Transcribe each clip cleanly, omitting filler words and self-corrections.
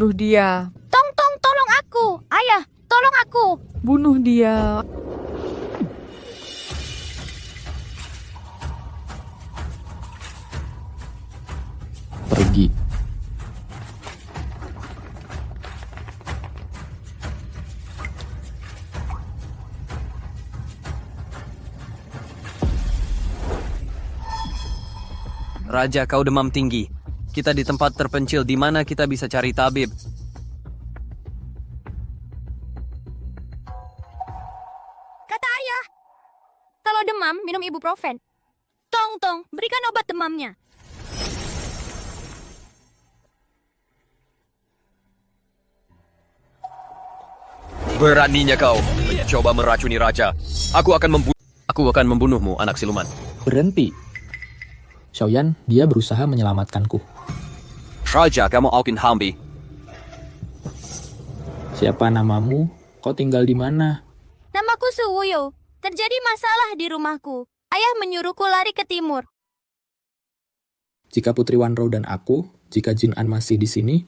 Bunuh dia. Tong, tolong aku. Ayah, tolong aku. Bunuh dia. Pergi. Raja, kau demam tinggi. Kita di tempat terpencil, di mana kita bisa cari tabib. Kata ayah. Kalau demam, minum ibuprofen. Tong, berikan obat demamnya. Beraninya kau mencoba meracuni raja. Aku akan membunuhmu, anak siluman. Berhenti. Xiaoyan, dia berusaha menyelamatkanku. Raja, kamu Aukin Hambi. Siapa namamu? Kau tinggal di mana? Namaku Suwuyo. Terjadi masalah di rumahku. Ayah menyuruhku lari ke timur. Jika Putri Wanrou dan aku, jika Jin An masih di sini,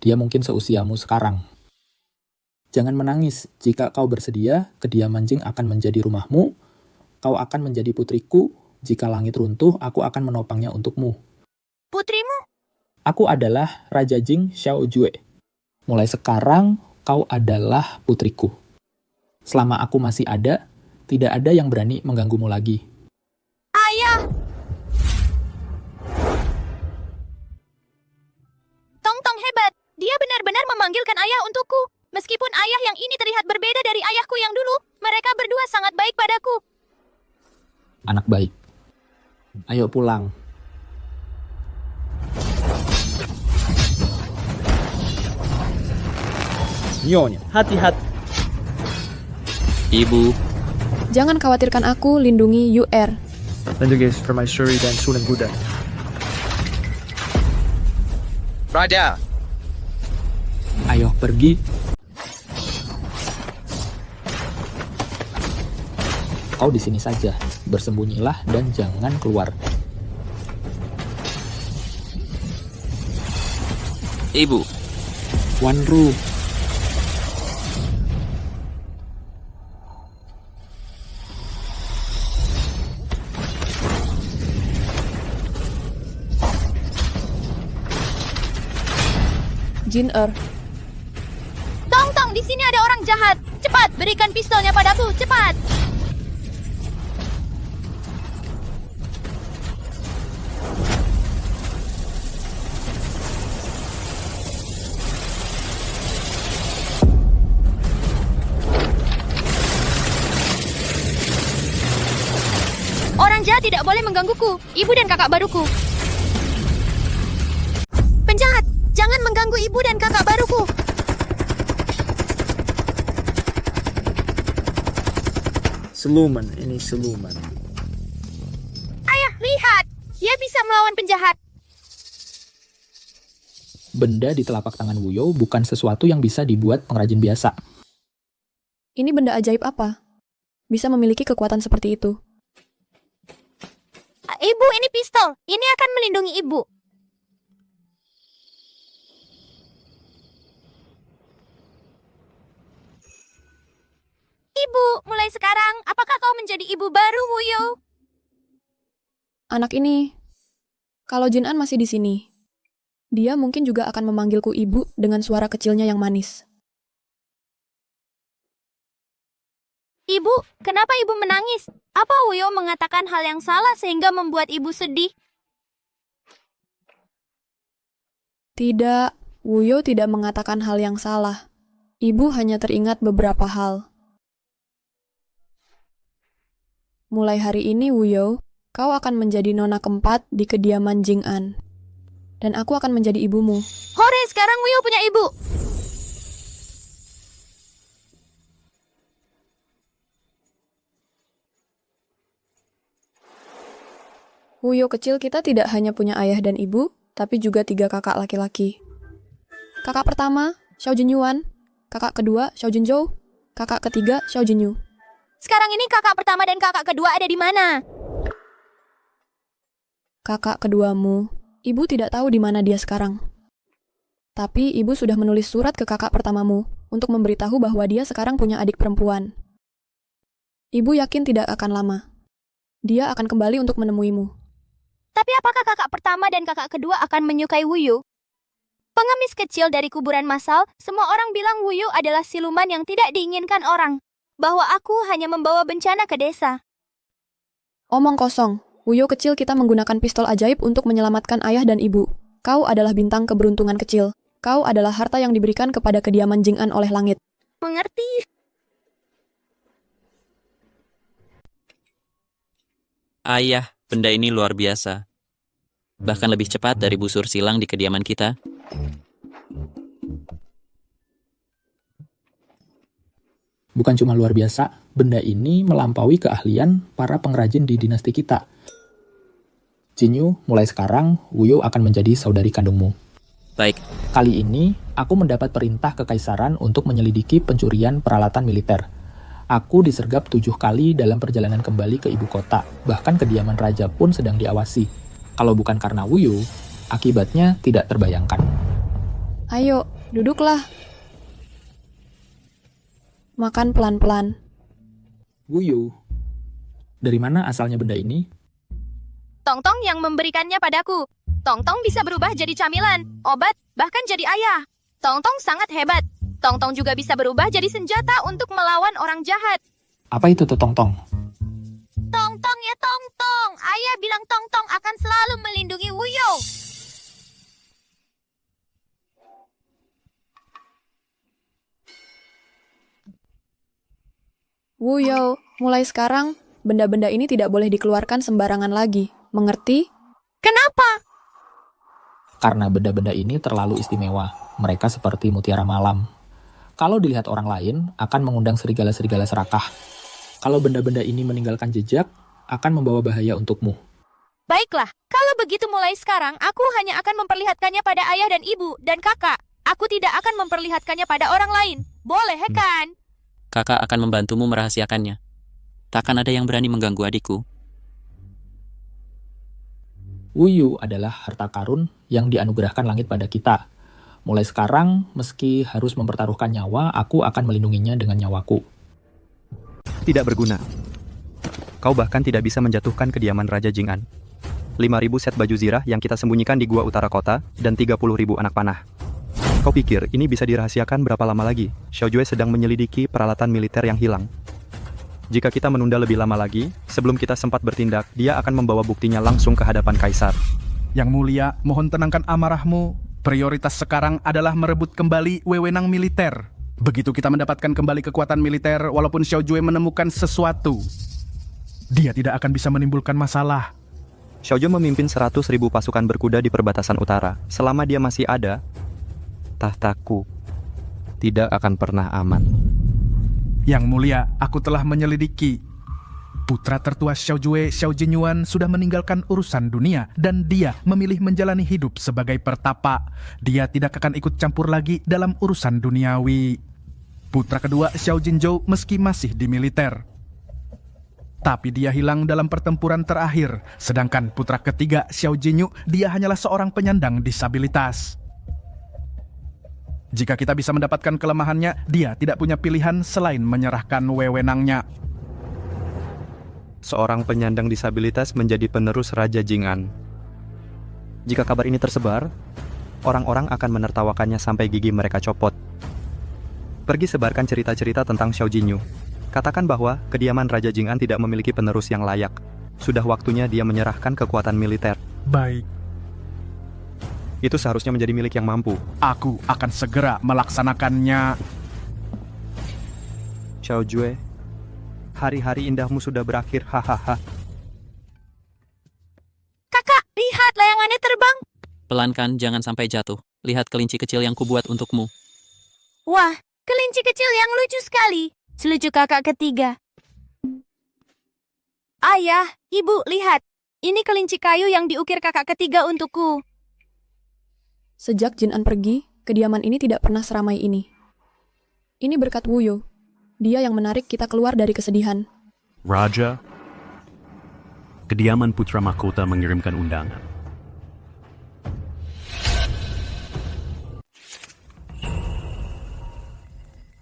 dia mungkin seusiamu sekarang. Jangan menangis. Jika kau bersedia, kediaman Jing akan menjadi rumahmu. Kau akan menjadi putriku. Jika langit runtuh, aku akan menopangnya untukmu. Putrimu? Aku adalah Raja Jing Xiao Jue. Mulai sekarang, kau adalah putriku. Selama aku masih ada, tidak ada yang berani mengganggumu lagi. Ayah! Tong hebat. Dia benar-benar memanggilkan ayah untukku. Meskipun ayah yang ini terlihat berbeda dari ayahku yang dulu, mereka berdua sangat baik padaku. Anak baik. Ayo pulang. Nyonya, hati-hati. Ibu, Jangan khawatirkan aku, lindungi UR. Lenduges permaisuri dan Sunan Buddha. Raja. Ayo pergi. Kau di sini saja. Bersembunyilah dan jangan keluar. Ibu, Wanru. Jin Er. Tong, di sini ada orang jahat. Cepat, berikan pistolnya padaku, cepat. Orang jahat tidak boleh menggangguku, ibu dan kakak baruku. Penjahat, jangan mengganggu ibu dan kakak baruku. Siluman, ini siluman. Ayah, lihat. Dia bisa melawan penjahat. Benda di telapak tangan Wuyo bukan sesuatu yang bisa dibuat pengrajin biasa. Ini benda ajaib apa? Bisa memiliki kekuatan seperti itu. Ibu, ini pistol. Ini akan melindungi ibu. Ibu, mulai sekarang, apakah kau menjadi ibu baru, Wuyo? Anak ini, kalau Jin An masih di sini, dia mungkin juga akan memanggilku ibu dengan suara kecilnya yang manis. Ibu, kenapa ibu menangis? Apa Wuyo mengatakan hal yang salah sehingga membuat ibu sedih? Tidak, Wuyo tidak mengatakan hal yang salah. Ibu hanya teringat beberapa hal. Mulai hari ini, Wuyo, kau akan menjadi nona keempat di kediaman Jing An. Dan aku akan menjadi ibumu. Hore, sekarang Wuyo punya ibu. Wuyo kecil kita tidak hanya punya ayah dan ibu, tapi juga 3 kakak laki-laki. Kakak pertama, Xiao Jinyuan. Kakak kedua, Xiao Jinzhou. Kakak ketiga, Xiao Jinyu. Sekarang ini kakak pertama dan kakak kedua ada di mana? Kakak keduamu, ibu tidak tahu di mana dia sekarang. Tapi ibu sudah menulis surat ke kakak pertamamu untuk memberitahu bahwa dia sekarang punya adik perempuan. Ibu yakin tidak akan lama. Dia akan kembali untuk menemuimu. Tapi apakah kakak pertama dan kakak kedua akan menyukai Wuyu? Pengemis kecil dari kuburan massal, semua orang bilang Wuyu adalah siluman yang tidak diinginkan orang. Bahwa aku hanya membawa bencana ke desa. Omong kosong. Wuyu kecil, kita menggunakan pistol ajaib untuk menyelamatkan ayah dan ibu. Kau adalah bintang keberuntungan kecil. Kau adalah harta yang diberikan kepada kediaman Jing'an oleh langit. Mengerti? Ayah, benda ini luar biasa. Bahkan lebih cepat dari busur silang di kediaman kita. Bukan cuma luar biasa, benda ini melampaui keahlian para pengrajin di dinasti kita. Jinyu, mulai sekarang, Wuyu akan menjadi saudari kandungmu. Baik, Kali ini, aku mendapat perintah kekaisaran untuk menyelidiki pencurian peralatan militer. Aku disergap 7 kali dalam perjalanan kembali ke ibu kota, bahkan kediaman raja pun sedang diawasi. Kalau bukan karena Wuyu, akibatnya tidak terbayangkan. Ayo, duduklah. Makan pelan-pelan. Wuyu, dari mana asalnya benda ini? Tong-tong yang memberikannya padaku. Tong-tong bisa berubah jadi camilan, obat, bahkan jadi ayah. Tong-tong sangat hebat. Tong-tong juga bisa berubah jadi senjata untuk melawan orang jahat. Apa itu tuh tong-tong? Tong-tong ya Tong-tong. Ayah bilang Tong-tong akan selalu melindungi Wuyu. Wuyo, mulai sekarang, benda-benda ini tidak boleh dikeluarkan sembarangan lagi. Mengerti? Kenapa? Karena benda-benda ini terlalu istimewa. Mereka seperti mutiara malam. Kalau dilihat orang lain, akan mengundang serigala-serigala serakah. Kalau benda-benda ini meninggalkan jejak, akan membawa bahaya untukmu. Baiklah, kalau begitu mulai sekarang, aku hanya akan memperlihatkannya pada ayah dan ibu dan kakak. Aku tidak akan memperlihatkannya pada orang lain. Boleh, kan? kakak akan membantumu merahasiakannya. Takkan ada yang berani mengganggu adikku. Wuyu adalah harta karun yang dianugerahkan langit pada kita. Mulai sekarang, meski harus mempertaruhkan nyawa, aku akan melindunginya dengan nyawaku. Tidak berguna. Kau bahkan tidak bisa menjatuhkan kediaman Raja Jing'an. 5.000 set baju zirah yang kita sembunyikan di gua utara kota, dan 30.000 anak panah. Kau pikir ini bisa dirahasiakan berapa lama lagi? Xiao Jue sedang menyelidiki peralatan militer yang hilang. Jika kita menunda lebih lama lagi, sebelum kita sempat bertindak, dia akan membawa buktinya langsung ke hadapan Kaisar. Yang mulia, mohon tenangkan amarahmu. Prioritas sekarang adalah merebut kembali wewenang militer. Begitu kita mendapatkan kembali kekuatan militer, walaupun Xiao Jue menemukan sesuatu, dia tidak akan bisa menimbulkan masalah. Xiao Jue memimpin 100.000 pasukan berkuda di perbatasan utara. Selama dia masih ada, tahtaku tidak akan pernah aman. Yang mulia, aku telah menyelidiki. Putra tertua Xiao Jue, Xiao Jinyuan, sudah meninggalkan urusan dunia dan dia memilih menjalani hidup sebagai pertapa. Dia tidak akan ikut campur lagi dalam urusan duniawi. Putra kedua Xiao Jinzhou meski masih di militer, tapi dia hilang dalam pertempuran terakhir. Sedangkan putra ketiga Xiao Jinyu, dia hanyalah seorang penyandang disabilitas. Jika kita bisa mendapatkan kelemahannya, dia tidak punya pilihan selain menyerahkan wewenangnya. Seorang penyandang disabilitas menjadi penerus Raja Jing'an. Jika kabar ini tersebar, orang-orang akan menertawakannya sampai gigi mereka copot. Pergi sebarkan cerita-cerita tentang Xiao Jinyu. Katakan bahwa kediaman Raja Jing'an tidak memiliki penerus yang layak. Sudah waktunya dia menyerahkan kekuatan militer. Baik, Itu seharusnya menjadi milik yang mampu. aku akan segera melaksanakannya. Xiao Jue, hari-hari indahmu sudah berakhir, hahaha. Kakak, lihat layangannya terbang. Pelankan, jangan sampai jatuh. Lihat kelinci kecil yang kubuat untukmu. Wah, kelinci kecil yang lucu sekali. Selucu kakak ketiga. Ayah, ibu, lihat. Ini kelinci kayu yang diukir kakak ketiga untukku. Sejak Jin'an pergi, kediaman ini tidak pernah seramai ini. Ini berkat Wuyo. Dia yang menarik kita keluar dari kesedihan. Raja, kediaman Putra Mahkota mengirimkan undangan.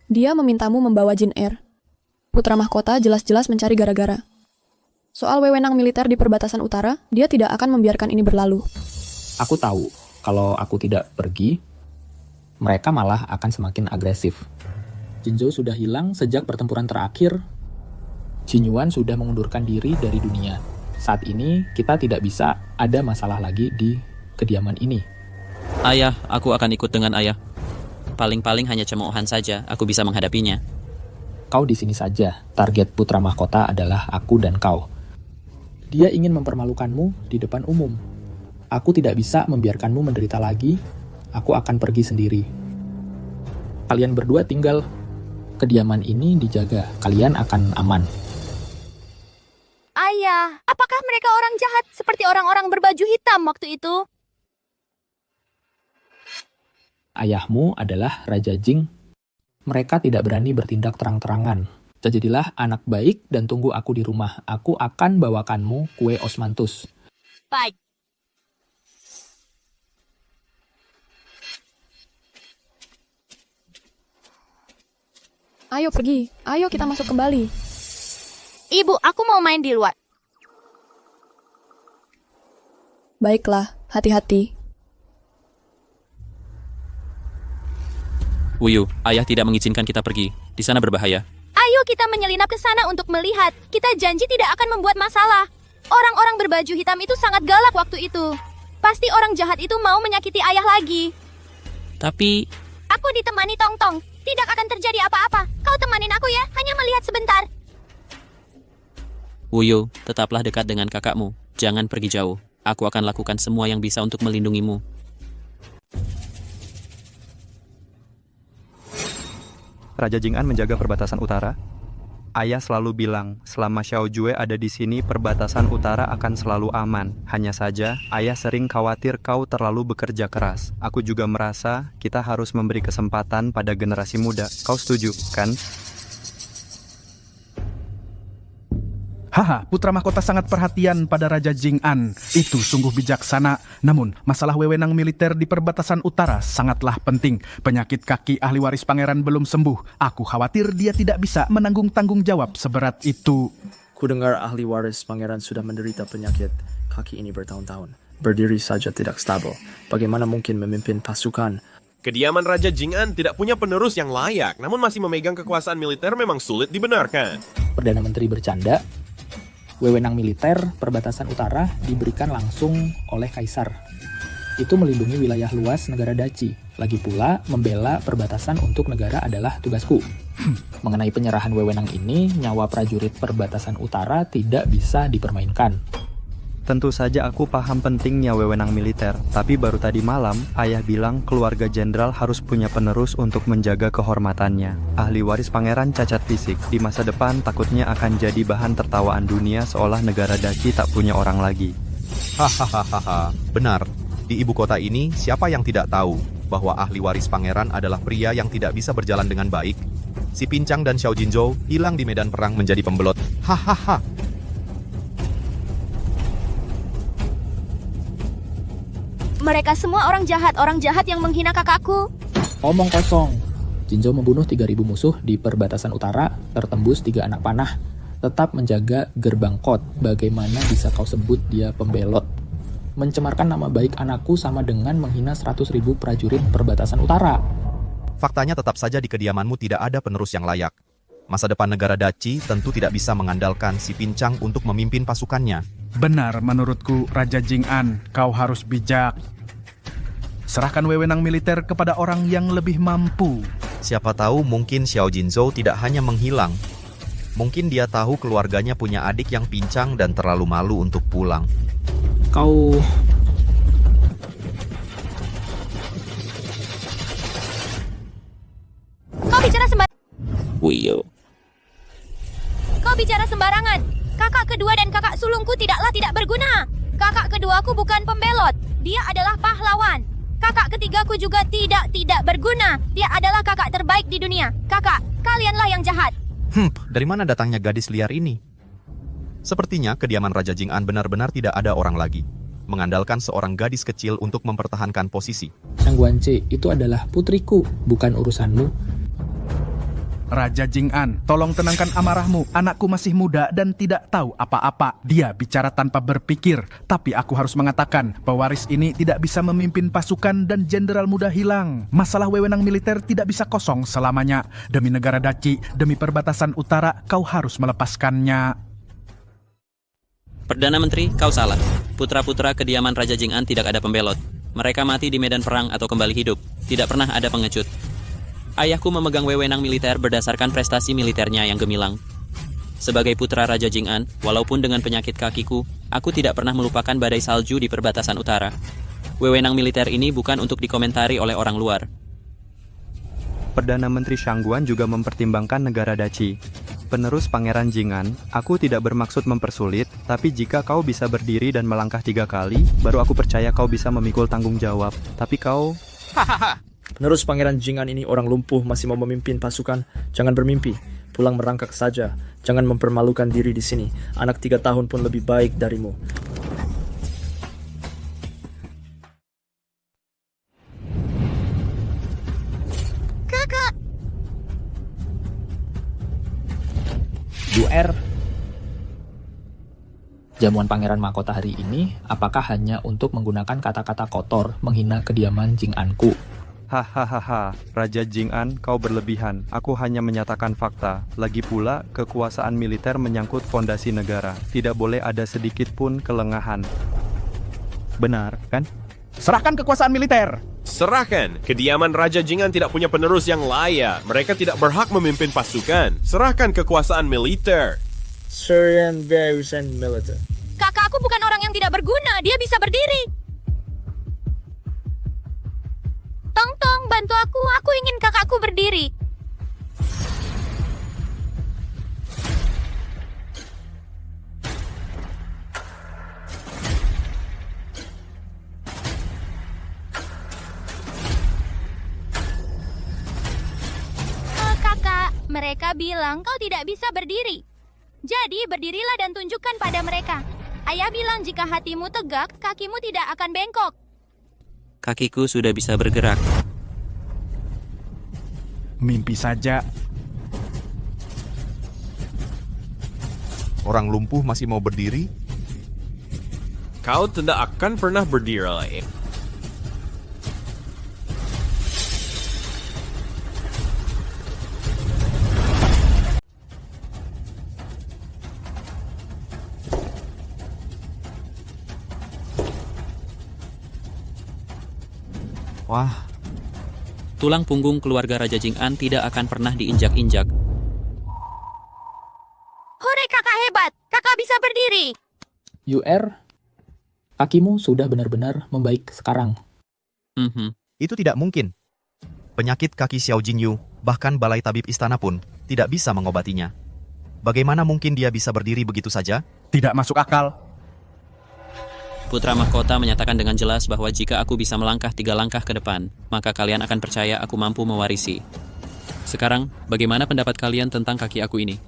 Dia memintamu membawa Jin Er. Putra mahkota jelas-jelas mencari gara-gara. Soal wewenang militer di perbatasan utara, dia tidak akan membiarkan ini berlalu. Aku tahu, kalau aku tidak pergi, mereka malah akan semakin agresif. Jinzhou sudah hilang sejak pertempuran terakhir. Jin Yuan sudah mengundurkan diri dari dunia. Saat ini, kita tidak bisa ada masalah lagi di kediaman ini. Ayah, aku akan ikut dengan ayah. Paling-paling hanya cemoohan saja, aku bisa menghadapinya. Kau di sini saja. Target putra mahkota adalah aku dan kau. Dia ingin mempermalukanmu di depan umum. Aku tidak bisa membiarkanmu menderita lagi. Aku akan pergi sendiri. Kalian berdua tinggal. Kediaman ini dijaga. Kalian akan aman. Ayah, apakah mereka orang jahat seperti orang-orang berbaju hitam waktu itu? Ayahmu adalah Raja Jing. Mereka tidak berani bertindak terang-terangan. Jadilah anak baik dan tunggu aku di rumah. Aku akan bawakanmu kue osmanthus. Baik. Ayo pergi, ayo kita masuk kembali. Ibu, aku mau main di luar. Baiklah, hati-hati. Wuyu, ayah tidak mengizinkan kita pergi. Di sana berbahaya. Ayo kita menyelinap ke sana untuk melihat. Kita janji tidak akan membuat masalah. Orang-orang berbaju hitam itu sangat galak waktu itu. Pasti orang jahat itu mau menyakiti ayah lagi. Tapi... Aku ditemani Tong-Tong. Tidak akan terjadi apa-apa. Kau temanin aku ya, hanya melihat sebentar. Wuyu, tetaplah dekat dengan kakakmu. Jangan pergi jauh. Aku akan lakukan semua yang bisa untuk melindungimu. Raja Jing'an menjaga perbatasan utara. Ayah selalu bilang, selama Xiao Jue ada di sini, perbatasan utara akan selalu aman. Hanya saja, ayah sering khawatir kau terlalu bekerja keras. Aku juga merasa kita harus memberi kesempatan pada generasi muda. Kau setuju, kan? Haha, putra mahkota sangat perhatian pada Raja Jing'an. Itu sungguh bijaksana. Namun, masalah wewenang militer di perbatasan utara sangatlah penting. Penyakit kaki ahli waris pangeran belum sembuh. Aku khawatir dia tidak bisa menanggung tanggung jawab seberat itu. Kudengar ahli waris pangeran sudah menderita penyakit kaki ini bertahun-tahun. Berdiri saja tidak stabil. Bagaimana mungkin memimpin pasukan? Kediaman Raja Jing'an tidak punya penerus yang layak, namun masih memegang kekuasaan militer memang sulit dibenarkan. Perdana Menteri bercanda. Wewenang militer perbatasan utara diberikan langsung oleh kaisar. Itu melindungi wilayah luas negara Daci. Lagi pula, membela perbatasan untuk negara adalah tugasku. Mengenai penyerahan wewenang ini, nyawa prajurit perbatasan utara tidak bisa dipermainkan. Tentu saja aku paham pentingnya wewenang militer, tapi baru tadi malam, ayah bilang keluarga jenderal harus punya penerus untuk menjaga kehormatannya. Ahli waris pangeran cacat fisik, di masa depan takutnya akan jadi bahan tertawaan dunia seolah negara Daci tak punya orang lagi. Hahaha, benar. Di ibu kota ini, siapa yang tidak tahu bahwa ahli waris pangeran adalah pria yang tidak bisa berjalan dengan baik? Si Pincang dan Xiao Jinzhou hilang di medan perang menjadi pembelot. Hahaha. Mereka semua orang jahat yang menghina kakakku. Omong kosong. Jinzhou membunuh 3.000 musuh di perbatasan utara, tertembus 3 anak panah. Tetap menjaga gerbang kot. Bagaimana bisa kau sebut dia pembelot? Mencemarkan nama baik anakku sama dengan menghina 100.000 prajurit perbatasan utara. Faktanya tetap saja di kediamanmu tidak ada penerus yang layak. Masa depan negara Daci tentu tidak bisa mengandalkan si Pincang untuk memimpin pasukannya. Benar menurutku, Raja Jing'an, kau harus bijak. Serahkan wewenang militer kepada orang yang lebih mampu. Siapa tahu mungkin Xiao Jinzhou tidak hanya menghilang. Mungkin dia tahu keluarganya punya adik yang pincang dan terlalu malu untuk pulang. Kau bicara sembarangan. Wuyu. Kau bicara sembarangan. Kakak kedua dan kakak sulungku tidak berguna. Kakak keduaku bukan pembelot. Dia adalah pahlawan. Kakak ketigaku juga tidak berguna. Dia adalah kakak terbaik di dunia. Kakak, kalianlah yang jahat. Dari mana datangnya gadis liar ini? Sepertinya kediaman Raja Jing'an benar-benar tidak ada orang lagi. Mengandalkan seorang gadis kecil untuk mempertahankan posisi. Shang Guanci, itu adalah putriku, bukan urusanmu. Raja Jing'an, tolong tenangkan amarahmu. Anakku masih muda dan tidak tahu apa-apa. Dia bicara tanpa berpikir. Tapi aku harus mengatakan, pewaris ini tidak bisa memimpin pasukan dan jenderal muda hilang. Masalah wewenang militer tidak bisa kosong selamanya. Demi negara Daci, demi perbatasan utara, kau harus melepaskannya. Perdana Menteri, kau salah. Putra-putra kediaman Raja Jing'an tidak ada pembelot. Mereka mati di medan perang atau kembali hidup. Tidak pernah ada pengecut. Ayahku memegang wewenang militer berdasarkan prestasi militernya yang gemilang. Sebagai putra Raja Jing'an, walaupun dengan penyakit kakiku, aku tidak pernah melupakan badai salju di perbatasan utara. Wewenang militer ini bukan untuk dikomentari oleh orang luar. Perdana Menteri Shangguan juga mempertimbangkan negara Daci. Penerus Pangeran Jing'an, aku tidak bermaksud mempersulit, tapi jika kau bisa berdiri dan melangkah 3 kali, baru aku percaya kau bisa memikul tanggung jawab. Tapi kau... Penerus Pangeran Jing'an ini orang lumpuh masih mau memimpin pasukan. Jangan bermimpi, pulang merangkak saja. Jangan mempermalukan diri di sini. Anak 3 tahun pun lebih baik darimu. Kakak, UR. Jamuan Pangeran Mahkota hari ini, apakah hanya untuk menggunakan kata-kata kotor menghina kediaman Jing'anku? Hahaha, Raja Jing'an, kau berlebihan. Aku hanya menyatakan fakta. Lagi pula, kekuasaan militer menyangkut fondasi negara. Tidak boleh ada sedikit pun kelengahan. Benar, kan? Serahkan kekuasaan militer. Serahkan. Kediaman Raja Jing'an tidak punya penerus yang layak. Mereka tidak berhak memimpin pasukan. Serahkan kekuasaan militer. Syrian Verusan Militer. kakakku bukan orang yang tidak berguna. Dia bisa berdiri. Tong, bantu aku. Aku ingin kakakku berdiri. Kakak, mereka bilang kau tidak bisa berdiri. Jadi berdirilah dan tunjukkan pada mereka. Ayah bilang jika hatimu tegak, kakimu tidak akan bengkok. Kakiku sudah bisa bergerak. Mimpi saja. Orang lumpuh masih mau berdiri? Kau tidak akan pernah berdiri. Wah, Tulang punggung keluarga Raja Jing'an tidak akan pernah diinjak-injak. Hore, kakak hebat. Kakak bisa berdiri. UR, kakimu sudah benar-benar membaik sekarang. itu tidak mungkin. Penyakit kaki Xiao Jinyu, bahkan balai tabib istana pun, tidak bisa mengobatinya. Bagaimana mungkin dia bisa berdiri begitu saja? Tidak masuk akal. Putra Mahkota menyatakan dengan jelas bahwa jika aku bisa melangkah 3 langkah ke depan, maka kalian akan percaya aku mampu mewarisi. Sekarang, bagaimana pendapat kalian tentang kaki aku ini?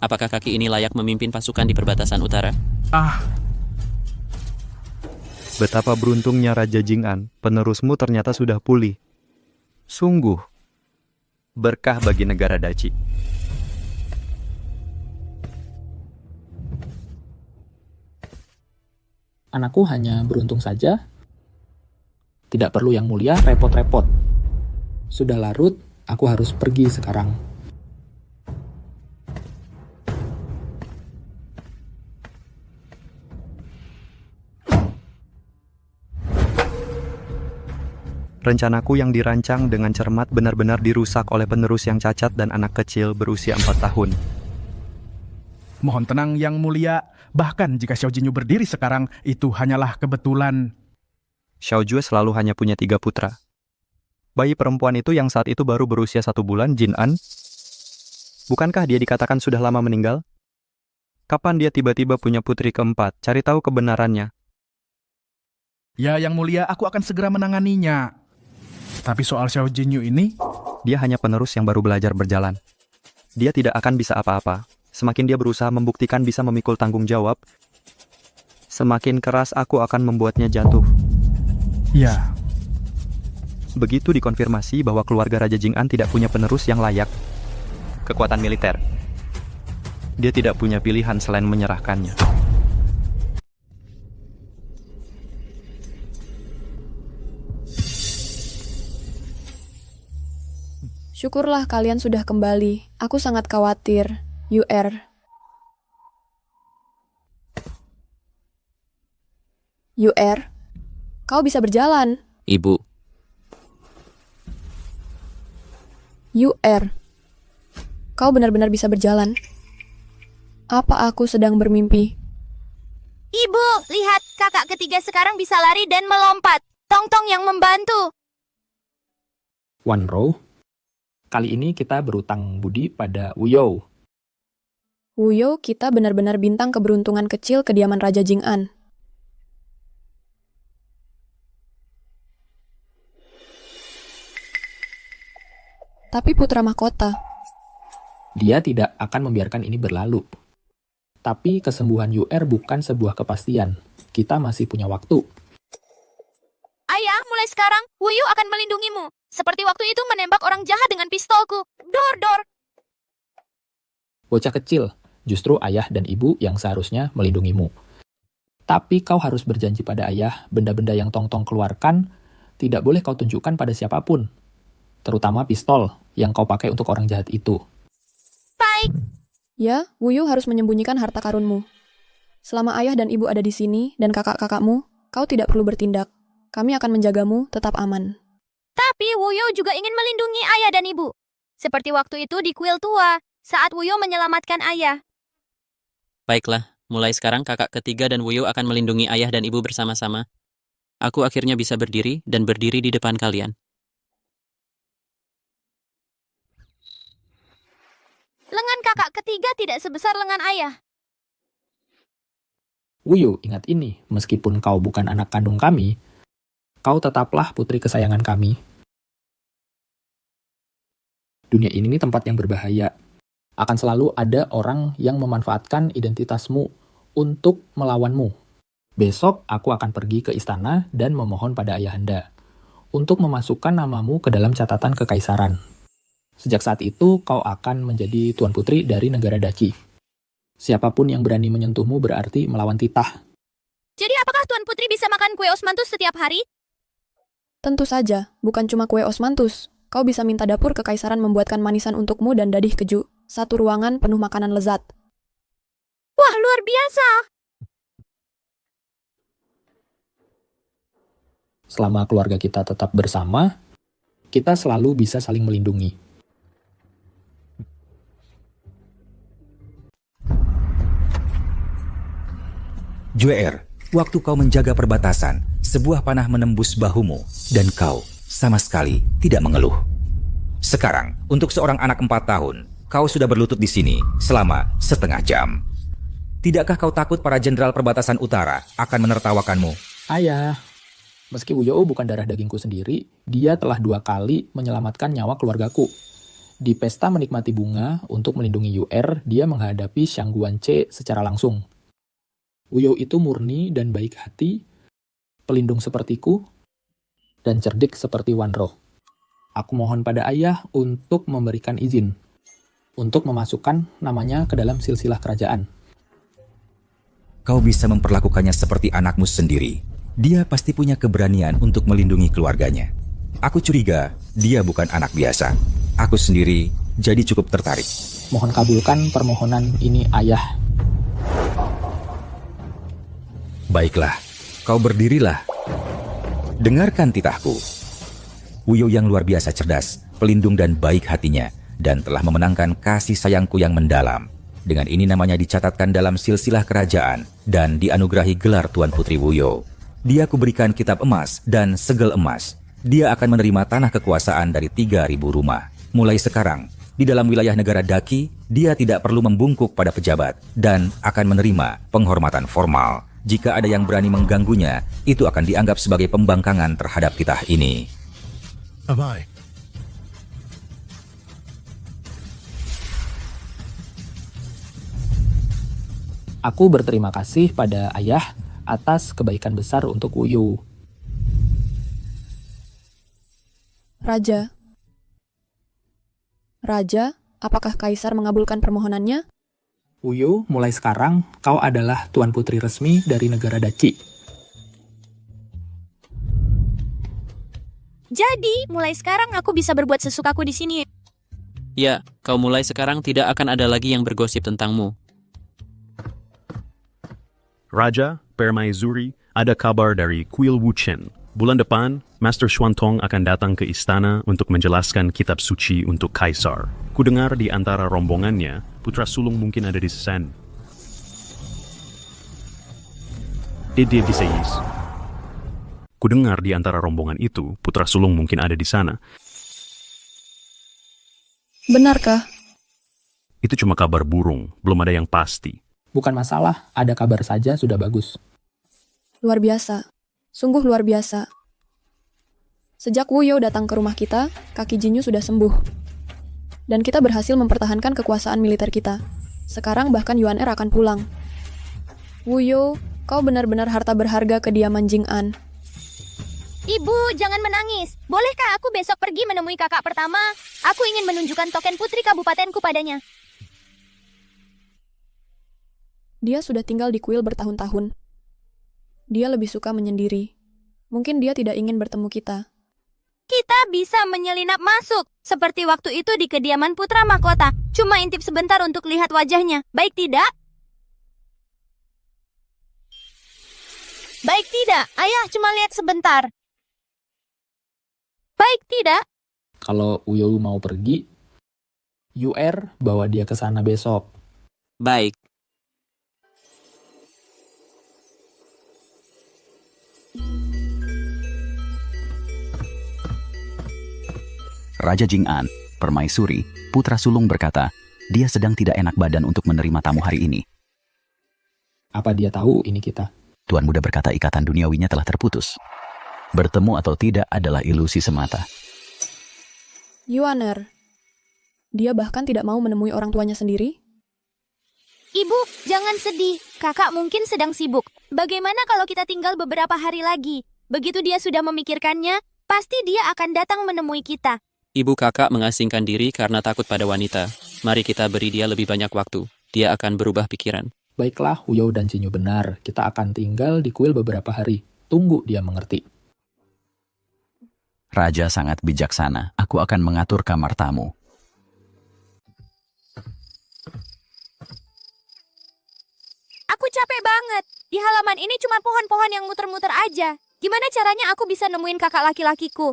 Apakah kaki ini layak memimpin pasukan di perbatasan utara? Betapa beruntungnya Raja Jing'an, penerusmu ternyata sudah pulih. Sungguh, berkah bagi negara Daci. Anakku hanya beruntung saja. Tidak perlu yang mulia repot-repot. Sudah larut, aku harus pergi sekarang. Rencanaku yang dirancang dengan cermat benar-benar dirusak oleh penerus yang cacat dan anak kecil berusia 4 tahun. Mohon tenang yang mulia. Bahkan jika Xiao Jinyu berdiri sekarang, itu hanyalah kebetulan. Xiao Jue selalu hanya punya 3 putra. Bayi perempuan itu yang saat itu baru berusia 1 bulan, Jing'an. Bukankah dia dikatakan sudah lama meninggal? Kapan dia tiba-tiba punya putri keempat? Cari tahu kebenarannya. Ya yang mulia, aku akan segera menanganinya. Tapi soal Xiao Jinyu ini, dia hanya penerus yang baru belajar berjalan. Dia tidak akan bisa apa-apa. Semakin dia berusaha membuktikan bisa memikul tanggung jawab, semakin keras aku akan membuatnya jatuh. Ya. Begitu dikonfirmasi bahwa keluarga Raja Jing'an tidak punya penerus yang layak, kekuatan militer. Dia tidak punya pilihan selain menyerahkannya. Syukurlah kalian sudah kembali. Aku sangat khawatir. UR. UR, kau bisa berjalan. Ibu, UR, kau benar-benar bisa berjalan. Apa aku sedang bermimpi? Ibu, lihat kakak ketiga sekarang bisa lari dan melompat. Tong-tong yang membantu. Wanro, kali ini kita berutang budi pada Wuyo. Wuyo, kita benar-benar bintang keberuntungan kecil kediaman Raja Jing'an. Tapi putra mahkota, Dia tidak akan membiarkan ini berlalu. Tapi kesembuhan UR bukan sebuah kepastian. Kita masih punya waktu. Ayah, mulai sekarang, Wuyu akan melindungimu. Seperti waktu itu menembak orang jahat dengan pistolku. Dor, dor. Bocah kecil, justru ayah dan ibu yang seharusnya melindungimu. Tapi kau harus berjanji pada ayah, benda-benda yang Tong-Tong keluarkan tidak boleh kau tunjukkan pada siapapun. Terutama pistol yang kau pakai untuk orang jahat itu. Baik. ya, Wuyu harus menyembunyikan harta karunmu. Selama ayah dan ibu ada di sini dan kakak-kakakmu, kau tidak perlu bertindak. Kami akan menjagamu tetap aman. Tapi Wuyu juga ingin melindungi ayah dan ibu. Seperti waktu itu di kuil tua, saat Wuyu menyelamatkan ayah. baiklah. Mulai sekarang kakak ketiga dan Wuyo akan melindungi ayah dan ibu bersama-sama. Aku akhirnya bisa berdiri dan berdiri di depan kalian. Lengan kakak ketiga tidak sebesar lengan ayah. Wuyu, ingat ini, meskipun kau bukan anak kandung kami, kau tetaplah putri kesayangan kami. Dunia ini tempat yang berbahaya. Akan selalu ada orang yang memanfaatkan identitasmu untuk melawanmu. Besok aku akan pergi ke istana dan memohon pada ayahanda untuk memasukkan namamu ke dalam catatan kekaisaran. Sejak saat itu, kau akan menjadi tuan putri dari negara Daki. Siapapun yang berani menyentuhmu berarti melawan titah. Jadi apakah Tuan Putri bisa makan kue osmanthus setiap hari? Tentu saja, bukan cuma kue osmanthus. Kau bisa minta dapur kekaisaran membuatkan manisan untukmu dan dadih keju. Satu ruangan penuh makanan lezat. Wah, luar biasa! Selama keluarga kita tetap bersama, kita selalu bisa saling melindungi. Juer, waktu kau menjaga perbatasan, sebuah panah menembus bahumu, dan kau sama sekali tidak mengeluh. Sekarang, untuk seorang anak 4 tahun, kau sudah berlutut di sini selama setengah jam. Tidakkah kau takut para jenderal perbatasan utara akan menertawakanmu? Ayah, meski Wuyo bukan darah dagingku sendiri, dia telah 2 kali menyelamatkan nyawa keluargaku. Di pesta menikmati bunga untuk melindungi UR, dia menghadapi Shang Guanche secara langsung. Wuyo itu murni dan baik hati, pelindung sepertiku, dan cerdik seperti Wanro. Aku mohon pada ayah untuk memberikan izin untuk memasukkan namanya ke dalam silsilah kerajaan. Kau bisa memperlakukannya seperti anakmu sendiri. Dia pasti punya keberanian untuk melindungi keluarganya. Aku curiga dia bukan anak biasa. Aku sendiri jadi cukup tertarik. Mohon kabulkan permohonan ini, ayah. Baiklah, kau berdirilah. Dengarkan titahku. Wuyo yang luar biasa cerdas, pelindung dan baik hatinya, dan telah memenangkan kasih sayangku yang mendalam. Dengan ini namanya dicatatkan dalam silsilah kerajaan dan dianugerahi gelar Tuan Putri Wuyo. Dia kuberikan kitab emas dan segel emas. Dia akan menerima tanah kekuasaan dari 3.000 rumah. Mulai sekarang, di dalam wilayah negara Daki, dia tidak perlu membungkuk pada pejabat dan akan menerima penghormatan formal. Jika ada yang berani mengganggunya, itu akan dianggap sebagai pembangkangan terhadap titah ini. Abai. Aku berterima kasih pada ayah atas kebaikan besar untuk Wuyo. Raja. Raja, Apakah Kaisar mengabulkan permohonannya? Wuyo, mulai sekarang kau adalah Tuan Putri resmi dari negara Daci. Jadi, mulai sekarang aku bisa berbuat sesukaku di sini. Ya, kau mulai sekarang tidak akan ada lagi yang bergosip tentangmu. Raja, Permaisuri, ada kabar dari Kuil Wuchen. Bulan depan, Master Xuantong akan datang ke istana untuk menjelaskan kitab suci untuk Kaisar. Kudengar di antara rombongannya, putra sulung mungkin ada di sana. Dia disayis. Kudengar di antara rombongan itu, putra sulung mungkin ada di sana. Benarkah? Itu cuma kabar burung, belum ada yang pasti. Bukan masalah, ada kabar saja sudah bagus. Luar biasa. Sungguh luar biasa. Sejak Wuyo datang ke rumah kita, kaki Jinyu sudah sembuh. Dan kita berhasil mempertahankan kekuasaan militer kita. Sekarang bahkan Yuan Er akan pulang. Wuyo, kau benar-benar harta berharga kediaman Jing'an. Ibu, jangan menangis. Bolehkah aku besok pergi menemui kakak pertama? Aku ingin menunjukkan token putri kabupatenku padanya. Dia sudah tinggal di kuil bertahun-tahun. Dia lebih suka menyendiri. Mungkin dia tidak ingin bertemu kita. Kita bisa menyelinap masuk, seperti waktu itu di kediaman putra mahkota. Cuma intip sebentar untuk lihat wajahnya. Baik tidak? Baik tidak, ayah cuma lihat sebentar. Baik tidak? Kalau Wuyo mau pergi, UR bawa dia ke sana besok. Baik. Raja Jing'an, Permaisuri, putra sulung berkata, dia sedang tidak enak badan untuk menerima tamu hari ini. Apa dia tahu ini kita? Tuan muda berkata ikatan duniawinya telah terputus. Bertemu atau tidak adalah ilusi semata. Yuan Er, dia bahkan tidak mau menemui orang tuanya sendiri? Ibu, jangan sedih. Kakak mungkin sedang sibuk. Bagaimana kalau kita tinggal beberapa hari lagi? Begitu dia sudah memikirkannya, pasti dia akan datang menemui kita. Ibu kakak mengasingkan diri karena takut pada wanita. Mari kita beri dia lebih banyak waktu. Dia akan berubah pikiran. Baiklah, Wuyo dan Jinyu benar. Kita akan tinggal di kuil beberapa hari. Tunggu dia mengerti. Raja sangat bijaksana. Aku akan mengatur kamar tamu. Aku capek banget. Di halaman ini cuma pohon-pohon yang muter-muter aja. Gimana caranya aku bisa nemuin kakak laki-lakiku?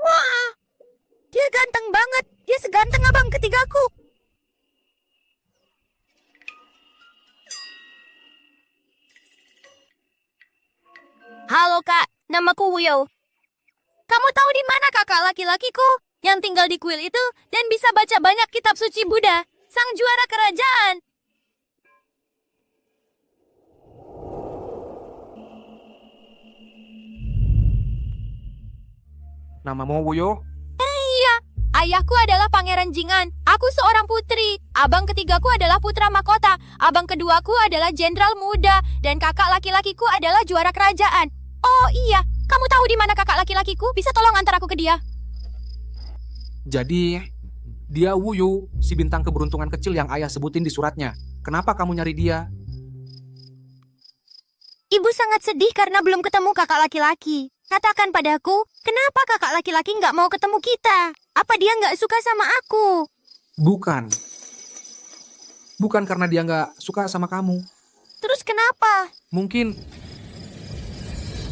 Wah, dia ganteng banget. Dia seganteng abang ketigaku. Halo kak, namaku Wuyo. Kamu tahu di mana kakak laki-lakiku yang tinggal di kuil itu dan bisa baca banyak kitab suci Buddha, sang juara kerajaan? Namamu Wuyo? Iya, ayahku adalah Pangeran Jing'an. Aku seorang putri. Abang ketigaku adalah putra mahkota. Abang keduaku adalah jenderal muda. Dan kakak laki-lakiku adalah juara kerajaan. Oh iya, kamu tahu di mana kakak laki-lakiku? Bisa tolong antar aku ke dia? Jadi, dia Wuyo, si bintang keberuntungan kecil yang ayah sebutin di suratnya. Kenapa kamu nyari dia? Ibu sangat sedih karena belum ketemu kakak laki-laki. Katakan padaku, kenapa kakak laki-laki nggak mau ketemu kita? Apa dia nggak suka sama aku? Bukan. Bukan karena dia nggak suka sama kamu. Terus kenapa? Mungkin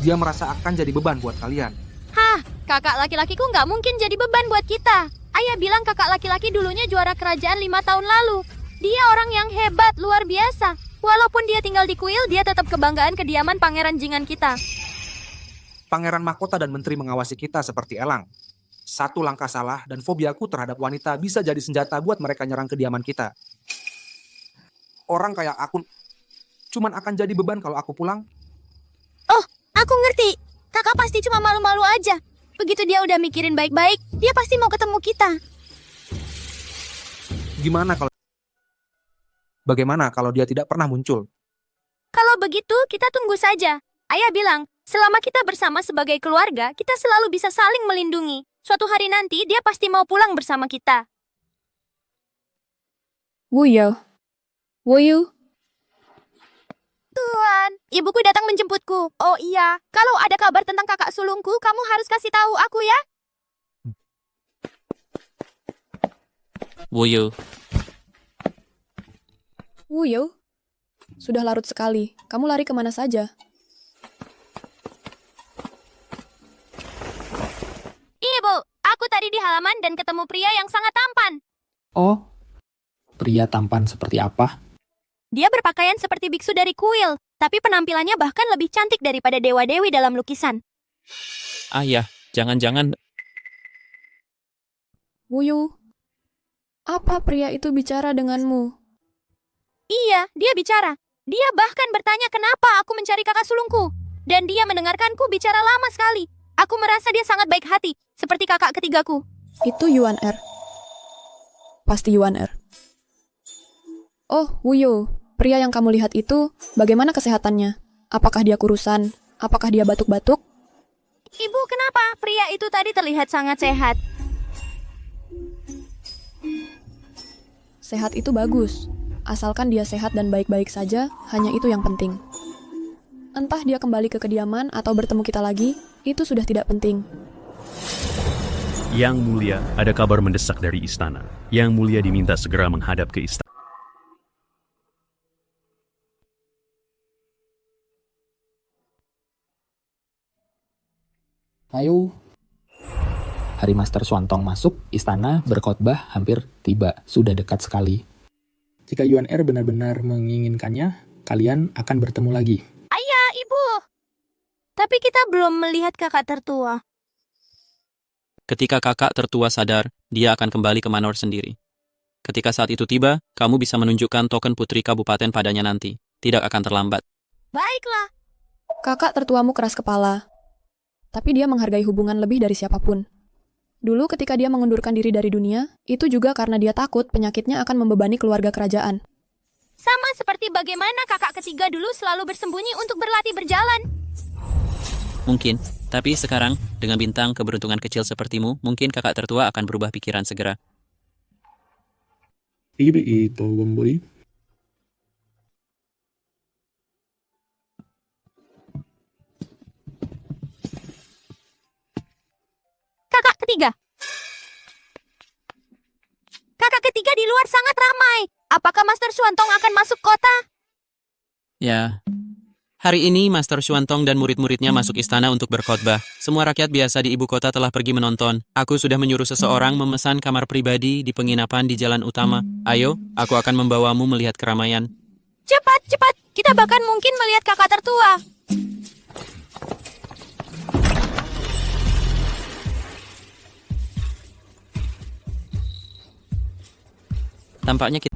dia merasa akan jadi beban buat kalian. Hah, kakak laki-lakiku nggak mungkin jadi beban buat kita. Ayah bilang kakak laki-laki dulunya juara kerajaan 5 tahun lalu. Dia orang yang hebat, luar biasa. Walaupun dia tinggal di kuil, dia tetap kebanggaan kediaman Pangeran Jing'an kita. Pangeran mahkota dan menteri mengawasi kita seperti elang. Satu langkah salah dan fobiaku terhadap wanita bisa jadi senjata buat mereka nyerang kediaman kita. Orang kayak aku cuman akan jadi beban kalau aku pulang. Oh, aku ngerti. Kakak pasti cuma malu-malu aja. Begitu dia udah mikirin baik-baik, dia pasti mau ketemu kita. Bagaimana kalau dia tidak pernah muncul? Kalau begitu, kita tunggu saja. Ayah bilang, selama kita bersama sebagai keluarga, kita selalu bisa saling melindungi. Suatu hari nanti, dia pasti mau pulang bersama kita. Wuyo. Wuyu. Tuan, ibuku datang menjemputku. Oh iya, kalau ada kabar tentang kakak sulungku, kamu harus kasih tahu aku ya. Wuyu. Wuyo. Sudah larut sekali. Kamu lari kemana saja? Ibu, aku tadi di halaman dan ketemu pria yang sangat tampan. Oh, pria tampan seperti apa? Dia berpakaian seperti biksu dari kuil, tapi penampilannya bahkan lebih cantik daripada dewa-dewi dalam lukisan. Ayah, jangan-jangan... Wuyu. Apa pria itu bicara denganmu? Iya, dia bicara. Dia bahkan bertanya kenapa aku mencari kakak sulungku. Dan dia mendengarkanku bicara lama sekali. Aku merasa dia sangat baik hati, seperti kakak ketigaku. Itu Yuan Er. Pasti Yuan Er. Oh, Wuyo. Pria yang kamu lihat itu, bagaimana kesehatannya? Apakah dia kurusan? Apakah dia batuk-batuk? Ibu, kenapa? Pria itu tadi terlihat sangat sehat. Sehat itu bagus. Asalkan dia sehat dan baik-baik saja, hanya itu yang penting. Entah dia kembali ke kediaman atau bertemu kita lagi, itu sudah tidak penting. Yang Mulia, ada kabar mendesak dari istana. Yang Mulia diminta segera menghadap ke istana. Ayo. Hari Master Xuantong masuk, istana berkhotbah hampir tiba, sudah dekat sekali. Jika Yuan Er benar-benar menginginkannya, kalian akan bertemu lagi. Ayah, ibu. Tapi kita belum melihat kakak tertua. Ketika kakak tertua sadar, dia akan kembali ke Manor sendiri. Ketika saat itu tiba, kamu bisa menunjukkan token putri kabupaten padanya nanti. Tidak akan terlambat. Baiklah. Kakak tertuamu keras kepala. Tapi dia menghargai hubungan lebih dari siapapun. Dulu ketika dia mengundurkan diri dari dunia, itu juga karena dia takut penyakitnya akan membebani keluarga kerajaan. Sama seperti bagaimana kakak ketiga dulu selalu bersembunyi untuk berlatih berjalan. Mungkin, tapi sekarang, dengan bintang keberuntungan kecil sepertimu, mungkin kakak tertua akan berubah pikiran segera. Itu, Gombori. Kakak ketiga. Kakak ketiga di luar sangat ramai. Apakah Master Xuantong akan masuk kota? Ya. Hari ini Master Xuantong dan murid-muridnya masuk istana untuk berkhotbah. Semua rakyat biasa di ibu kota telah pergi menonton. Aku sudah menyuruh seseorang memesan kamar pribadi di penginapan di jalan utama. Ayo, aku akan membawamu melihat keramaian. Cepat, cepat. Kita bahkan mungkin melihat kakak tertua. Tampaknya kita...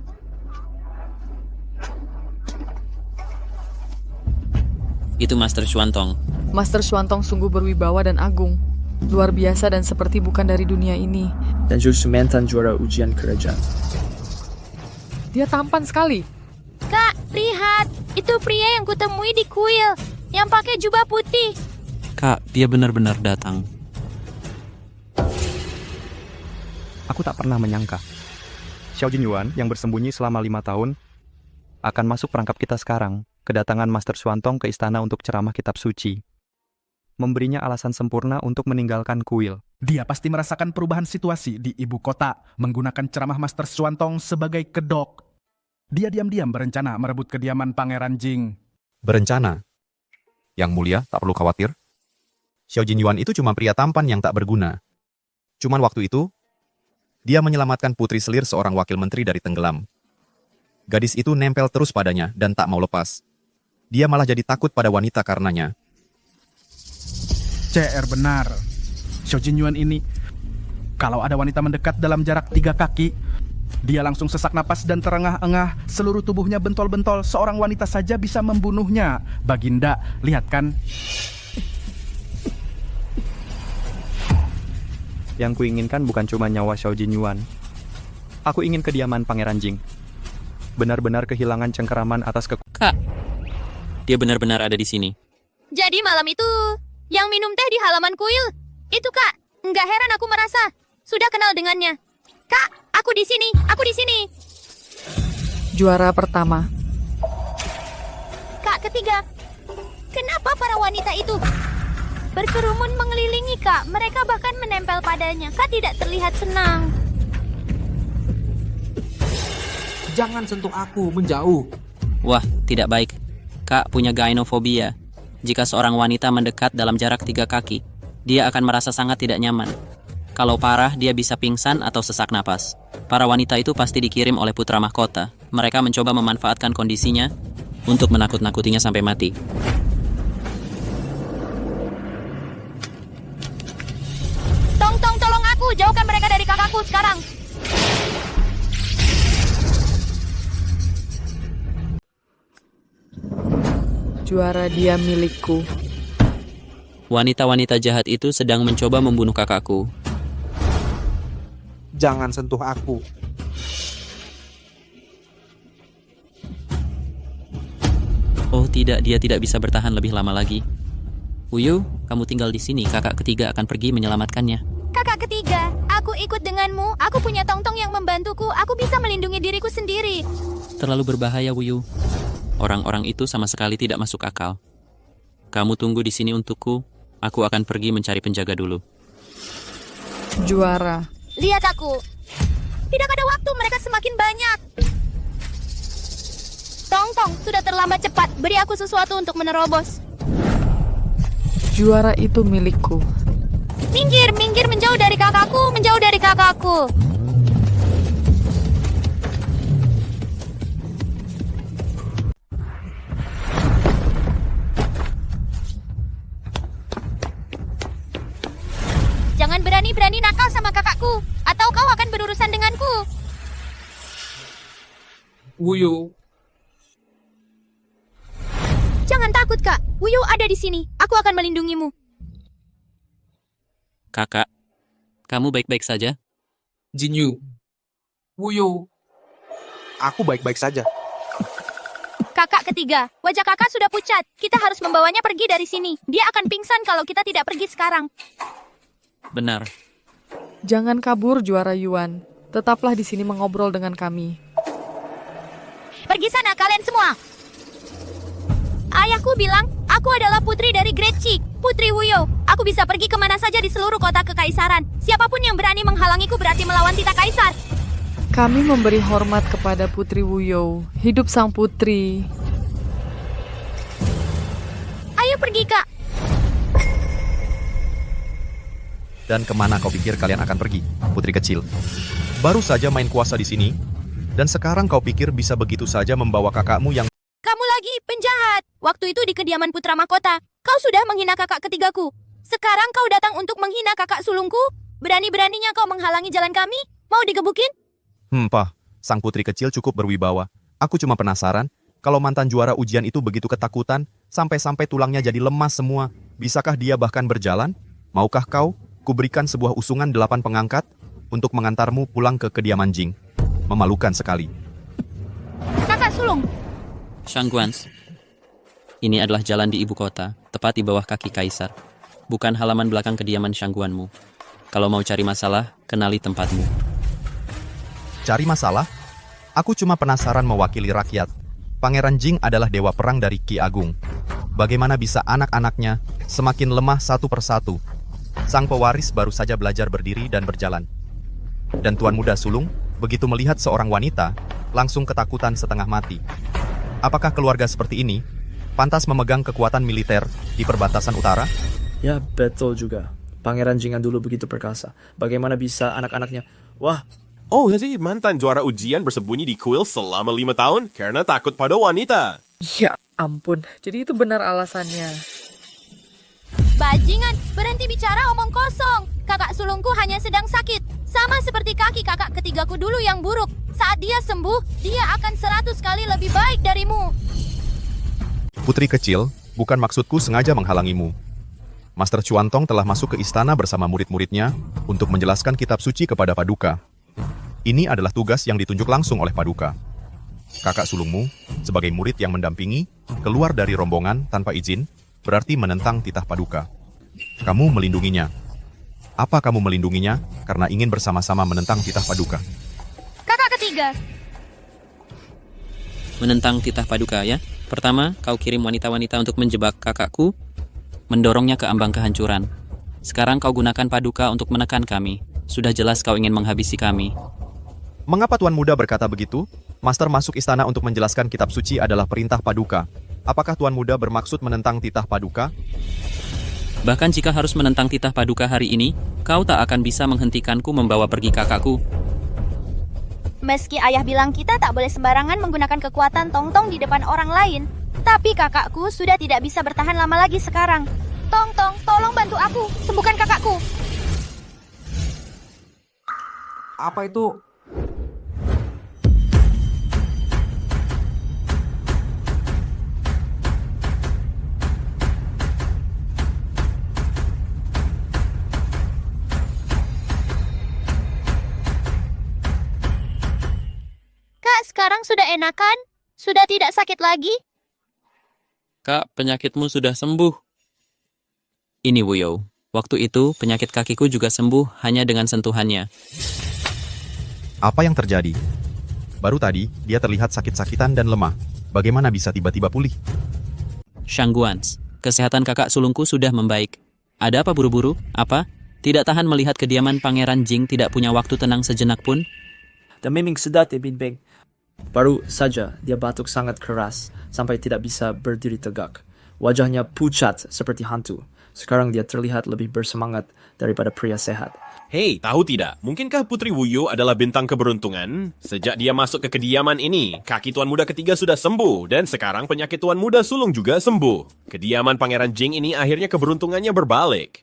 Itu Master Xuantong. Master Xuantong sungguh berwibawa dan agung. Luar biasa dan seperti bukan dari dunia ini. Dan justru mantan juara ujian kerajaan. Dia tampan sekali. Kak, lihat. Itu pria yang kutemui di kuil. Yang pakai jubah putih. Kak, dia benar-benar datang. Aku tak pernah menyangka Xiao Jinyuan yang bersembunyi selama 5 tahun akan masuk perangkap kita sekarang. Kedatangan Master Xuantong ke istana untuk ceramah kitab suci memberinya alasan sempurna untuk meninggalkan kuil. Dia pasti merasakan perubahan situasi di ibu kota, menggunakan ceramah Master Xuantong sebagai kedok. Dia diam-diam berencana merebut kediaman Pangeran Jing. Berencana? Yang Mulia, tak perlu khawatir. Xiao Jinyuan itu cuma pria tampan yang tak berguna. Cuman waktu itu, dia menyelamatkan putri selir seorang wakil menteri dari tenggelam. Gadis itu nempel terus padanya dan tak mau lepas. Dia malah jadi takut pada wanita karenanya. CR benar. Xiao Jinyuan ini, kalau ada wanita mendekat dalam jarak 3 kaki, dia langsung sesak napas dan terengah-engah. Seluruh tubuhnya bentol-bentol. Seorang wanita saja bisa membunuhnya. Baginda, lihat kan? Yang kuinginkan bukan cuma nyawa Xiao Jinyuan. Aku ingin kediaman Pangeran Jing. Benar-benar kehilangan cengkeraman atas Kak, dia benar-benar ada di sini. Jadi malam itu, yang minum teh di halaman kuil, itu Kak. Nggak heran aku merasa sudah kenal dengannya. Kak, aku di sini, aku di sini. Juara pertama. Kak ketiga, kenapa para wanita itu berkerumun mengelilingi Kak? Mereka bahkan menempel padanya. Kak tidak terlihat senang. Jangan sentuh aku, menjauh. Wah, tidak baik. Kak punya gynofobia. Jika seorang wanita mendekat dalam jarak 3 kaki, dia akan merasa sangat tidak nyaman. Kalau parah, dia bisa pingsan atau sesak napas. Para wanita itu pasti dikirim oleh putra mahkota. Mereka mencoba memanfaatkan kondisinya untuk menakut-nakutinya sampai mati. Tolong aku, jauhkan mereka dari kakakku sekarang. Juara dia milikku. Wanita-wanita jahat itu sedang mencoba membunuh kakakku. Jangan sentuh aku. Oh tidak, dia tidak bisa bertahan lebih lama lagi. Wuyu, kamu tinggal di sini. Kakak ketiga akan pergi menyelamatkannya. Kakak ketiga, aku ikut denganmu. Aku punya tongtong yang membantuku. Aku bisa melindungi diriku sendiri. Terlalu berbahaya, Wuyu. Orang-orang itu sama sekali tidak masuk akal. Kamu tunggu di sini untukku. Aku akan pergi mencari penjaga dulu. Juara. Lihat aku. Tidak ada waktu, mereka semakin banyak. Tongtong, sudah terlambat cepat. Beri aku sesuatu untuk menerobos. Juara itu milikku. Minggir, menjauh dari kakakku, menjauh dari kakakku. Jangan berani-berani nakal sama kakakku, atau kau akan berurusan denganku. Wuyu. Jangan takut, Kak. Wuyu ada di sini. Aku akan melindungimu. Kakak, kamu baik-baik saja? Jinyu. Wuyu. Aku baik-baik saja. Kakak ketiga, wajah kakak sudah pucat. Kita harus membawanya pergi dari sini. Dia akan pingsan kalau kita tidak pergi sekarang. Benar. Jangan kabur, Juara Yuan. Tetaplah di sini mengobrol dengan kami. Pergi sana kalian semua. Ayahku bilang, aku adalah putri dari Great Chick, Putri Wuyo. Aku bisa pergi kemana saja di seluruh kota kekaisaran. Siapapun yang berani menghalangiku berarti melawan titah kaisar. Kami memberi hormat kepada Putri Wuyo. Hidup sang putri. Ayo pergi, Kak. Dan kemana kau pikir kalian akan pergi, putri kecil? Baru saja main kuasa di sini, dan sekarang kau pikir bisa begitu saja membawa kakakmu yang... Kamu lagi, penjahat. Waktu itu di kediaman putra mahkota, kau sudah menghina kakak ketigaku. Sekarang kau datang untuk menghina kakak sulungku? Berani-beraninya kau menghalangi jalan kami? Mau digebukin? Pak, sang putri kecil cukup berwibawa. Aku cuma penasaran, kalau mantan juara ujian itu begitu ketakutan, sampai-sampai tulangnya jadi lemas semua. Bisakah dia bahkan berjalan? Maukah kau? Kuberikan sebuah usungan 8 pengangkat untuk mengantarmu pulang ke kediaman Jing. Memalukan sekali. Kakak sulung. Shangguans. Ini adalah jalan di ibu kota, tepat di bawah kaki kaisar. Bukan halaman belakang kediaman Shangguanmu. Kalau mau cari masalah, kenali tempatmu. Cari masalah? Aku cuma penasaran mewakili rakyat. Pangeran Jing adalah dewa perang dari Ki Agung. Bagaimana bisa anak-anaknya semakin lemah satu persatu? Sang pewaris baru saja belajar berdiri dan berjalan. Dan Tuan Muda Sulung, begitu melihat seorang wanita, langsung ketakutan setengah mati. Apakah keluarga seperti ini pantas memegang kekuatan militer di perbatasan utara? Ya, betul juga. Pangeran Jingan dulu begitu perkasa. Bagaimana bisa anak-anaknya... Wah. Oh, jadi mantan juara ujian bersembunyi di kuil selama 5 tahun karena takut pada wanita. Ya ampun, jadi itu benar alasannya. Bajingan, berhenti bicara omong kosong. Kakak sulungku hanya sedang sakit. Sama seperti kaki kakak ketigaku dulu yang buruk. Saat dia sembuh, dia akan 100 kali lebih baik darimu. Putri kecil, bukan maksudku sengaja menghalangimu. Master Chuantong telah masuk ke istana bersama murid-muridnya untuk menjelaskan kitab suci kepada Paduka. Ini adalah tugas yang ditunjuk langsung oleh Paduka. Kakak sulungmu, sebagai murid yang mendampingi, keluar dari rombongan tanpa izin, berarti menentang titah paduka. Kamu melindunginya. Apa kamu melindunginya karena ingin bersama-sama menentang titah paduka? Kakak ketiga. Menentang titah paduka ya. Pertama, kau kirim wanita-wanita untuk menjebak kakakku, mendorongnya ke ambang kehancuran. Sekarang kau gunakan paduka untuk menekan kami. Sudah jelas kau ingin menghabisi kami. Mengapa Tuan Muda berkata begitu? Master masuk istana untuk menjelaskan kitab suci adalah perintah paduka. Apakah Tuan Muda bermaksud menentang titah paduka? Bahkan jika harus menentang titah paduka hari ini, kau tak akan bisa menghentikanku membawa pergi kakakku. Meski ayah bilang kita tak boleh sembarangan menggunakan kekuatan tong-tong di depan orang lain, tapi kakakku sudah tidak bisa bertahan lama lagi sekarang. Tong-tong, tolong bantu aku, sembuhkan kakakku. Apa itu? Kak, sekarang sudah enakan? Sudah tidak sakit lagi? Kak, penyakitmu sudah sembuh. Ini Wuyo. Waktu itu, penyakit kakiku juga sembuh hanya dengan sentuhannya. Apa yang terjadi? Baru tadi, dia terlihat sakit-sakitan dan lemah. Bagaimana bisa tiba-tiba pulih? Shangguans, kesehatan kakak sulungku sudah membaik. Ada apa buru-buru? Apa? Tidak tahan melihat kediaman Pangeran Jing tidak punya waktu tenang sejenak pun? Memang sedap Binbeng. Baru saja dia batuk sangat keras sampai tidak bisa berdiri tegak. Wajahnya pucat seperti hantu. Sekarang dia terlihat lebih bersemangat daripada pria sehat. Hei, tahu tidak? Mungkinkah Putri Wuyo adalah bintang keberuntungan? Sejak dia masuk ke kediaman ini, kaki Tuan Muda ketiga sudah sembuh, dan sekarang penyakit Tuan Muda sulung juga sembuh. Kediaman Pangeran Jing ini akhirnya keberuntungannya berbalik.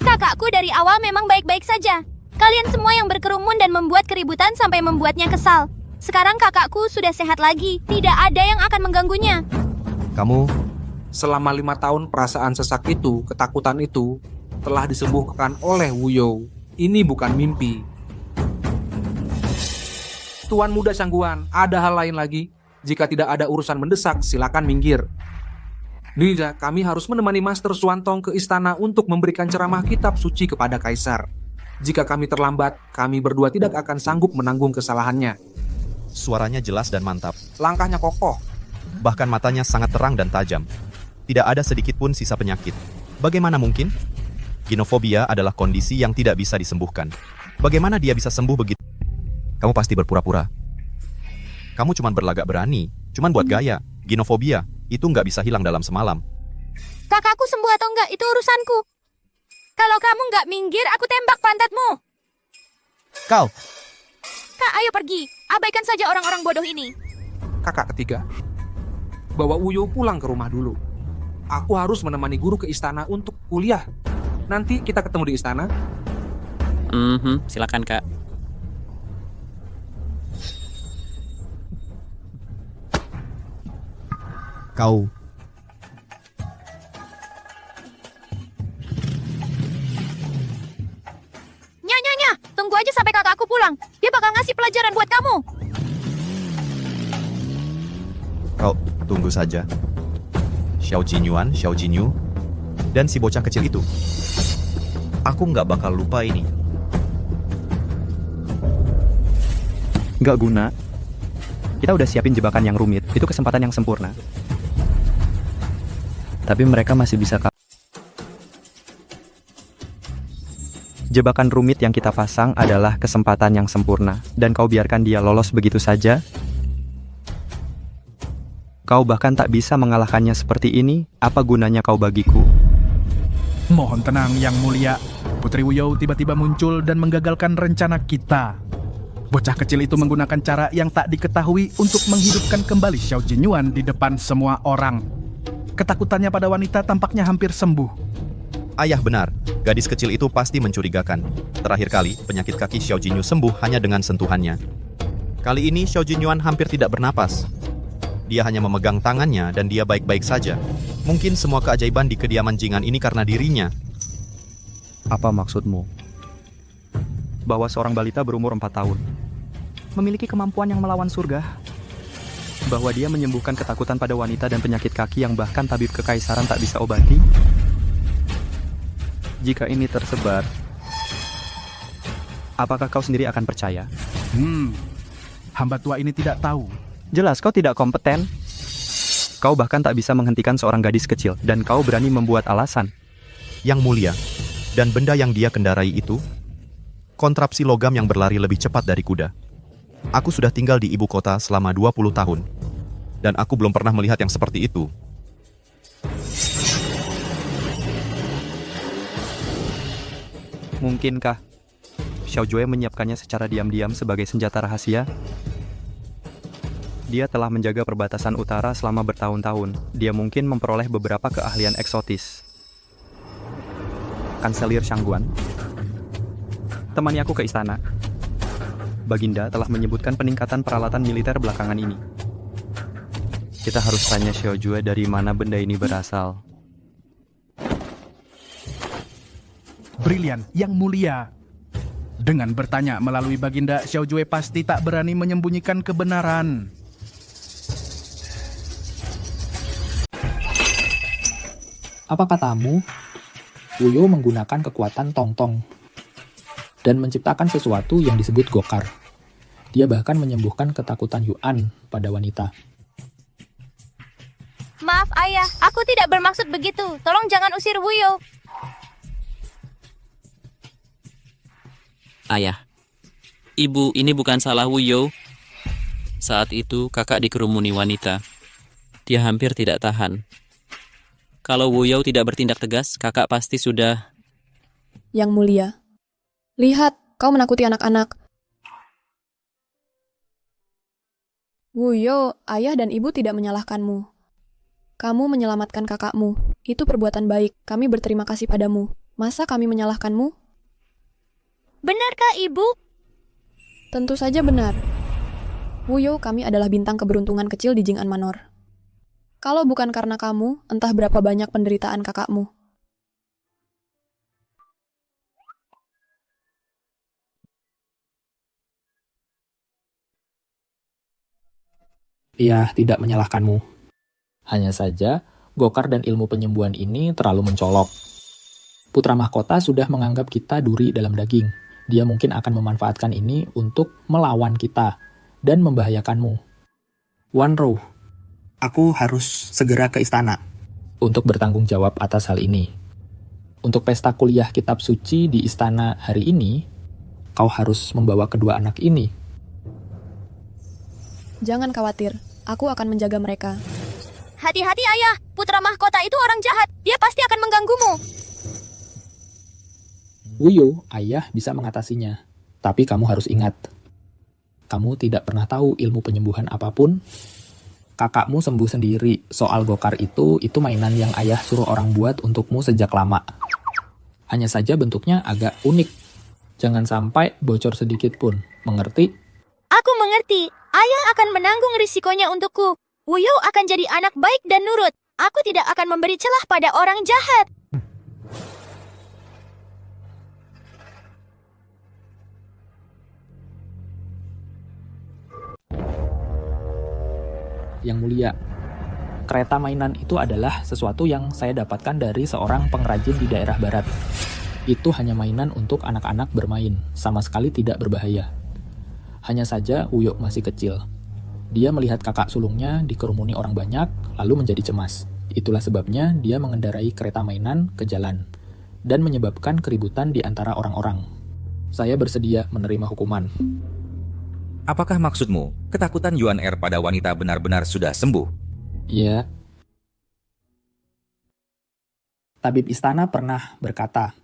Kakakku dari awal memang baik-baik saja. Kalian semua yang berkerumun dan membuat keributan sampai membuatnya kesal. Sekarang kakakku sudah sehat lagi, tidak ada yang akan mengganggunya. Kamu... Selama 5 tahun perasaan sesak itu, ketakutan itu, telah disembuhkan oleh Wuyo. Ini bukan mimpi. Tuan Muda Shangguan, ada hal lain lagi? Jika tidak ada urusan mendesak, silakan minggir. Ninja, kami harus menemani Master Xuantong ke istana untuk memberikan ceramah kitab suci kepada Kaisar. Jika kami terlambat, kami berdua tidak akan sanggup menanggung kesalahannya. Suaranya jelas dan mantap. Langkahnya kokoh. Bahkan matanya sangat terang dan tajam. Tidak ada sedikit pun sisa penyakit. Bagaimana mungkin? Ginofobia adalah kondisi yang tidak bisa disembuhkan. Bagaimana dia bisa sembuh begitu? Kamu pasti berpura-pura. Kamu cuma berlagak berani, cuma buat gaya. Ginofobia, itu nggak bisa hilang dalam semalam. Kakakku sembuh atau enggak, itu urusanku. Kalau kamu nggak minggir, aku tembak pantatmu. Kau! Kak, ayo pergi. Abaikan saja orang-orang bodoh ini. Kakak ketiga, bawa Wuyo pulang ke rumah dulu. Aku harus menemani guru ke istana untuk kuliah. Nanti kita ketemu di istana. Silakan Kak. Kau... Nya. Tunggu aja sampai kakakku pulang. Dia bakal ngasih pelajaran buat kamu. Kau tunggu saja. Xiao Jinyuan, Xiao Jinyu, dan si bocah kecil itu. Aku nggak bakal lupa ini. Nggak guna. Kita udah siapin jebakan yang rumit. Itu kesempatan yang sempurna. Tapi mereka masih bisa Jebakan rumit yang kita pasang adalah kesempatan yang sempurna. Dan kau biarkan dia lolos begitu saja? Kau bahkan tak bisa mengalahkannya seperti ini, apa gunanya kau bagiku? Mohon tenang, Yang Mulia. Putri Wuyo tiba-tiba muncul dan menggagalkan rencana kita. Bocah kecil itu menggunakan cara yang tak diketahui untuk menghidupkan kembali Xiao Jinyuan di depan semua orang. Ketakutannya pada wanita tampaknya hampir sembuh. Ayah benar, gadis kecil itu pasti mencurigakan. Terakhir kali, penyakit kaki Xiao Jinyu sembuh hanya dengan sentuhannya. Kali ini Xiao Jinyuan hampir tidak bernapas. Dia hanya memegang tangannya dan dia baik-baik saja. Mungkin semua keajaiban di kediaman Jingan ini karena dirinya. Apa maksudmu? Bahwa seorang balita berumur 4 tahun memiliki kemampuan yang melawan surga? bahwa dia menyembuhkan ketakutan pada wanita dan penyakit kaki yang bahkan tabib kekaisaran tak bisa obati? Jika ini tersebar, apakah kau sendiri akan percaya? Hamba tua ini tidak tahu. Jelas kau tidak kompeten. Kau bahkan tak bisa menghentikan seorang gadis kecil, dan kau berani membuat alasan. Yang mulia, dan benda yang dia kendarai itu, kontrapsi logam yang berlari lebih cepat dari kuda. Aku sudah tinggal di ibu kota selama 20 tahun, dan aku belum pernah melihat yang seperti itu. Mungkinkah Xiaojue menyiapkannya secara diam-diam sebagai senjata rahasia? Dia telah menjaga perbatasan utara selama bertahun-tahun. Dia mungkin memperoleh beberapa keahlian eksotis. Kanselir Shangguan, temani aku ke istana. Baginda telah menyebutkan peningkatan peralatan militer belakangan ini. Kita harus tanya Xiaojue dari mana benda ini berasal. Brilian, Yang Mulia. Dengan bertanya melalui Baginda, Xiaojue pasti tak berani menyembunyikan kebenaran. Apa katamu? Wuyo menggunakan kekuatan tong-tong dan menciptakan sesuatu yang disebut gokar. Dia bahkan menyembuhkan ketakutan Yuan pada wanita. Maaf ayah, aku tidak bermaksud begitu. Tolong jangan usir Wuyo. Ayah, ibu, ini bukan salah Wuyo. Saat itu kakak dikerumuni wanita. Dia hampir tidak tahan. Kalau Wuyo tidak bertindak tegas, kakak pasti sudah... Yang Mulia, lihat, kau menakuti anak-anak. Wuyo, ayah dan ibu tidak menyalahkanmu. Kamu menyelamatkan kakakmu. Itu perbuatan baik. Kami berterima kasih padamu. Masa kami menyalahkanmu? Benarkah ibu? Tentu saja benar. Wuyo, kami adalah bintang keberuntungan kecil di Jing'an Manor. Kalau bukan karena kamu, entah berapa banyak penderitaan kakakmu. Ia tidak menyalahkanmu. Hanya saja, gokar dan ilmu penyembuhan ini terlalu mencolok. Putra mahkota sudah menganggap kita duri dalam daging. Dia mungkin akan memanfaatkan ini untuk melawan kita dan membahayakanmu. Wan Rou, aku harus segera ke istana untuk bertanggung jawab atas hal ini. Untuk pesta kuliah kitab suci di istana hari ini, kau harus membawa kedua anak ini. Jangan khawatir, aku akan menjaga mereka. Hati-hati ayah, putra mahkota itu orang jahat. Dia pasti akan mengganggumu. Wuyo, ayah bisa mengatasinya. Tapi kamu harus ingat, kamu tidak pernah tahu ilmu penyembuhan apapun. Kakakmu sembuh sendiri. Soal gokar itu mainan yang ayah suruh orang buat untukmu sejak lama. Hanya saja bentuknya agak unik. Jangan sampai bocor sedikit pun. Mengerti? Aku mengerti. Ayah akan menanggung risikonya untukku. Wuyo akan jadi anak baik dan nurut. Aku tidak akan memberi celah pada orang jahat. Yang Mulia, kereta mainan itu adalah sesuatu yang saya dapatkan dari seorang pengrajin di daerah barat. Itu hanya mainan untuk anak-anak bermain, sama sekali tidak berbahaya. Hanya saja Wuyo masih kecil. Dia melihat kakak sulungnya dikerumuni orang banyak, lalu menjadi cemas. Itulah sebabnya dia mengendarai kereta mainan ke jalan, dan menyebabkan keributan di antara orang-orang. Saya bersedia menerima hukuman. Apakah maksudmu, ketakutan Yuan Er pada wanita benar-benar sudah sembuh? Iya. Tabib istana pernah berkata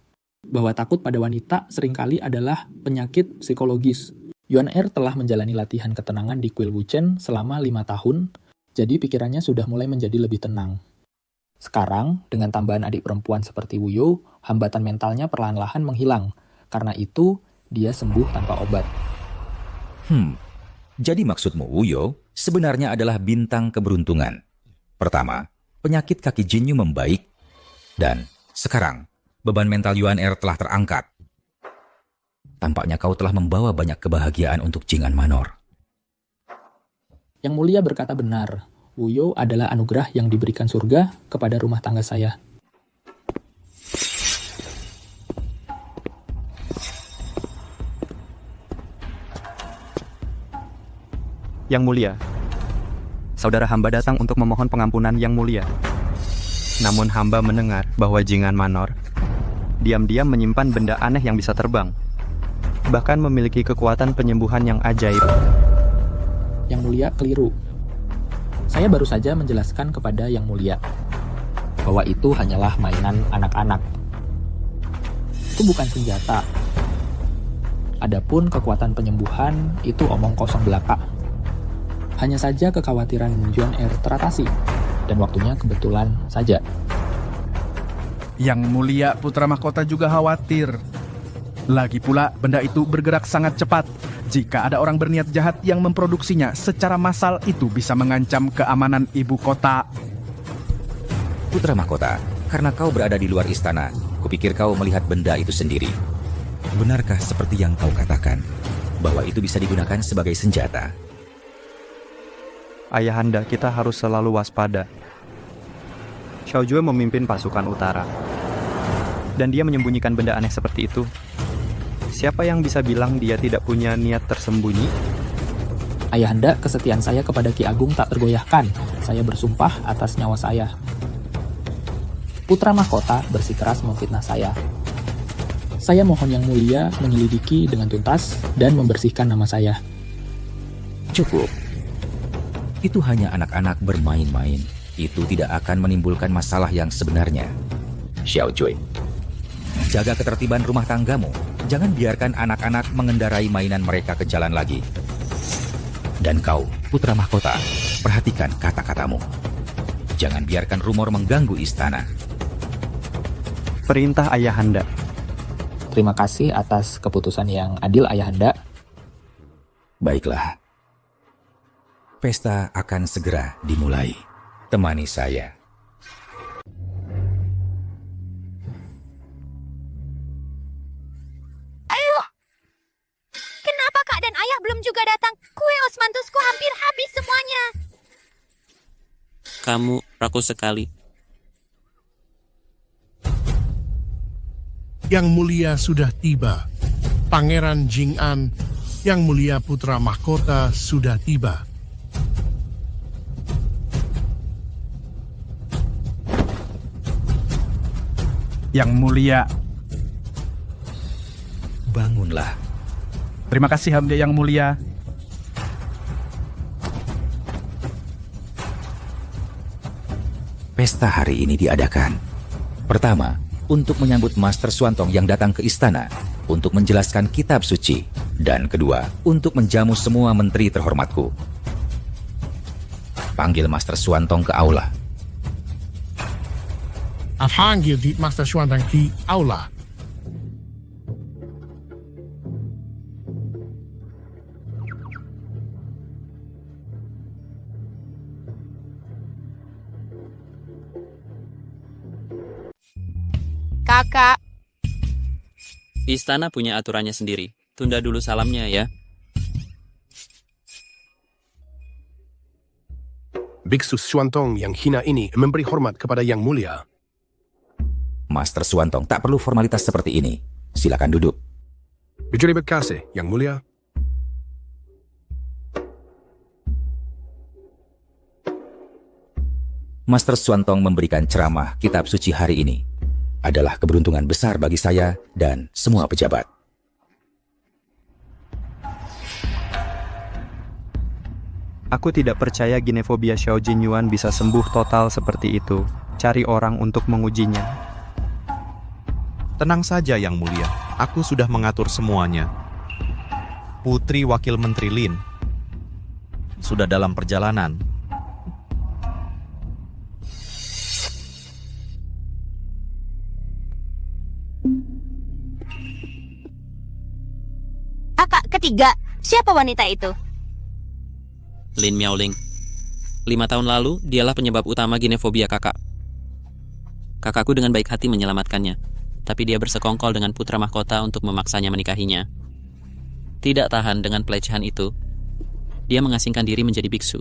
bahwa takut pada wanita seringkali adalah penyakit psikologis. Yuan Er telah menjalani latihan ketenangan di Kuil Wuchen selama 5 tahun, jadi pikirannya sudah mulai menjadi lebih tenang. Sekarang, dengan tambahan adik perempuan seperti Wuyo, hambatan mentalnya perlahan-lahan menghilang. Karena itu, dia sembuh tanpa obat. Jadi maksudmu Wuyo sebenarnya adalah bintang keberuntungan. Pertama, penyakit kaki Jinyu membaik. Dan sekarang, beban mental Yuan Er telah terangkat. Tampaknya kau telah membawa banyak kebahagiaan untuk Jing'an Manor. Yang Mulia berkata benar, Wuyo adalah anugerah yang diberikan surga kepada rumah tangga saya. Yang Mulia, saudara hamba datang untuk memohon pengampunan Yang Mulia. Namun hamba mendengar bahwa Jingan Manor diam-diam menyimpan benda aneh yang bisa terbang, bahkan memiliki kekuatan penyembuhan yang ajaib. Yang Mulia keliru. Saya baru saja menjelaskan kepada Yang Mulia bahwa itu hanyalah mainan anak-anak. Itu bukan senjata. Adapun kekuatan penyembuhan itu omong kosong belaka. Hanya saja kekhawatiran John R. teratasi, dan waktunya kebetulan saja. Yang Mulia Putra Mahkota juga khawatir. Lagi pula, benda itu bergerak sangat cepat. Jika ada orang berniat jahat yang memproduksinya secara massal, itu bisa mengancam keamanan ibu kota. Putra Mahkota, karena kau berada di luar istana, kupikir kau melihat benda itu sendiri. Benarkah seperti yang kau katakan, bahwa itu bisa digunakan sebagai senjata? Ayahanda, kita harus selalu waspada. Xiaojue memimpin pasukan utara, dan dia menyembunyikan benda aneh seperti itu. Siapa yang bisa bilang dia tidak punya niat tersembunyi? Ayahanda, kesetiaan saya kepada Ki Agung tak tergoyahkan. Saya bersumpah atas nyawa saya. Putra Mahkota bersikeras memfitnah saya. Saya mohon Yang Mulia menyelidiki dengan tuntas dan membersihkan nama saya. Cukup. Itu hanya anak-anak bermain-main. Itu tidak akan menimbulkan masalah yang sebenarnya. Xiaojue, jaga ketertiban rumah tanggamu. Jangan biarkan anak-anak mengendarai mainan mereka ke jalan lagi. Dan kau, Putra Mahkota, perhatikan kata-katamu. Jangan biarkan rumor mengganggu istana. Perintah Ayahanda. Terima kasih atas keputusan yang adil, Ayahanda. Baiklah. Pesta akan segera dimulai. Temani saya. Ayo! Kenapa Kak dan Ayah belum juga datang? Kue osmanthusku hampir habis semuanya. Kamu rakus sekali. Yang Mulia sudah tiba. Pangeran Jing'an, Yang Mulia Putra Mahkota sudah tiba. Yang Mulia, bangunlah. Terima kasih Hamda Yang Mulia. Pesta hari ini diadakan. Pertama, untuk menyambut Master Xuantong yang datang ke istana untuk menjelaskan kitab suci. Dan kedua, untuk menjamu semua menteri terhormatku. Panggil Master Xuantong ke aula. Afhanggil di Master Xuantong di aula. Kakak. Istana punya aturannya sendiri. Tunda dulu salamnya ya. Biksu Xuantong yang hina ini memberi hormat kepada Yang Mulia. Master Xuantong tak perlu formalitas seperti ini. Silakan duduk. Terima kasih, Yang Mulia. Master Xuantong memberikan ceramah kitab suci hari ini. Adalah keberuntungan besar bagi saya dan semua pejabat. Aku tidak percaya ginefobia Xiao Jinyuan bisa sembuh total seperti itu. Cari orang untuk mengujinya. Tenang saja Yang Mulia, aku sudah mengatur semuanya. Putri Wakil Menteri Lin sudah dalam perjalanan. Kakak ketiga, siapa wanita itu? Lin Miaoling. 5 tahun lalu, dialah penyebab utama ginefobia kakak. Kakakku dengan baik hati menyelamatkannya. Tapi dia bersekongkol dengan Putra Mahkota untuk memaksanya menikahinya. Tidak tahan dengan pelecehan itu, Dia mengasingkan diri menjadi biksu.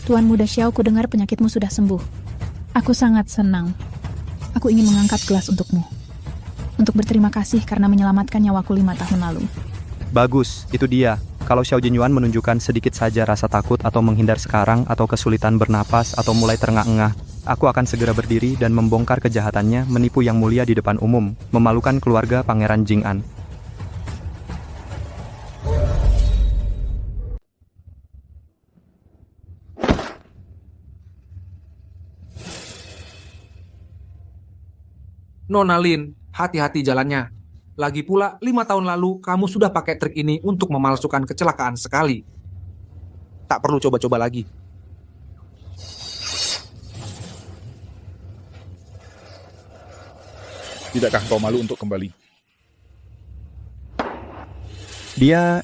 Tuan Muda Xiao, ku dengar penyakitmu sudah sembuh. Aku sangat senang. Aku ingin mengangkat gelas untukmu. Untuk berterima kasih karena menyelamatkan nyawaku 5 tahun lalu. Bagus, itu dia. Kalau Xiao Jinyuan menunjukkan sedikit saja rasa takut atau menghindar sekarang atau kesulitan bernapas atau mulai terengah-engah, aku akan segera berdiri dan membongkar kejahatannya menipu Yang Mulia di depan umum, memalukan keluarga Pangeran Jing'an. Nona Lin, hati-hati jalannya. Lagi pula, 5 tahun lalu kamu sudah pakai trik ini untuk memalsukan kecelakaan sekali. Tak perlu coba-coba lagi. Tidakkah kau malu untuk kembali? Dia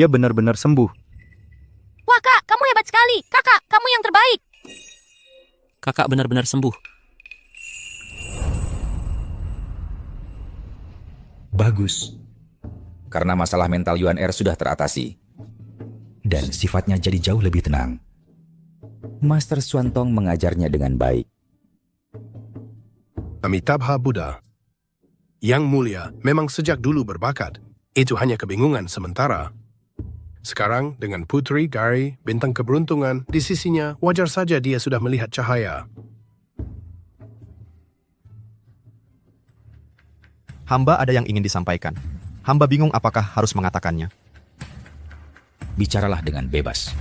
benar-benar sembuh. Wah kak, kamu hebat sekali. Kakak, kamu yang terbaik. Kakak benar-benar sembuh. Bagus. Karena masalah mental Yuan Er sudah teratasi. Dan sifatnya jadi jauh lebih tenang. Master Xuantong mengajarnya dengan baik. Amitabha Buddha. Yang Mulia memang sejak dulu berbakat. Itu hanya kebingungan sementara. Sekarang dengan Putri Gari, bintang keberuntungan, di sisinya wajar saja dia sudah melihat cahaya. Hamba ada yang ingin disampaikan. Hamba bingung apakah harus mengatakannya. Bicaralah dengan bebas.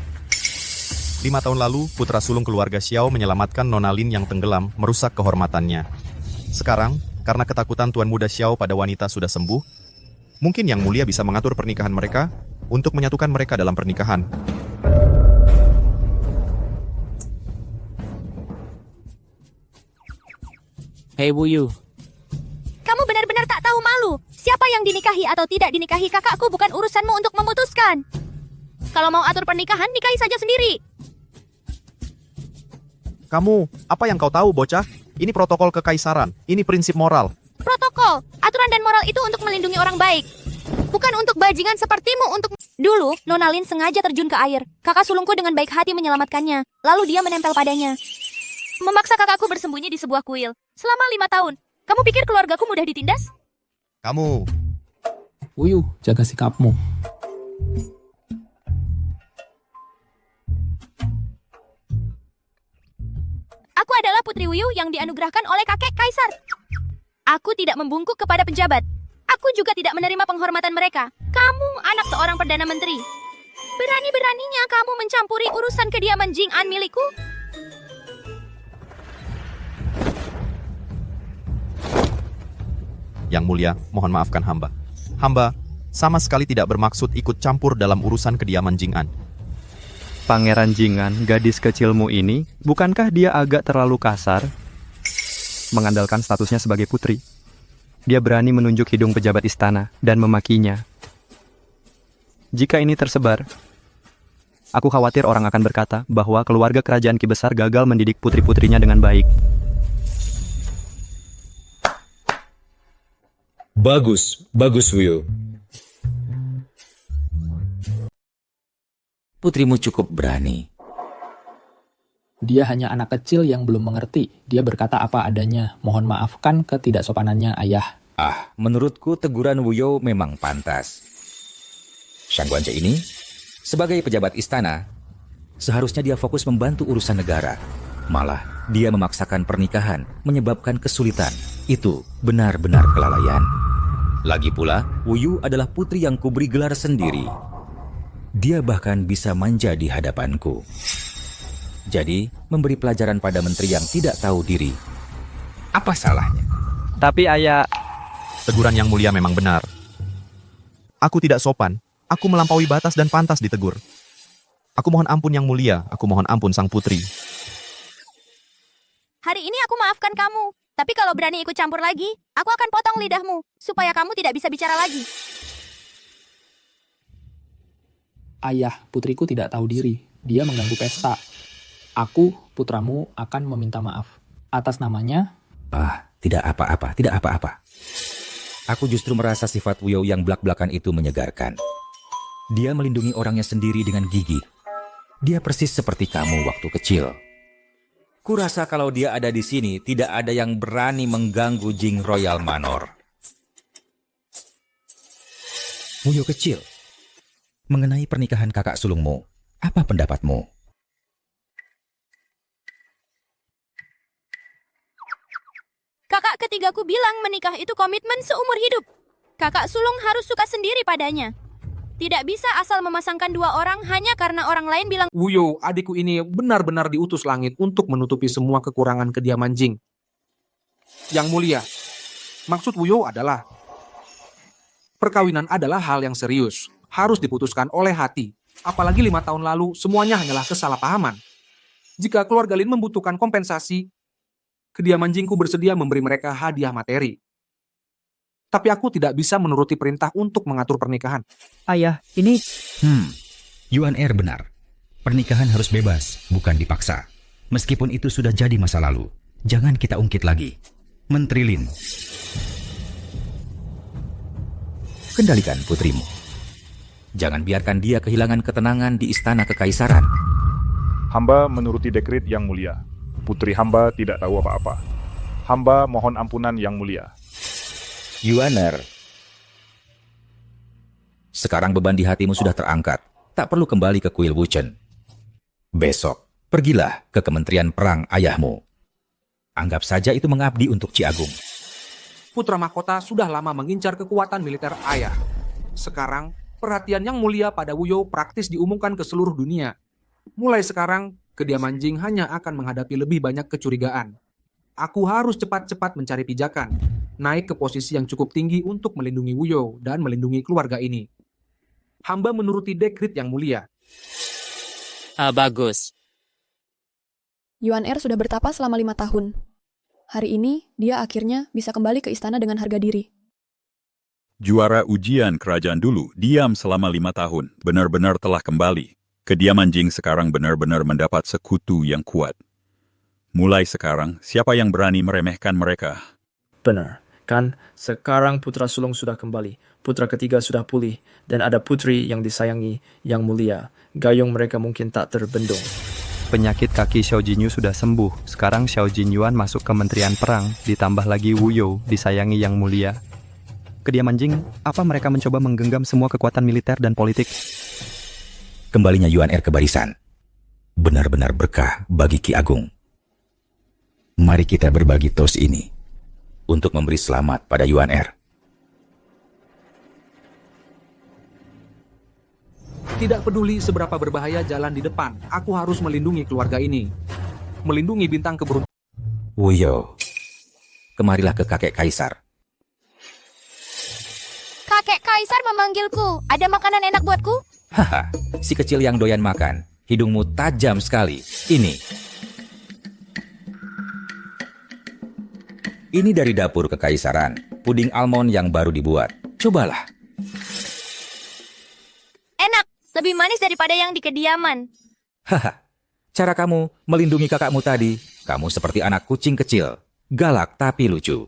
5 tahun lalu, putra sulung keluarga Xiao menyelamatkan Nona Lin yang tenggelam, merusak kehormatannya. Sekarang, karena ketakutan Tuan Muda Xiao pada wanita sudah sembuh, mungkin Yang Mulia bisa mengatur pernikahan mereka untuk menyatukan mereka dalam pernikahan. Hei Wuyu, Kamu benar-benar tak tahu malu. Siapa yang dinikahi atau tidak dinikahi kakakku bukan urusanmu untuk memutuskan. Kalau mau atur pernikahan, nikahi saja sendiri. Kamu, apa yang kau tahu, bocah? Ini protokol kekaisaran. Ini prinsip moral. Protokol, aturan dan moral itu untuk melindungi orang baik. Bukan untuk bajingan sepertimu untuk... Dulu, Nona Lin sengaja terjun ke air. Kakak sulungku dengan baik hati menyelamatkannya. Lalu dia menempel padanya. Memaksa kakakku bersembunyi di sebuah kuil. Selama 5 tahun. Kamu pikir keluargaku mudah ditindas? Kamu. Wuyu, jaga sikapmu. Aku adalah Putri Wuyu yang dianugerahkan oleh kakek kaisar. Aku tidak membungkuk kepada penjabat. Aku juga tidak menerima penghormatan mereka. Kamu anak seorang Perdana Menteri. Berani-beraninya kamu mencampuri urusan kediaman Jing'an milikku? Yang Mulia, mohon maafkan hamba. Hamba sama sekali tidak bermaksud ikut campur dalam urusan kediaman Jing'an. Pangeran Jing'an, gadis kecilmu ini, bukankah dia agak terlalu kasar? Mengandalkan statusnya sebagai putri. Dia berani menunjuk hidung pejabat istana dan memakinya. Jika ini tersebar, aku khawatir orang akan berkata bahwa keluarga kerajaan Ki Besar gagal mendidik putri-putrinya dengan baik. Bagus Wuyu. Putrimu cukup berani. Dia hanya anak kecil yang belum mengerti. Dia berkata apa adanya. Mohon maafkan ketidaksopanannya, ayah. Menurutku teguran Wuyo memang pantas. Shang Guanzhe ini, sebagai pejabat istana, seharusnya dia fokus membantu urusan negara. Malah, dia memaksakan pernikahan, menyebabkan kesulitan. Itu benar-benar kelalaian. Lagi pula, Wuyu adalah putri yang kuberi gelar sendiri. Dia bahkan bisa manja di hadapanku. Jadi, memberi pelajaran pada menteri yang tidak tahu diri. Apa salahnya? Tapi ayah... Teguran Yang Mulia memang benar. Aku tidak sopan. Aku melampaui batas dan pantas ditegur. Aku mohon ampun Yang Mulia. Aku mohon ampun sang putri. Hari ini aku maafkan kamu. Tapi kalau berani ikut campur lagi, aku akan potong lidahmu. Supaya kamu tidak bisa bicara lagi. Ayah, putriku tidak tahu diri. Dia mengganggu pesta. Aku, putramu, akan meminta maaf. Atas namanya... Tidak apa-apa. Aku justru merasa sifat Wuyo yang blak-blakan itu menyegarkan. Dia melindungi orangnya sendiri dengan gigih. Dia persis seperti kamu waktu kecil. Kurasa kalau dia ada di sini, tidak ada yang berani mengganggu Jing Royal Manor. Wuyo kecil, mengenai pernikahan kakak sulungmu, apa pendapatmu? Kakak ketigaku bilang menikah itu komitmen seumur hidup. Kakak sulung harus suka sendiri padanya. Tidak bisa asal memasangkan dua orang hanya karena orang lain bilang, Wuyo, adikku ini benar-benar diutus langit untuk menutupi semua kekurangan kediaman Jing. Yang mulia, maksud Wuyo adalah, perkawinan adalah hal yang serius, harus diputuskan oleh hati. Apalagi 5 tahun lalu, semuanya hanyalah kesalahpahaman. Jika keluarga Lin membutuhkan kompensasi, kediaman Jingku bersedia memberi mereka hadiah materi. Tapi aku tidak bisa menuruti perintah untuk mengatur pernikahan. Ayah, ini... Yuan Er benar. Pernikahan harus bebas, bukan dipaksa. Meskipun itu sudah jadi masa lalu, jangan kita ungkit lagi. Menteri Lin, kendalikan putrimu. Jangan biarkan dia kehilangan ketenangan di istana kekaisaran. Hamba menuruti dekret yang mulia. Putri hamba tidak tahu apa-apa. Hamba mohon ampunan yang mulia. Yuan Er, sekarang beban di hatimu sudah terangkat. Tak perlu kembali ke kuil Wuchen. Besok, pergilah ke Kementerian Perang ayahmu. Anggap saja itu mengabdi untuk Ci Agung. Putra mahkota sudah lama mengincar kekuatan militer ayah. Sekarang, perhatian yang mulia pada Wuyo praktis diumumkan ke seluruh dunia. Mulai sekarang, kediaman Jing hanya akan menghadapi lebih banyak kecurigaan. Aku harus cepat-cepat mencari pijakan, naik ke posisi yang cukup tinggi untuk melindungi Wuyo dan melindungi keluarga ini. Hamba menuruti dekret yang mulia. Bagus. Yuan Er sudah bertapa selama 5 tahun. Hari ini, dia akhirnya bisa kembali ke istana dengan harga diri. Juara ujian kerajaan dulu diam selama 5 tahun, benar-benar telah kembali. Kediaman Jing sekarang benar-benar mendapat sekutu yang kuat. Mulai sekarang, siapa yang berani meremehkan mereka? Benar, kan? Sekarang putra sulung sudah kembali, putra ketiga sudah pulih, dan ada putri yang disayangi, yang mulia. Gayung mereka mungkin tak terbendung. Penyakit kaki Xiao Jinyu sudah sembuh. Sekarang Xiao Jinyuan masuk Kementerian Perang, ditambah lagi Wuyo, disayangi yang mulia. Kediaman Jing, apa mereka mencoba menggenggam semua kekuatan militer dan politik? Kembalinya Yuan Er ke barisan benar-benar berkah bagi Ki Agung. Mari kita berbagi tos ini untuk memberi selamat pada Yuan Er. Tidak peduli seberapa berbahaya jalan di depan, aku harus melindungi keluarga ini. Melindungi bintang keberuntungan. Wuyo, kemarilah ke kakek kaisar. Kakek kaisar memanggilku. Ada makanan enak buatku? Haha, si kecil yang doyan makan. Hidungmu tajam sekali. Ini dari dapur kekaisaran. Puding almond yang baru dibuat. Cobalah. Enak, lebih manis daripada yang di kediaman. Haha, cara kamu melindungi kakakmu tadi. Kamu seperti anak kucing kecil. Galak tapi lucu.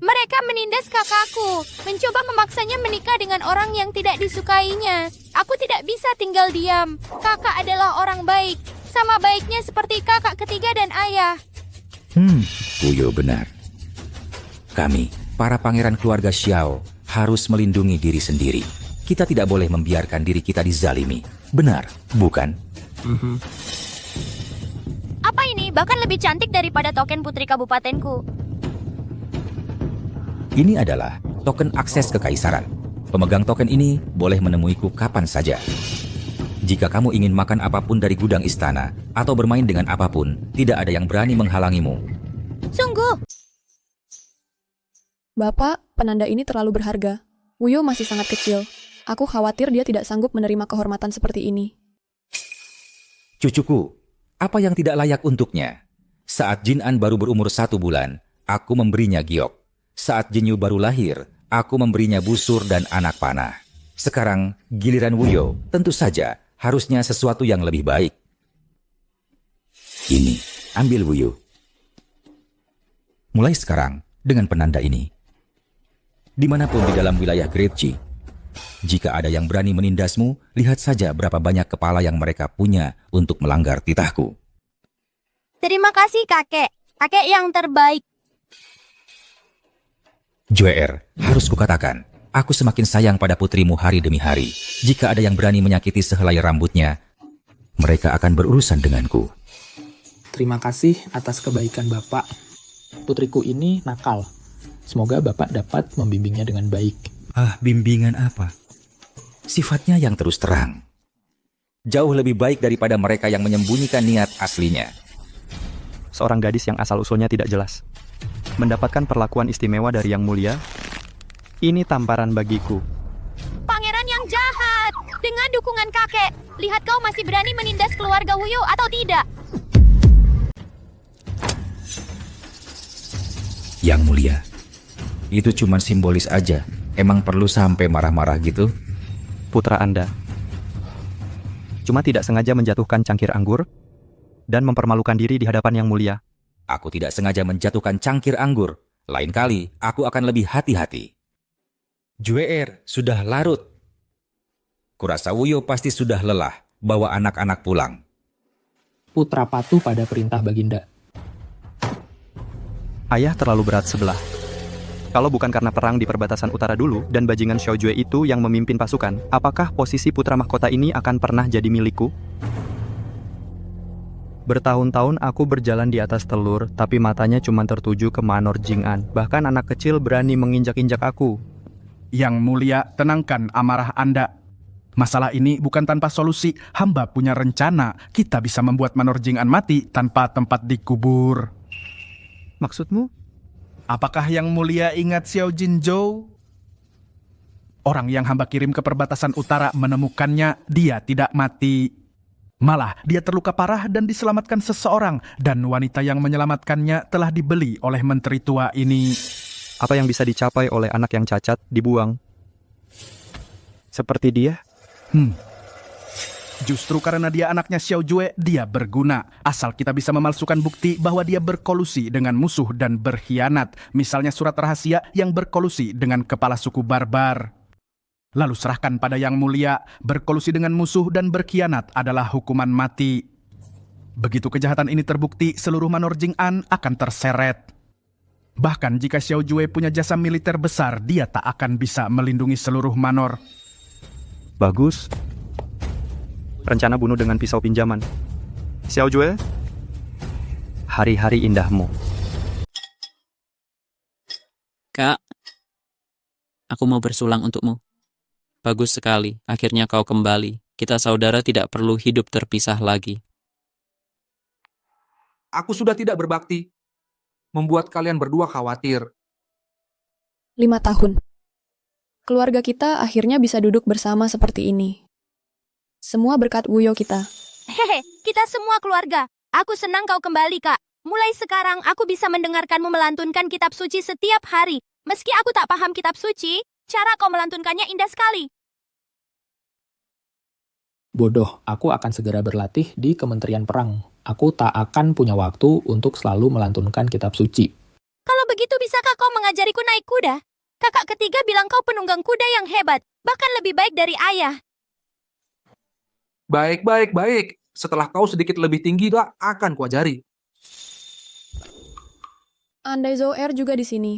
Mereka menindas kakakku, mencoba memaksanya menikah dengan orang yang tidak disukainya. Aku tidak bisa tinggal diam. Kakak adalah orang baik, sama baiknya seperti kakak ketiga dan ayah. Wuyo benar. Kami, para pangeran keluarga Xiao, harus melindungi diri sendiri. Kita tidak boleh membiarkan diri kita dizalimi. Benar, bukan? Apa ini? Bahkan lebih cantik daripada token putri kabupatenku. Ini adalah token akses kekaisaran. Pemegang token ini boleh menemuiku kapan saja. Jika kamu ingin makan apapun dari gudang istana atau bermain dengan apapun, tidak ada yang berani menghalangimu. Sungguh. Bapak, penanda ini terlalu berharga. Wuyo masih sangat kecil. Aku khawatir dia tidak sanggup menerima kehormatan seperti ini. Cucuku, apa yang tidak layak untuknya? Saat Jin An baru berumur 1 bulan, aku memberinya giok. Saat Jinyu baru lahir, aku memberinya busur dan anak panah. Sekarang, giliran Wuyo, tentu saja harusnya sesuatu yang lebih baik. Ini, ambil Wuyo. Mulai sekarang, dengan penanda ini, dimanapun di dalam wilayah Great Qi, Jika ada yang berani menindasmu, lihat saja berapa banyak kepala yang mereka punya untuk melanggar titahku. Terima kasih kakek. Kakek yang terbaik. Jueer, harus kukatakan, aku semakin sayang pada putrimu hari demi hari. Jika ada yang berani menyakiti sehelai rambutnya, mereka akan berurusan denganku. Terima kasih atas kebaikan Bapak. Putriku ini nakal. Semoga Bapak dapat membimbingnya dengan baik. Ah, bimbingan apa? Sifatnya yang terus terang. Jauh lebih baik daripada mereka yang menyembunyikan niat aslinya. Seorang gadis yang asal-usulnya tidak jelas mendapatkan perlakuan istimewa dari Yang Mulia. Ini tamparan bagiku. Pangeran yang jahat. Dengan dukungan kakek, lihat kau masih berani menindas keluarga Wuyo atau tidak? Yang Mulia, itu cuma simbolis aja. Emang perlu sampai marah-marah gitu? Putra Anda cuma tidak sengaja menjatuhkan cangkir anggur dan mempermalukan diri di hadapan Yang Mulia. Aku tidak sengaja menjatuhkan cangkir anggur. Lain kali, aku akan lebih hati-hati. Jueer, sudah larut. Kurasa Wuyo pasti sudah lelah. Bawa anak-anak pulang. Putra patuh pada perintah Baginda. Ayah terlalu berat sebelah. Kalau bukan karena perang di perbatasan utara dulu dan bajingan Xiaojue itu yang memimpin pasukan, apakah posisi putra mahkota ini akan pernah jadi milikku? Bertahun-tahun aku berjalan di atas telur, tapi matanya cuma tertuju ke Manor Jing'an. Bahkan anak kecil berani menginjak-injak aku. Yang Mulia, tenangkan amarah Anda. Masalah ini bukan tanpa solusi. Hamba punya rencana. Kita bisa membuat Manor Jing'an mati tanpa tempat dikubur. Maksudmu? Apakah Yang Mulia ingat Xiao Jinzhou? Orang yang hamba kirim ke perbatasan utara menemukannya, dia tidak mati. Malah, dia terluka parah dan diselamatkan seseorang, dan wanita yang menyelamatkannya telah dibeli oleh menteri tua ini. Apa yang bisa dicapai oleh anak yang cacat dibuang? Seperti dia? Justru karena dia anaknya Xiaojue, dia berguna. Asal kita bisa memalsukan bukti bahwa dia berkolusi dengan musuh dan berkhianat. Misalnya surat rahasia yang berkolusi dengan kepala suku barbar. Lalu serahkan pada Yang Mulia, berkolusi dengan musuh dan berkhianat adalah hukuman mati. Begitu kejahatan ini terbukti, seluruh Manor Jing'an akan terseret. Bahkan jika Xiaojue punya jasa militer besar, dia tak akan bisa melindungi seluruh manor. Bagus. Rencana bunuh dengan pisau pinjaman. Xiaojue, hari-hari indahmu. Kak, aku mau bersulang untukmu. Bagus sekali, akhirnya kau kembali. Kita saudara tidak perlu hidup terpisah lagi. Aku sudah tidak berbakti. Membuat kalian berdua khawatir. 5 tahun. Keluarga kita akhirnya bisa duduk bersama seperti ini. Semua berkat Wuyo kita. Hehe, kita semua keluarga. Aku senang kau kembali, Kak. Mulai sekarang aku bisa mendengarkanmu melantunkan kitab suci setiap hari. Meski aku tak paham kitab suci, cara kau melantunkannya indah sekali. Bodoh, aku akan segera berlatih di Kementerian Perang. Aku tak akan punya waktu untuk selalu melantunkan kitab suci. Kalau begitu bisakah kau mengajariku naik kuda? Kakak ketiga bilang kau penunggang kuda yang hebat, bahkan lebih baik dari ayah. Baik. Setelah kau sedikit lebih tinggi, akan kuajari. Andai Zoer juga di sini.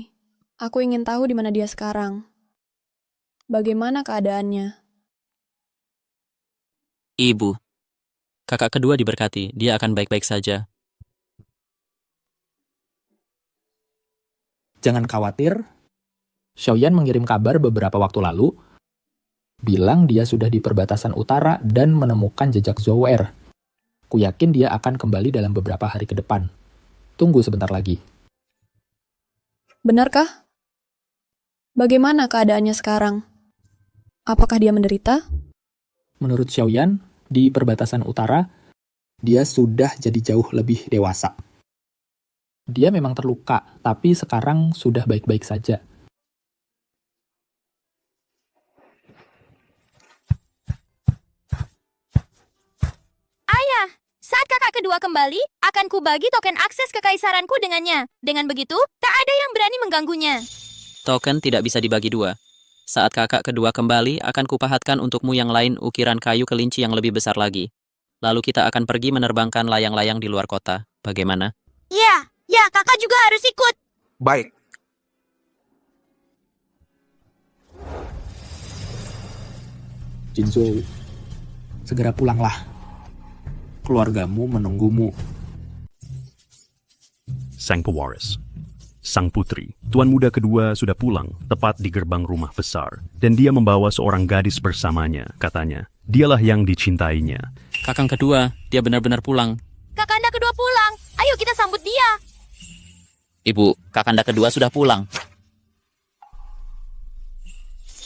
Aku ingin tahu di mana dia sekarang. Bagaimana keadaannya? Ibu, kakak kedua diberkati, dia akan baik-baik saja. Jangan khawatir, Xiaoyan mengirim kabar beberapa waktu lalu, bilang dia sudah di perbatasan utara dan menemukan jejak Zoer. Ku yakin dia akan kembali dalam beberapa hari ke depan. Tunggu sebentar lagi. Benarkah? Bagaimana keadaannya sekarang? Apakah dia menderita? Menurut Xiaoyan, di perbatasan utara, dia sudah jadi jauh lebih dewasa. Dia memang terluka, tapi sekarang sudah baik-baik saja. Ayah, saat kakak kedua kembali, akan kubagi token akses kekaisaranku dengannya. Dengan begitu, tak ada yang berani mengganggunya. Token tidak bisa dibagi dua. Saat kakak kedua kembali, akan kupahatkan untukmu yang lain ukiran kayu kelinci yang lebih besar lagi. Lalu kita akan pergi menerbangkan layang-layang di luar kota. Bagaimana? Ya, kakak juga harus ikut. Baik. Jinzhou, segera pulanglah. Keluargamu menunggumu. Sang pewaris. Sang putri, tuan muda kedua sudah pulang, tepat di gerbang rumah besar. Dan dia membawa seorang gadis bersamanya, katanya. Dialah yang dicintainya. Kakang kedua, dia benar-benar pulang. Kakanda kedua pulang. Ayo kita sambut dia. Ibu, kakanda kedua sudah pulang.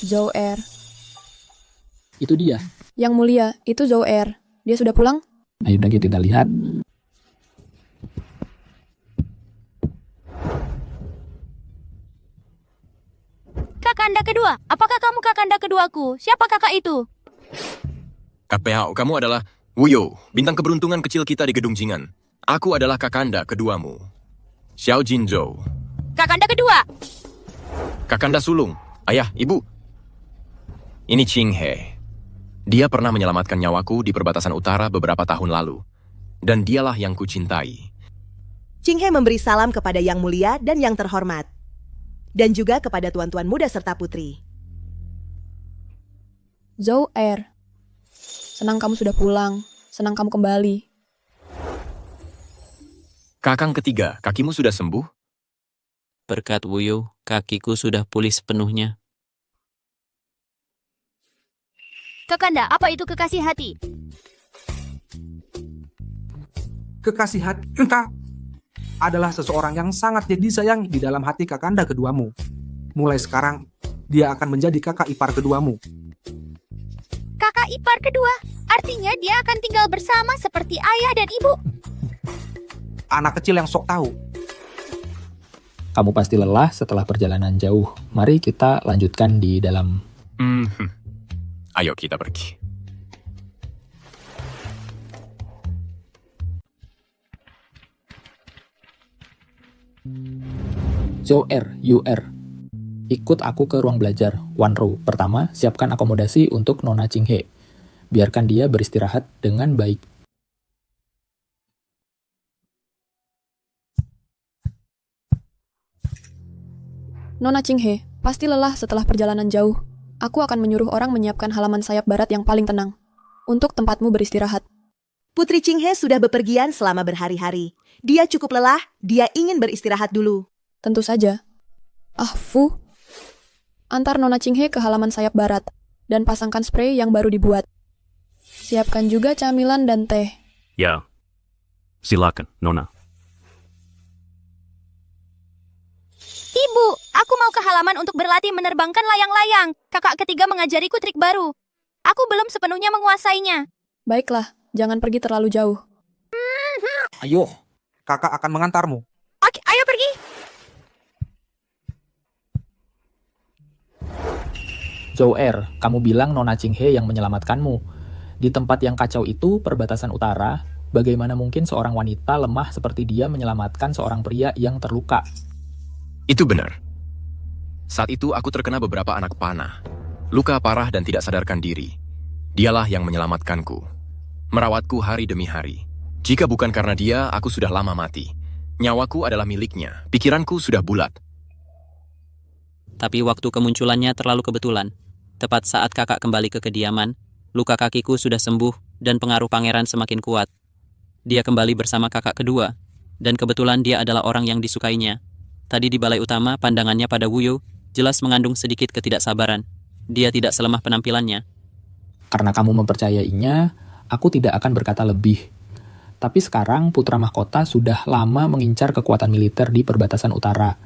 Zhou Er. Itu dia. Yang mulia, itu Zhou Er. Dia sudah pulang? Ayo kita lihat. Kakanda kedua, apakah kamu kakanda keduaku? Siapa kakak itu? Kamu adalah Wuyo, bintang keberuntungan kecil kita di Gedung Jingan. Aku adalah kakanda keduamu, Xiao Jinzhou. Kakanda kedua. Kakanda sulung, ayah, ibu. Ini Qing He. Dia pernah menyelamatkan nyawaku di perbatasan utara beberapa tahun lalu. Dan dialah yang kucintai. Qing He memberi salam kepada Yang Mulia dan Yang Terhormat. Dan juga kepada tuan-tuan muda serta putri. Zhou Er. Senang kamu sudah pulang. Senang kamu kembali. Kakang ketiga, kakimu sudah sembuh? Berkat Wuyo, kakiku sudah pulih sepenuhnya. Kakanda, apa itu kekasih hati? Kekasih hati entah adalah seseorang yang sangat disayangi di dalam hati kakanda keduamu. Mulai sekarang, dia akan menjadi kakak ipar keduamu. Kakak ipar kedua, artinya dia akan tinggal bersama seperti ayah dan ibu. Anak kecil yang sok tahu. Kamu pasti lelah setelah perjalanan jauh. Mari kita lanjutkan di dalam. Ayo kita pergi. Zhou Er, UR. Ikut aku ke ruang belajar, Wanro. Pertama, siapkan akomodasi untuk Nona Qing He. Biarkan dia beristirahat dengan baik. Nona Qing He, pasti lelah setelah perjalanan jauh. Aku akan menyuruh orang menyiapkan halaman sayap barat yang paling tenang. Untuk tempatmu beristirahat. Putri Qing He sudah bepergian selama berhari-hari. Dia cukup lelah, dia ingin beristirahat dulu. Tentu saja. Fu. Antar Nona Qing He ke halaman sayap barat. Dan pasangkan spray yang baru dibuat. Siapkan juga camilan dan teh. Ya. Silakan, Nona. Ibu, aku mau ke halaman untuk berlatih menerbangkan layang-layang. Kakak ketiga mengajariku trik baru. Aku belum sepenuhnya menguasainya. Baiklah, jangan pergi terlalu jauh. Ayo. Kakak akan mengantarmu. Oke, ayo pergi. Zhou Er, kamu bilang Nona Qing He yang menyelamatkanmu. Di tempat yang kacau itu, perbatasan utara, bagaimana mungkin seorang wanita lemah seperti dia menyelamatkan seorang pria yang terluka? Itu benar. Saat itu aku terkena beberapa anak panah. Luka parah dan tidak sadarkan diri. Dialah yang menyelamatkanku. Merawatku hari demi hari. Jika bukan karena dia, aku sudah lama mati. Nyawaku adalah miliknya. Pikiranku sudah bulat. Tapi waktu kemunculannya terlalu kebetulan. Tepat saat kakak kembali ke kediaman, luka kakiku sudah sembuh dan pengaruh pangeran semakin kuat. Dia kembali bersama kakak kedua. Dan kebetulan dia adalah orang yang disukainya. Tadi di balai utama, pandangannya pada Wuyo jelas mengandung sedikit ketidaksabaran. Dia tidak selemah penampilannya. Karena kamu mempercayainya, aku tidak akan berkata lebih. Tapi sekarang putra mahkota sudah lama mengincar kekuatan militer di perbatasan utara.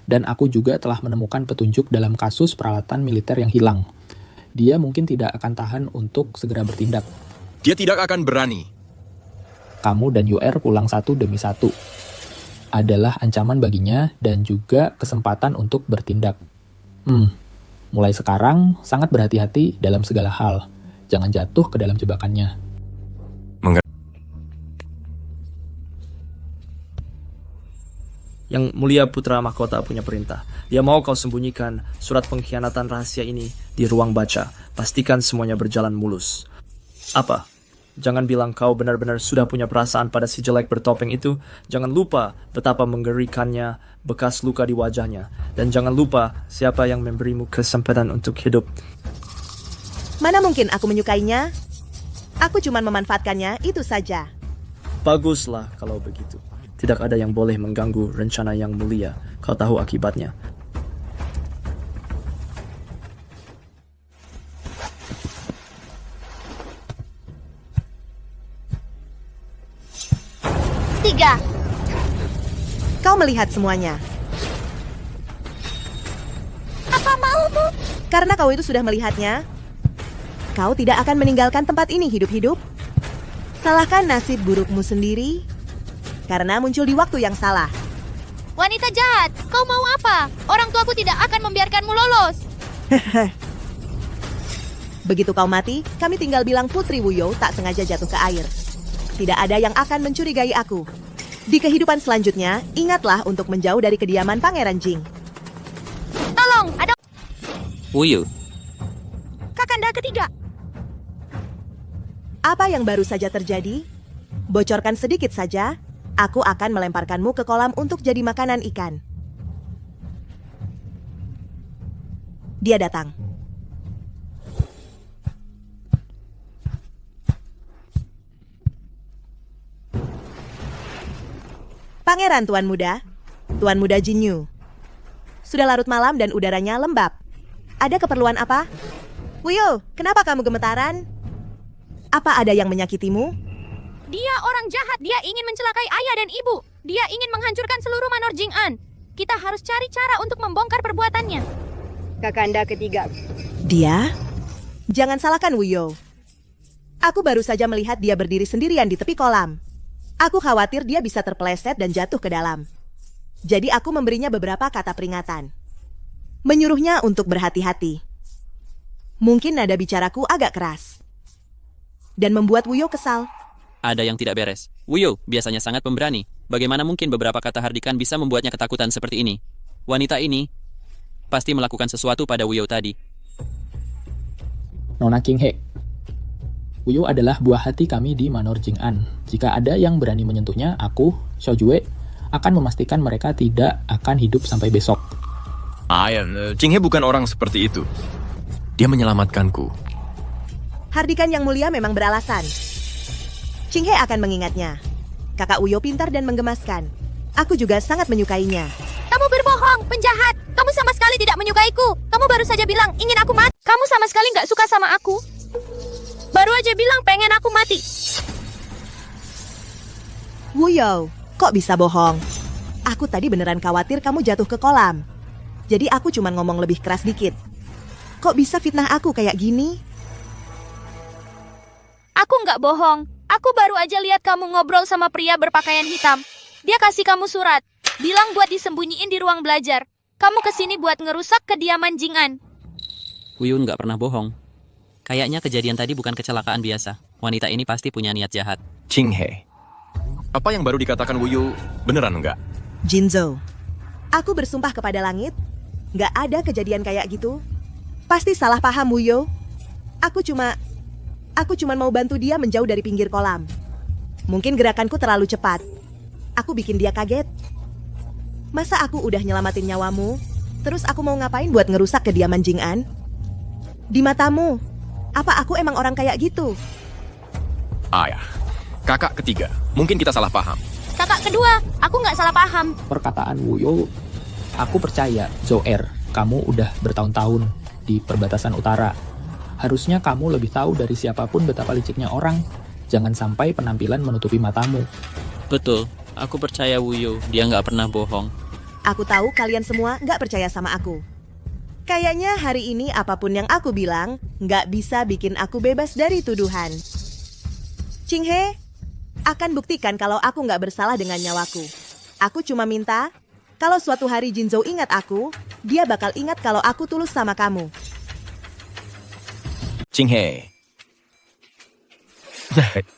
Dan aku juga telah menemukan petunjuk dalam kasus peralatan militer yang hilang. Dia mungkin tidak akan tahan untuk segera bertindak. Dia tidak akan berani. Kamu dan UR pulang satu demi satu. Adalah ancaman baginya dan juga kesempatan untuk bertindak. Mulai sekarang, sangat berhati-hati dalam segala hal. Jangan jatuh ke dalam jebakannya. Yang Mulia Putra Mahkota punya perintah. Dia mau kau sembunyikan surat pengkhianatan rahasia ini di ruang baca. Pastikan semuanya berjalan mulus. Apa? Jangan bilang kau benar-benar sudah punya perasaan pada si jelek bertopeng itu. Jangan lupa betapa mengerikannya bekas luka di wajahnya. Dan jangan lupa siapa yang memberimu kesempatan untuk hidup. Mana mungkin aku menyukainya? Aku cuma memanfaatkannya, itu saja. Baguslah kalau begitu. Tidak ada yang boleh mengganggu rencana yang mulia. Kau tahu akibatnya. Tiga. Kau melihat semuanya. Apa maumu? Karena kau itu sudah melihatnya, kau tidak akan meninggalkan tempat ini hidup-hidup. Salahkan nasib burukmu sendiri karena muncul di waktu yang salah. Wanita jahat, kau mau apa? Orang tuaku tidak akan membiarkanmu lolos. Begitu kau mati, kami tinggal bilang Putri Wuyo tak sengaja jatuh ke air. Tidak ada yang akan mencurigai aku. Di kehidupan selanjutnya, ingatlah untuk menjauh dari kediaman Pangeran Jing. Tolong, ada Wuyu, kakanda ketiga. Apa yang baru saja terjadi? Bocorkan sedikit saja. Aku akan melemparkanmu ke kolam untuk jadi makanan ikan. Dia datang. Pangeran Tuan Muda Jinyu. Sudah larut malam dan udaranya lembab. Ada keperluan apa? Wuyo, kenapa kamu gemetaran? Apa ada yang menyakitimu? Dia orang jahat, dia ingin mencelakai ayah dan ibu. Dia ingin menghancurkan seluruh Manor Jing'an. Kita harus cari cara untuk membongkar perbuatannya. Kakanda ketiga. Dia? Jangan salahkan Wuyo. Aku baru saja melihat dia berdiri sendirian di tepi kolam. Aku khawatir dia bisa terpeleset dan jatuh ke dalam. Jadi aku memberinya beberapa kata peringatan. Menyuruhnya untuk berhati-hati. Mungkin nada bicaraku agak keras. Dan membuat Wuyo kesal. ada yang tidak beres. Wuyo biasanya sangat pemberani. Bagaimana mungkin beberapa kata hardikan bisa membuatnya ketakutan seperti ini? Wanita ini pasti melakukan sesuatu pada Wuyo tadi. Nona King He, Wuyo adalah buah hati kami di Manor Jing'an. Jika ada yang berani menyentuhnya, aku, Xiao Jue, akan memastikan mereka tidak akan hidup sampai besok. King He bukan orang seperti itu. Dia menyelamatkanku. Hardikan yang mulia memang beralasan. Ching He akan mengingatnya. Kakak Wuyo pintar dan menggemaskan. Aku juga sangat menyukainya. Kamu berbohong, penjahat. Kamu sama sekali tidak menyukaiku. Kamu baru saja bilang ingin aku mati. Kamu sama sekali nggak suka sama aku. Baru aja bilang pengen aku mati. Wuyo, kok bisa bohong? Aku tadi beneran khawatir kamu jatuh ke kolam. Jadi aku cuma ngomong lebih keras dikit. Kok bisa fitnah aku kayak gini? Aku nggak bohong. Aku baru aja lihat kamu ngobrol sama pria berpakaian hitam. Dia kasih kamu surat. Bilang buat disembunyiin di ruang belajar. Kamu kesini buat ngerusak kediaman Jing'an. Wuyun nggak pernah bohong. Kayaknya kejadian tadi bukan kecelakaan biasa. Wanita ini pasti punya niat jahat. Ching He, apa yang baru dikatakan Wuyo beneran enggak? Jinzhou, aku bersumpah kepada langit, nggak ada kejadian kayak gitu. Pasti salah paham Wuyo. Aku cuma mau bantu dia menjauh dari pinggir kolam. Mungkin gerakanku terlalu cepat. Aku bikin dia kaget. Masa aku udah nyelamatin nyawamu, terus aku mau ngapain buat ngerusak kediaman Jing'an? Di matamu, apa aku emang orang kayak gitu? Ya. Kakak ketiga, mungkin kita salah paham. Kakak kedua, aku nggak salah paham. Perkataan Wuyo, aku percaya, Zoer, kamu udah bertahun-tahun di perbatasan utara. Harusnya kamu lebih tahu dari siapapun betapa liciknya orang. Jangan sampai penampilan menutupi matamu. Betul, aku percaya Wuyo, dia nggak pernah bohong. Aku tahu kalian semua nggak percaya sama aku. Kayaknya hari ini apapun yang aku bilang nggak bisa bikin aku bebas dari tuduhan. Ching He akan buktikan kalau aku nggak bersalah dengan nyawaku. Aku cuma minta, kalau suatu hari Jinzhou ingat aku, dia bakal ingat kalau aku tulus sama kamu. Ching He.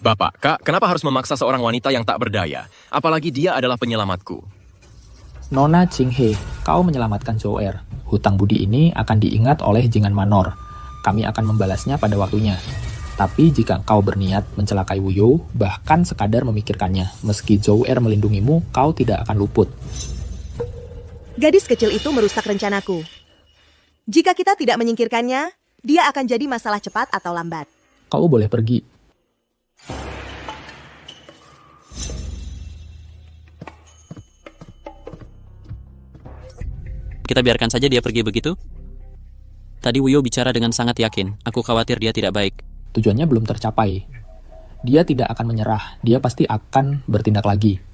Bapak, Kak, kenapa harus memaksa seorang wanita yang tak berdaya? Apalagi dia adalah penyelamatku. Nona Qinghe, kau menyelamatkan Zhou-Er. Hutang budi ini akan diingat oleh Jingan Manor. Kami akan membalasnya pada waktunya. Tapi jika kau berniat mencelakai Wuyo, bahkan sekadar memikirkannya, meski Zhou-Er melindungimu, kau tidak akan luput. Gadis kecil itu merusak rencanaku. Jika kita tidak menyingkirkannya, dia akan jadi masalah cepat atau lambat. Kau boleh pergi. Kita biarkan saja dia pergi begitu? Tadi Wuyo bicara dengan sangat yakin. Aku khawatir dia tidak baik. Tujuannya belum tercapai. Dia tidak akan menyerah, dia pasti akan bertindak lagi.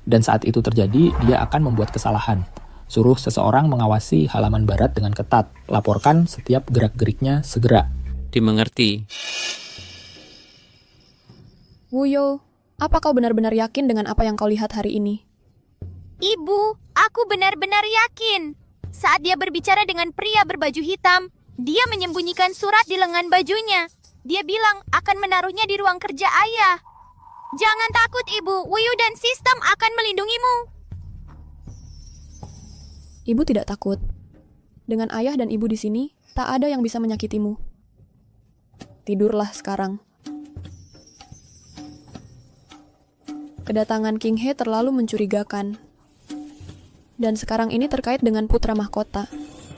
Dan saat itu terjadi, dia akan membuat kesalahan. Suruh seseorang mengawasi halaman barat dengan ketat. Laporkan setiap gerak-geriknya segera. Dimengerti. Wuyo, apa kau benar-benar yakin dengan apa yang kau lihat hari ini? Ibu, aku benar-benar yakin. Saat dia berbicara dengan pria berbaju hitam, dia menyembunyikan surat di lengan bajunya. Dia bilang akan menaruhnya di ruang kerja ayah. Jangan takut, Ibu. Wuyu dan sistem akan melindungimu. Ibu tidak takut. Dengan ayah dan ibu di sini, tak ada yang bisa menyakitimu. Tidurlah sekarang. Kedatangan King He terlalu mencurigakan. Dan sekarang ini terkait dengan putra mahkota.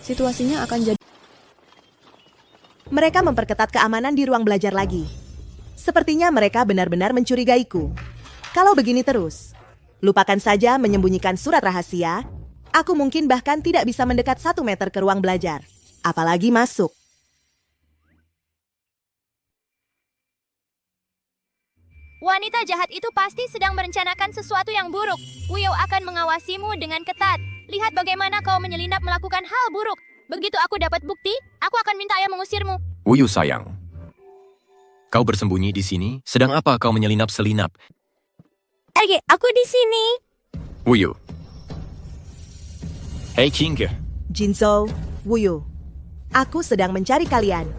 Situasinya akan jadi... Mereka memperketat keamanan di ruang belajar lagi. Sepertinya mereka benar-benar mencurigaiku. Kalau begini terus, lupakan saja menyembunyikan surat rahasia. Aku mungkin bahkan tidak bisa mendekat 1 meter ke ruang belajar. Apalagi masuk. Wanita jahat itu pasti sedang merencanakan sesuatu yang buruk. Wuyo akan mengawasimu dengan ketat. Lihat bagaimana kau menyelinap melakukan hal buruk. Begitu aku dapat bukti, aku akan minta ayah mengusirmu. Wuyu sayang. Kau bersembunyi di sini, sedang apa kau menyelinap selinap? Aku di sini. Wuyu. Hei Qinghe. Jinzhou, Wuyo. Aku sedang mencari kalian.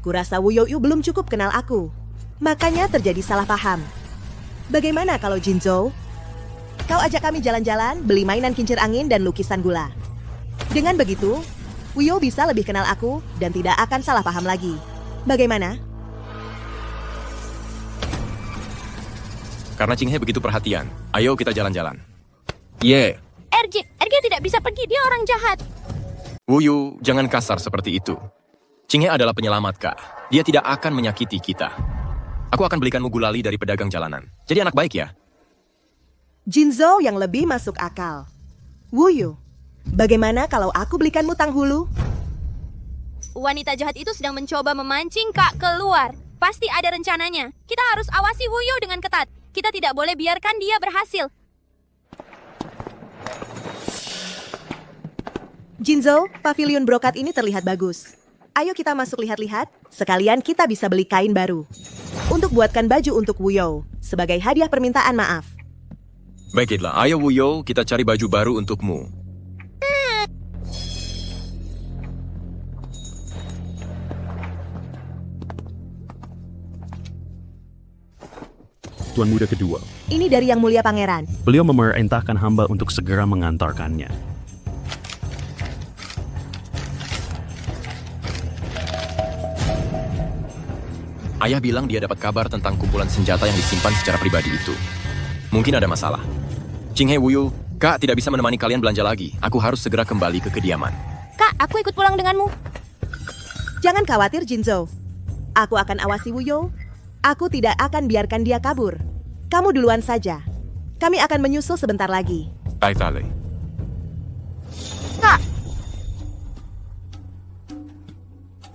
Kurasa Wuyo belum cukup kenal aku. Makanya terjadi salah paham. Bagaimana kalau Jinzhou? Kau ajak kami jalan-jalan, beli mainan kincir angin dan lukisan gula. Dengan begitu, Wuyo bisa lebih kenal aku dan tidak akan salah paham lagi. Bagaimana? Karena Qinghe begitu perhatian, ayo kita jalan-jalan. Yeah. RG tidak bisa pergi, dia orang jahat. Wuyu, jangan kasar seperti itu. Qinghe adalah penyelamat, Kak. Dia tidak akan menyakiti kita. Aku akan belikanmu gulali dari pedagang jalanan. Jadi anak baik ya? Jinzhou yang lebih masuk akal. Wuyu, bagaimana kalau aku belikanmu tanghulu? Wanita jahat itu sedang mencoba memancing Kak keluar. Pasti ada rencananya. Kita harus awasi Wuyo dengan ketat. Kita tidak boleh biarkan dia berhasil. Jinzhou, pavilion brokat ini terlihat bagus. Ayo kita masuk lihat-lihat, sekalian kita bisa beli kain baru. Untuk buatkan baju untuk Wuyo, sebagai hadiah permintaan maaf. Baiklah, ayo Wuyo, kita cari baju baru untukmu. Tuan Muda kedua. Ini dari Yang Mulia Pangeran. Beliau memerintahkan hamba untuk segera mengantarkannya. Ayah bilang dia dapat kabar tentang kumpulan senjata yang disimpan secara pribadi itu. Mungkin ada masalah. Qinghe, Wuyu, Kak tidak bisa menemani kalian belanja lagi. Aku harus segera kembali ke kediaman. Kak, aku ikut pulang denganmu. Jangan khawatir, Jinzhou. Aku akan awasi Wuyo. Aku tidak akan biarkan dia kabur. Kamu duluan saja. Kami akan menyusul sebentar lagi. Baiklah. Kak.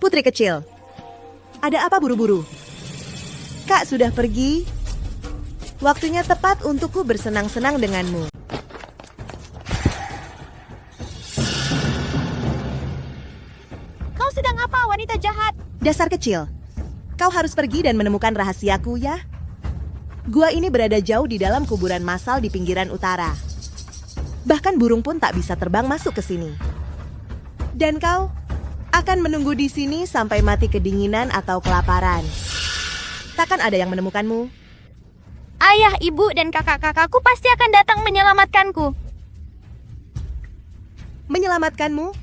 Putri kecil. Ada apa buru-buru? Kak sudah pergi. Waktunya tepat untukku bersenang-senang denganmu. Kau sedang apa, wanita jahat? Dasar kecil. Kau harus pergi dan menemukan rahasiaku ya. Gua ini berada jauh di dalam kuburan massal di pinggiran utara. Bahkan burung pun tak bisa terbang masuk ke sini. Dan kau akan menunggu di sini sampai mati kedinginan atau kelaparan. Takkan ada yang menemukanmu. Ayah, ibu, dan kakak-kakakku pasti akan datang menyelamatkanku. Menyelamatkanmu?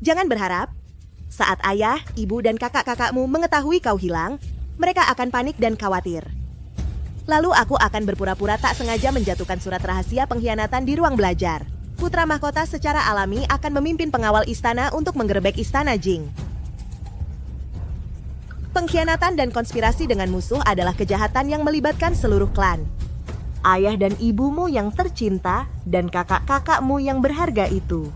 Jangan berharap. Saat ayah, ibu, dan kakak-kakakmu mengetahui kau hilang, mereka akan panik dan khawatir. Lalu aku akan berpura-pura tak sengaja menjatuhkan surat rahasia pengkhianatan di ruang belajar. Putra mahkota secara alami akan memimpin pengawal istana untuk menggerebek istana Jing. Pengkhianatan dan konspirasi dengan musuh adalah kejahatan yang melibatkan seluruh klan. Ayah dan ibumu yang tercinta dan kakak-kakakmu yang berharga itu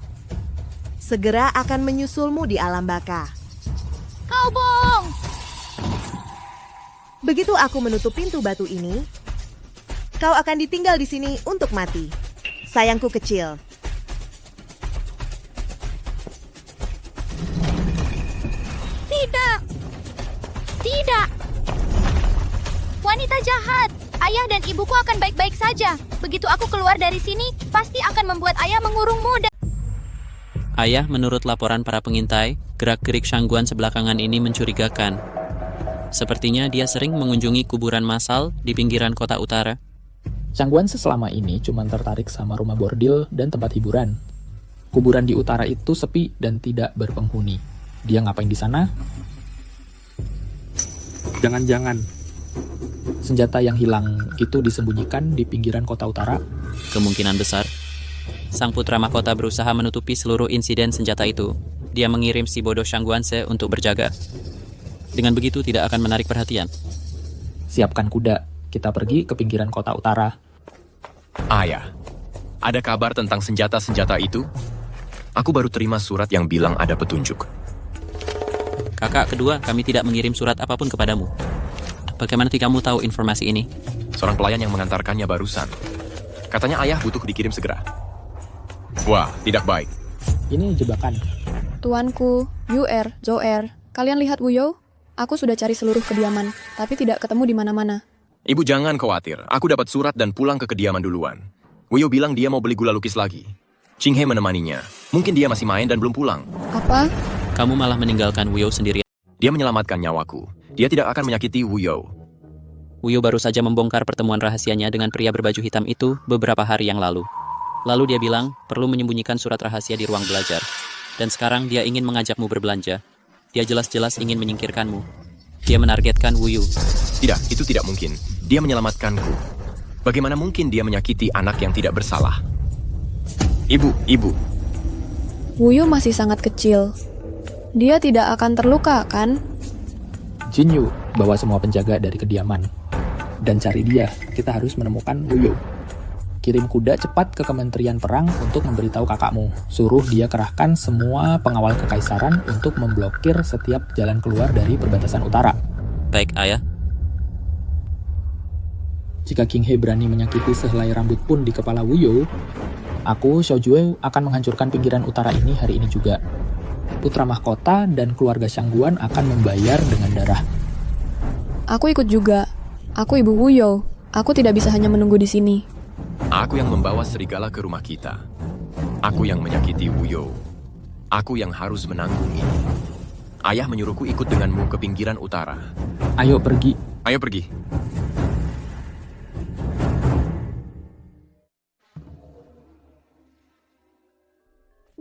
segera akan menyusulmu di alam baka. Kau bohong! Begitu aku menutup pintu batu ini, kau akan ditinggal di sini untuk mati. Sayangku kecil. Tidak! Tidak! Wanita jahat! Ayah dan ibuku akan baik-baik saja. Begitu aku keluar dari sini, pasti akan membuat ayah mengurungmu dan... Ayah, menurut laporan para pengintai, gerak-gerik Shangguan sebelakangan ini mencurigakan. Sepertinya dia sering mengunjungi kuburan massal di pinggiran kota utara. Shangguan selama ini cuma tertarik sama rumah bordil dan tempat hiburan. Kuburan di utara itu sepi dan tidak berpenghuni. Dia ngapain di sana? Jangan-jangan senjata yang hilang itu disembunyikan di pinggiran kota utara? Kemungkinan besar. Sang putra mahkota berusaha menutupi seluruh insiden senjata itu. Dia mengirim si bodoh Shangguanse untuk berjaga. Dengan begitu tidak akan menarik perhatian. Siapkan kuda, kita pergi ke pinggiran kota utara. Ayah, ada kabar tentang senjata-senjata itu? Aku baru terima surat yang bilang ada petunjuk. Kakak kedua, kami tidak mengirim surat apapun kepadamu. Bagaimana kamu tahu informasi ini? Seorang pelayan yang mengantarkannya barusan. Katanya ayah butuh dikirim segera. Wah, tidak baik. Ini jebakan. Tuanku, Yuer, Zoer, kalian lihat Wuyo? Aku sudah cari seluruh kediaman, tapi tidak ketemu di mana-mana. Ibu jangan khawatir, aku dapat surat dan pulang ke kediaman duluan. Wuyo bilang dia mau beli gula lukis lagi. Qinghe menemaninya. Mungkin dia masih main dan belum pulang. Apa? Kamu malah meninggalkan Wuyo sendirian. Dia menyelamatkan nyawaku. Dia tidak akan menyakiti Wuyo. Wuyo baru saja membongkar pertemuan rahasianya dengan pria berbaju hitam itu beberapa hari yang lalu. Lalu dia bilang perlu menyembunyikan surat rahasia di ruang belajar. Dan sekarang dia ingin mengajakmu berbelanja. Dia jelas-jelas ingin menyingkirkanmu. Dia menargetkan Wuyo. Tidak, itu tidak mungkin. Dia menyelamatkanku. Bagaimana mungkin dia menyakiti anak yang tidak bersalah? Ibu. Wuyo masih sangat kecil. Dia tidak akan terluka, kan? Jinyu, bawa semua penjaga dari kediaman. Dan cari dia, kita harus menemukan Wuyo. Kirim kuda cepat ke Kementerian Perang untuk memberitahu kakakmu. Suruh dia kerahkan semua pengawal kekaisaran untuk memblokir setiap jalan keluar dari perbatasan utara. Baik, ayah. Jika Qinghe berani menyakiti sehelai rambut pun di kepala Wuyo, aku, Xiaojue, akan menghancurkan pinggiran utara ini hari ini juga. Putra mahkota dan keluarga Shangguan akan membayar dengan darah. Aku ikut juga. Aku ibu Wuyo. Aku tidak bisa hanya menunggu di sini. Aku yang membawa serigala ke rumah kita. Aku yang menyakiti Wuyo. Aku yang harus menanggung ini. Ayah menyuruhku ikut denganmu ke pinggiran utara. Ayo pergi. Ayo pergi.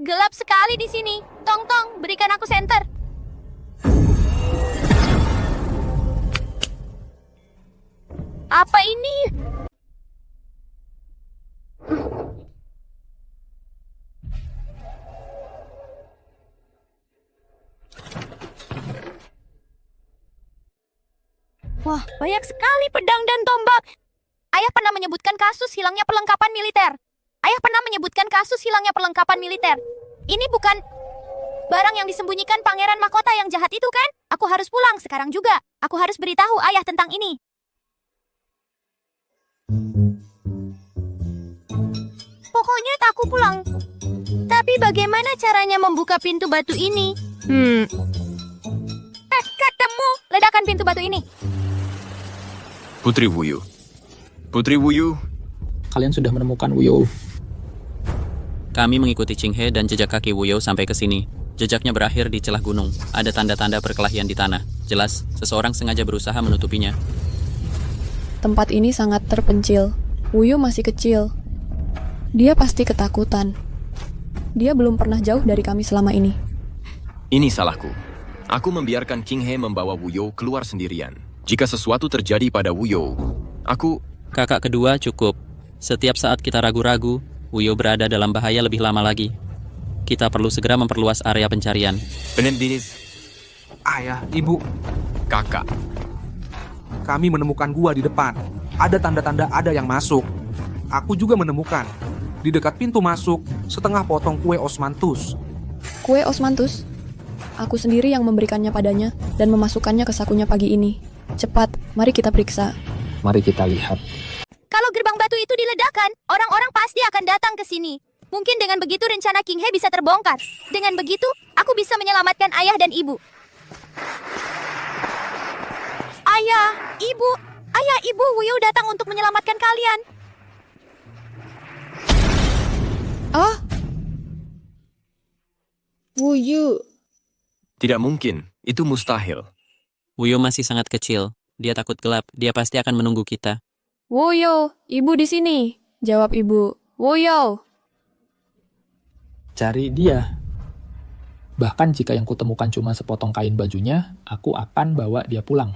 Gelap sekali di sini. Tong, berikan aku senter. Apa ini? Wah, banyak sekali pedang dan tombak. Ayah pernah menyebutkan kasus hilangnya perlengkapan militer. Ini bukan barang yang disembunyikan pangeran mahkota yang jahat itu, kan? Aku harus pulang sekarang juga. Aku harus beritahu ayah tentang ini. Pokoknya aku pulang. Tapi bagaimana caranya membuka pintu batu ini? Ketemu ledakan pintu batu ini. Putri Wuyo. Kalian sudah menemukan Wuyo. Kami mengikuti Qinghe dan jejak kaki Wuyo sampai ke sini. Jejaknya berakhir di celah gunung. Ada tanda-tanda perkelahian di tanah. Jelas, seseorang sengaja berusaha menutupinya. Tempat ini sangat terpencil. Wuyo masih kecil. Dia pasti ketakutan. Dia belum pernah jauh dari kami selama ini. Ini salahku. Aku membiarkan King He membawa Wuyo keluar sendirian. Jika sesuatu terjadi pada Wuyo, aku... Kakak kedua cukup. Setiap saat kita ragu-ragu, Wuyo berada dalam bahaya lebih lama lagi. Kita perlu segera memperluas area pencarian. Ayah, ibu, Kakak. kami menemukan gua di depan. Ada tanda-tanda ada yang masuk. Aku juga menemukan. Di dekat pintu masuk, setengah potong kue osmanthus. Kue osmanthus? Aku sendiri yang memberikannya padanya dan memasukkannya ke sakunya pagi ini. Cepat, mari kita periksa. Mari kita lihat. Kalau gerbang batu itu diledakkan, orang-orang pasti akan datang ke sini. Mungkin dengan begitu rencana King He bisa terbongkar. Dengan begitu, aku bisa menyelamatkan ayah dan ibu. Ayah, ibu, Wuyo datang untuk menyelamatkan kalian. Ah? Wuyo. Tidak mungkin. Itu mustahil. Wuyo masih sangat kecil. Dia takut gelap. Dia pasti akan menunggu kita. Wuyo, ibu di sini. Jawab ibu. Wuyo. Cari dia. Bahkan jika yang kutemukan cuma sepotong kain bajunya, aku akan bawa dia pulang.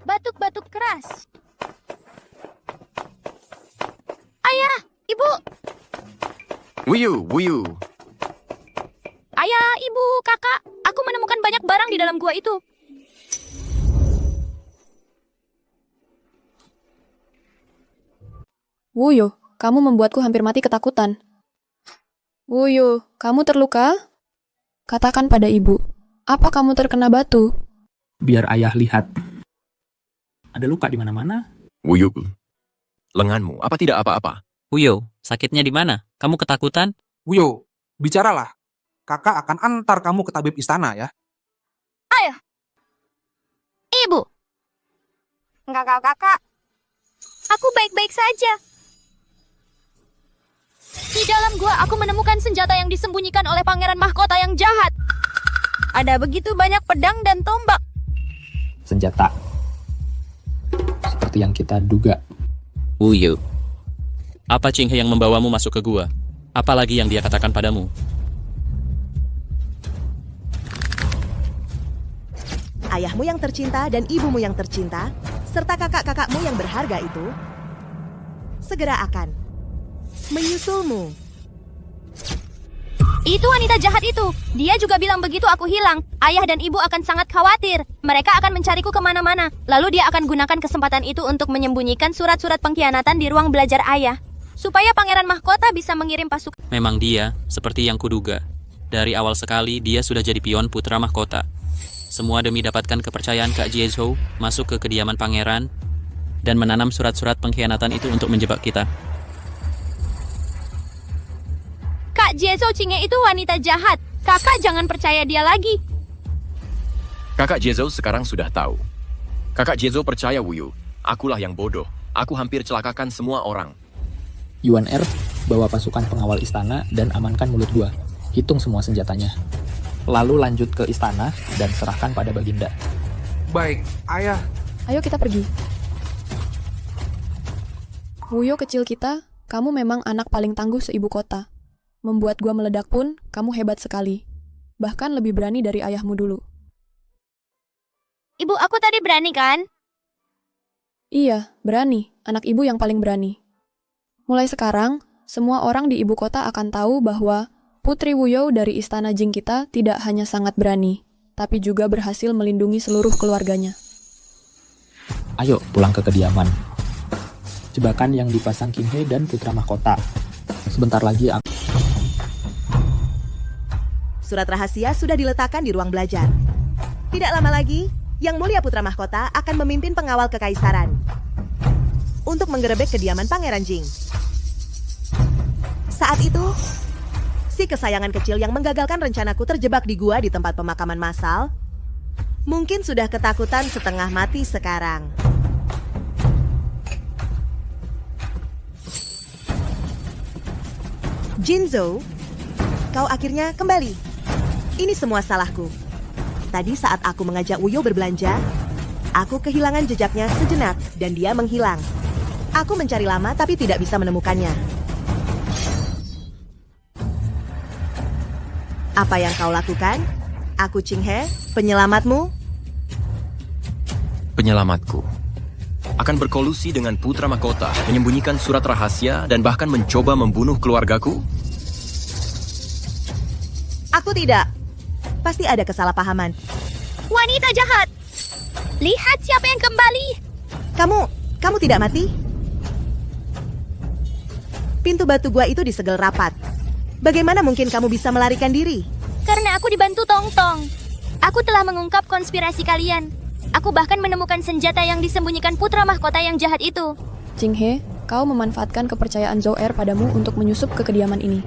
Batuk-batuk keras. Ayah, ibu. Wuyo. Ayah, ibu, kakak. Aku menemukan banyak barang di dalam gua itu. Wuyo, kamu membuatku hampir mati ketakutan. Wuyo, kamu terluka? Katakan pada ibu, apa kamu terkena batu? Biar ayah lihat. Ada luka di mana-mana? Wuyo. Lenganmu, apa tidak apa-apa? Wuyo, sakitnya di mana? Kamu ketakutan? Wuyo, bicaralah. Kakak akan antar kamu ke tabib istana ya. Ayah. Ibu. Kakak. Aku baik-baik saja. Di dalam gua aku menemukan senjata yang disembunyikan oleh pangeran mahkota yang jahat. Ada begitu banyak pedang dan tombak. Senjata. Seperti yang kita duga. Wuyo. Apa King He yang membawamu masuk ke gua? Apalagi yang dia katakan padamu? Ayahmu yang tercinta dan ibumu yang tercinta, serta kakak-kakakmu yang berharga itu, segera akan menyusulmu. Itu wanita jahat itu. Dia juga bilang begitu aku hilang. Ayah dan ibu akan sangat khawatir. Mereka akan mencariku kemana-mana. Lalu dia akan gunakan kesempatan itu untuk menyembunyikan surat-surat pengkhianatan di ruang belajar ayah. Supaya pangeran mahkota bisa mengirim pasukan. Memang dia, seperti yang kuduga. Dari awal sekali, dia sudah jadi pion putra mahkota. Semua demi dapatkan kepercayaan Kak Jiezhou masuk ke kediaman pangeran dan menanam surat-surat pengkhianatan itu untuk menjebak kita. Kak Jiezhou Qinghe itu wanita jahat. Kakak jangan percaya dia lagi. Kakak Jiezhou sekarang sudah tahu. Kakak Jiezhou percaya Wuyo. Akulah yang bodoh. Aku hampir celakakan semua orang. Yuan Er, bawa pasukan pengawal istana dan amankan mulut gua. Hitung semua senjatanya. Lalu lanjut ke istana dan serahkan pada Baginda. Baik, ayah. Ayo kita pergi. Wuyo kecil kita, kamu memang anak paling tangguh seibu kota. Membuat gua meledak pun, kamu hebat sekali. Bahkan lebih berani dari ayahmu dulu. Ibu, aku tadi berani kan? Iya, berani. Anak ibu yang paling berani. Mulai sekarang, semua orang di ibu kota akan tahu bahwa Putri Wuyo dari Istana Jing kita tidak hanya sangat berani, tapi juga berhasil melindungi seluruh keluarganya. Ayo pulang ke kediaman. Jebakan yang dipasang King He dan Putra Mahkota. Sebentar lagi aku... Surat rahasia sudah diletakkan di ruang belajar. Tidak lama lagi, Yang Mulia Putra Mahkota akan memimpin pengawal kekaisaran untuk menggerebek kediaman Pangeran Jing. Saat itu, si kesayangan kecil yang menggagalkan rencanaku terjebak di gua di tempat pemakaman massal, mungkin sudah ketakutan setengah mati sekarang. Jinzhou, kau akhirnya kembali. Ini semua salahku. Tadi saat aku mengajak Wuyo berbelanja, aku kehilangan jejaknya sejenak dan dia menghilang. Aku mencari lama tapi tidak bisa menemukannya. Apa yang kau lakukan? Aku Qing He, penyelamatmu. Penyelamatku akan berkolusi dengan putra mahkota, menyembunyikan surat rahasia, dan bahkan mencoba membunuh keluargaku? Aku tidak. Pasti ada kesalahpahaman. Wanita jahat! Lihat siapa yang kembali! Kamu tidak mati? Pintu batu gua itu disegel rapat. Bagaimana mungkin kamu bisa melarikan diri? Karena aku dibantu Tong Tong. Aku telah mengungkap konspirasi kalian. Aku bahkan menemukan senjata yang disembunyikan putra mahkota yang jahat itu. Qing He, kau memanfaatkan kepercayaan Zhou Er padamu untuk menyusup ke kediaman ini.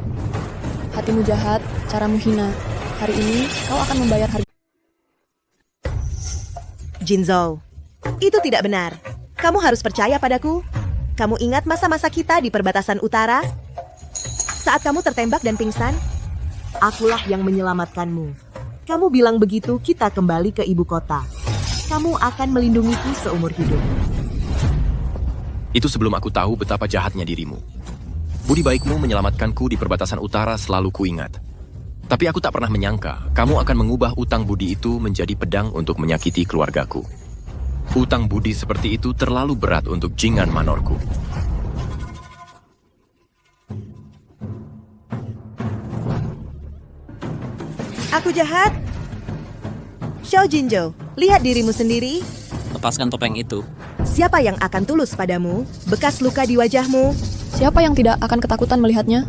Hatimu jahat, caramu hina. Hari ini kau akan membayar harga. Jin Zhou, itu tidak benar. Kamu harus percaya padaku. Kamu ingat masa-masa kita di perbatasan utara? Saat kamu tertembak dan pingsan, akulah yang menyelamatkanmu. Kamu bilang begitu kita kembali ke ibu kota. Kamu akan melindungiku seumur hidup. Itu sebelum aku tahu betapa jahatnya dirimu. Budi baikmu menyelamatkanku di perbatasan utara selalu kuingat. Tapi aku tak pernah menyangka kamu akan mengubah utang budi itu menjadi pedang untuk menyakiti keluargaku. Utang budi seperti itu terlalu berat untuk Jing'an manorku. Aku jahat? Xiao Jinzhou, lihat dirimu sendiri. Lepaskan topeng itu. Siapa yang akan tulus padamu? Bekas luka di wajahmu. Siapa yang tidak akan ketakutan melihatnya?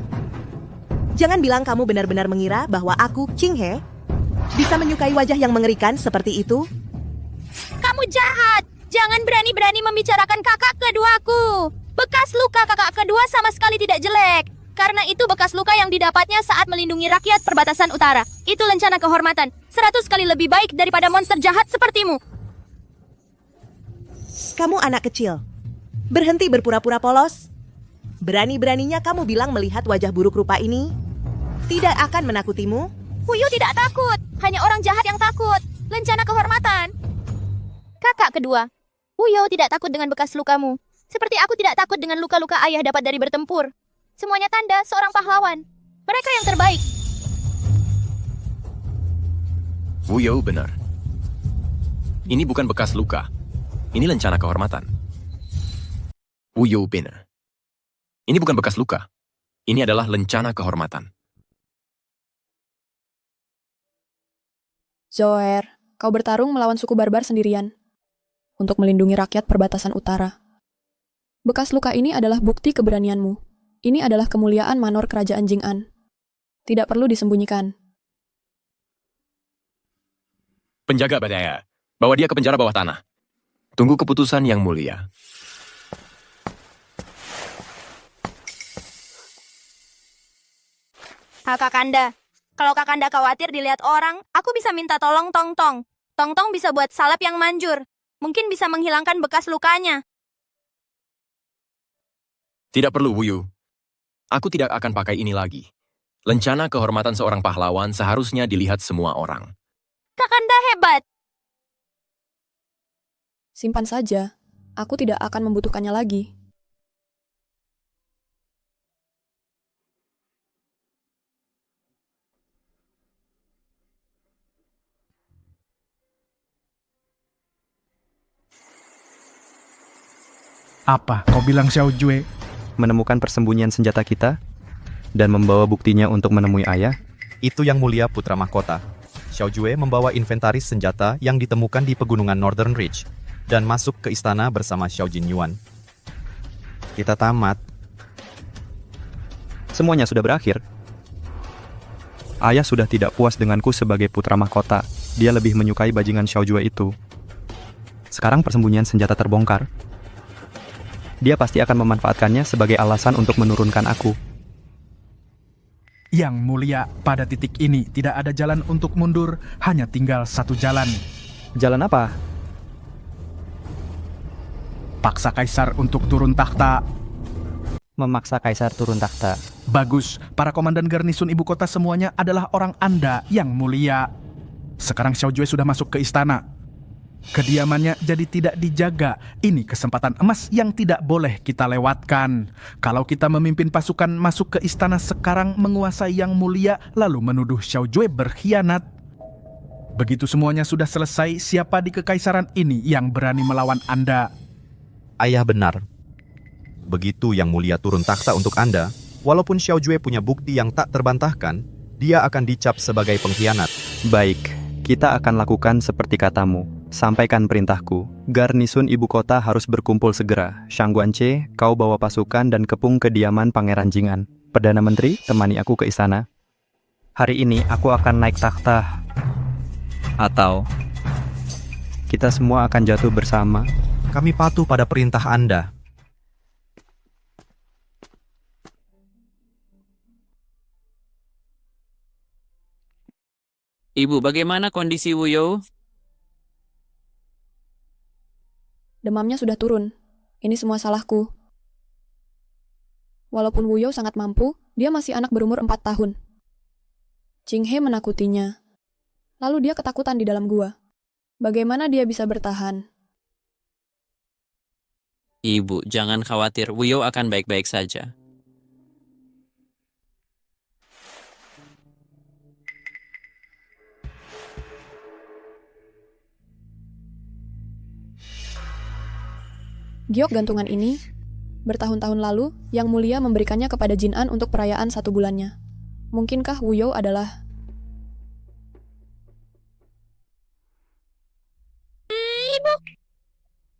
Jangan bilang kamu benar-benar mengira bahwa aku, Qing He, bisa menyukai wajah yang mengerikan seperti itu. Kamu jahat! Jangan berani-berani membicarakan kakak keduaku. Bekas luka kakak kedua sama sekali tidak jelek. Karena itu bekas luka yang didapatnya saat melindungi rakyat perbatasan utara. Itu lencana kehormatan. 100 kali lebih baik daripada monster jahat sepertimu. Kamu anak kecil. Berhenti berpura-pura polos. Berani-beraninya kamu bilang melihat wajah buruk rupa ini tidak akan menakutimu? Huyu tidak takut. Hanya orang jahat yang takut. Lencana kehormatan. Kakak kedua, Huyu tidak takut dengan bekas lukamu. Seperti aku tidak takut dengan luka-luka ayah dapat dari bertempur. Semuanya tanda seorang pahlawan. Mereka yang terbaik. Wuyo benar. Ini bukan bekas luka. Ini lencana kehormatan. Wuyo benar. Ini bukan bekas luka. Ini adalah lencana kehormatan. Zhou Er, kau bertarung melawan suku barbar sendirian untuk melindungi rakyat perbatasan utara. Bekas luka ini adalah bukti keberanianmu. Ini adalah kemuliaan manor kerajaan Jing'an. Tidak perlu disembunyikan. Penjaga badaya, bawa dia ke penjara bawah tanah. Tunggu keputusan yang mulia. Kakanda, kalau Kakanda khawatir dilihat orang, aku bisa minta tolong Tong Tong. Tong Tong bisa buat salep yang manjur. Mungkin bisa menghilangkan bekas lukanya. Tidak perlu, Wuyu. Aku tidak akan pakai ini lagi. Lencana kehormatan seorang pahlawan seharusnya dilihat semua orang. Kakanda hebat. Simpan saja. Aku tidak akan membutuhkannya lagi. Apa kau bilang, Xiao Jue? Menemukan persembunyian senjata kita dan membawa buktinya untuk menemui ayah? Itu yang mulia putra mahkota. Xiao Jue membawa inventaris senjata yang ditemukan di pegunungan Northern Ridge dan masuk ke istana bersama Xiao Jinyuan. Kita tamat. Semuanya sudah berakhir. Ayah sudah tidak puas denganku sebagai putra mahkota. Dia lebih menyukai bajingan Xiao Jue itu. Sekarang persembunyian senjata terbongkar. Dia pasti akan memanfaatkannya sebagai alasan untuk menurunkan aku. Yang mulia, pada titik ini tidak ada jalan untuk mundur, hanya tinggal satu jalan. Jalan apa? Paksa kaisar untuk turun takhta. Memaksa kaisar turun takhta. Bagus, para komandan garnisun ibu kota semuanya adalah orang Anda yang mulia. Sekarang Xiao Jue sudah masuk ke istana. Kediamannya jadi tidak dijaga. Ini kesempatan emas yang tidak boleh kita lewatkan. Kalau kita memimpin pasukan masuk ke istana sekarang, menguasai Yang Mulia, lalu menuduh Xiaojue berkhianat. Begitu semuanya sudah selesai, siapa di kekaisaran ini yang berani melawan Anda? Ayah benar. Begitu Yang Mulia turun takhta untuk Anda, walaupun Xiaojue punya bukti yang tak terbantahkan, dia akan dicap sebagai pengkhianat. Baik, kita akan lakukan seperti katamu. Sampaikan perintahku. Garnisun ibu kota harus berkumpul segera. Shang Guanche, kau bawa pasukan dan kepung kediaman Pangeran Jing'an. Perdana Menteri, temani aku ke istana. Hari ini aku akan naik takhta. Atau kita semua akan jatuh bersama. Kami patuh pada perintah Anda. Ibu, bagaimana kondisi Wuyo? Demamnya sudah turun. Ini semua salahku. Walaupun Wuyo sangat mampu, dia masih anak berumur 4 tahun. Jinghe menakutinya. Lalu dia ketakutan di dalam gua. Bagaimana dia bisa bertahan? Ibu, jangan khawatir. Wuyo akan baik-baik saja. Giok gantungan ini, bertahun-tahun lalu, Yang Mulia memberikannya kepada Jing'an untuk perayaan 1 bulannya. Mungkinkah Wuyo adalah... Ibu!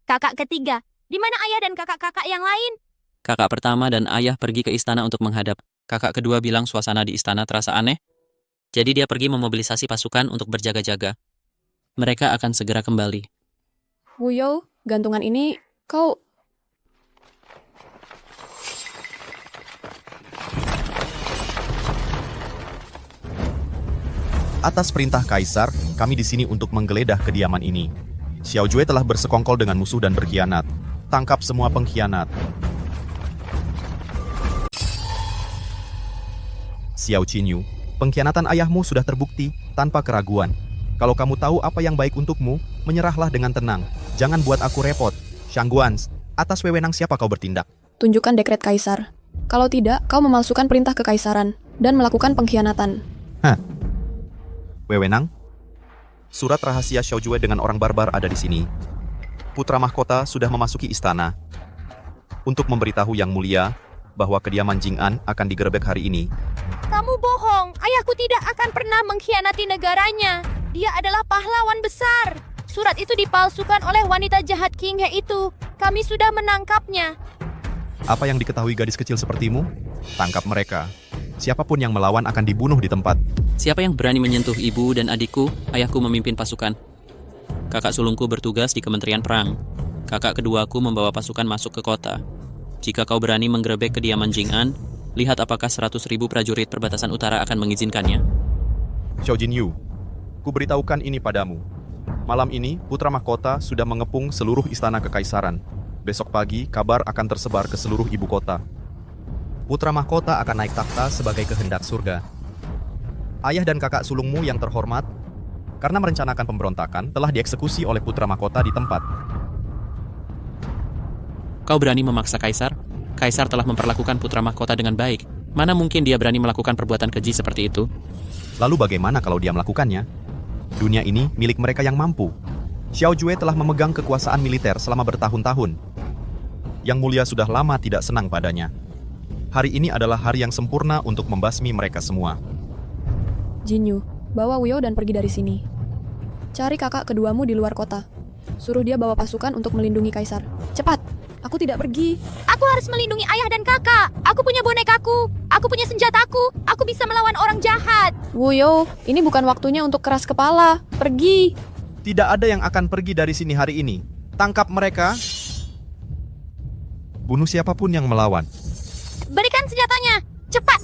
Kakak ketiga, di mana ayah dan kakak-kakak yang lain? Kakak pertama dan ayah pergi ke istana untuk menghadap. Kakak kedua bilang suasana di istana terasa aneh. Jadi dia pergi memobilisasi pasukan untuk berjaga-jaga. Mereka akan segera kembali. Wuyo, gantungan ini... Kau... Atas perintah Kaisar, kami di sini untuk menggeledah kediaman ini. Xiaojue telah bersekongkol dengan musuh dan berkhianat. Tangkap semua pengkhianat. Xiao Qinyu, pengkhianatan ayahmu sudah terbukti tanpa keraguan. Kalau kamu tahu apa yang baik untukmu, menyerahlah dengan tenang. Jangan buat aku repot. Shang Guans, atas wewenang siapa kau bertindak? Tunjukkan dekret Kaisar. Kalau tidak, kau memalsukan perintah kekaisaran dan melakukan pengkhianatan. Hah? Wewenang? Surat rahasia Xiaojue dengan orang barbar ada di sini. Putra mahkota sudah memasuki istana untuk memberitahu Yang Mulia bahwa kediaman Jing'an akan digerebek hari ini. Kamu bohong. Ayahku tidak akan pernah mengkhianati negaranya. Dia adalah pahlawan besar. Surat itu dipalsukan oleh wanita jahat King He itu. Kami sudah menangkapnya. Apa yang diketahui gadis kecil sepertimu? Tangkap mereka. Siapapun yang melawan akan dibunuh di tempat. Siapa yang berani menyentuh ibu dan adikku, ayahku memimpin pasukan. Kakak sulungku bertugas di Kementerian Perang. Kakak keduaku membawa pasukan masuk ke kota. Jika kau berani menggerebek kediaman Jing'an, lihat apakah 100.000 prajurit perbatasan utara akan mengizinkannya. Xiao Jinyu, ku beritahukan ini padamu. Malam ini, Putra Mahkota sudah mengepung seluruh istana kekaisaran. Besok pagi, kabar akan tersebar ke seluruh ibu kota. Putra Mahkota akan naik takhta sebagai kehendak surga. Ayah dan kakak sulungmu yang terhormat, karena merencanakan pemberontakan, telah dieksekusi oleh Putra Mahkota di tempat. Kau berani memaksa Kaisar? Kaisar telah memperlakukan Putra Mahkota dengan baik. Mana mungkin dia berani melakukan perbuatan keji seperti itu? Lalu bagaimana kalau dia melakukannya? Dunia ini milik mereka yang mampu. Xiaojue telah memegang kekuasaan militer selama bertahun-tahun. Yang Mulia sudah lama tidak senang padanya. Hari ini adalah hari yang sempurna untuk membasmi mereka semua. Jinyu, bawa Wuyo dan pergi dari sini. Cari kakak keduamu di luar kota. Suruh dia bawa pasukan untuk melindungi Kaisar. Cepat! Aku tidak pergi. Aku harus melindungi ayah dan kakak. Aku punya bonekaku. Aku punya senjataku. Aku bisa melawan orang jahat. Wuyo, ini bukan waktunya untuk keras kepala. Pergi. Tidak ada yang akan pergi dari sini hari ini. Tangkap mereka. Bunuh siapapun yang melawan. Berikan senjatanya. Cepat.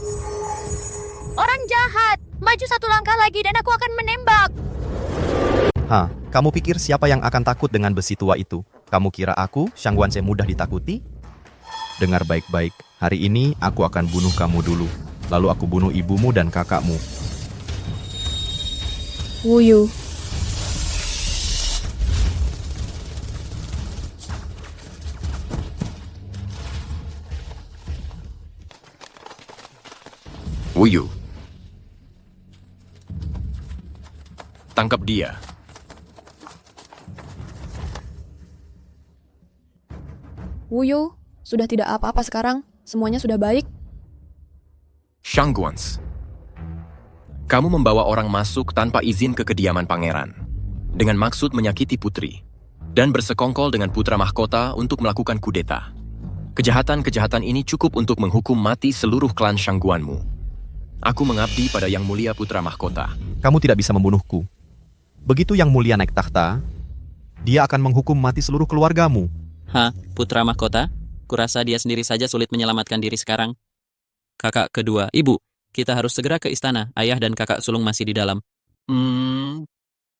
Orang jahat. Maju 1 langkah lagi dan aku akan menembak. Hah, kamu pikir siapa yang akan takut dengan besi tua itu? Kamu kira aku, Shang Guanche, mudah ditakuti? Dengar baik-baik, hari ini aku akan bunuh kamu dulu. Lalu aku bunuh ibumu dan kakakmu. Wuyu. Wuyu. Tangkap dia. Wuyo, sudah tidak apa-apa sekarang. Semuanya sudah baik. Shangguans. Kamu membawa orang masuk tanpa izin ke kediaman pangeran, dengan maksud menyakiti putri, dan bersekongkol dengan putra mahkota untuk melakukan kudeta. Kejahatan-kejahatan ini cukup untuk menghukum mati seluruh klan Shangguanmu. Aku mengabdi pada Yang Mulia Putra Mahkota. Kamu tidak bisa membunuhku. Begitu Yang Mulia naik takhta, dia akan menghukum mati seluruh keluargamu. Hah, putra mahkota? Kurasa dia sendiri saja sulit menyelamatkan diri sekarang. Kakak kedua, ibu, kita harus segera ke istana. Ayah dan kakak sulung masih di dalam.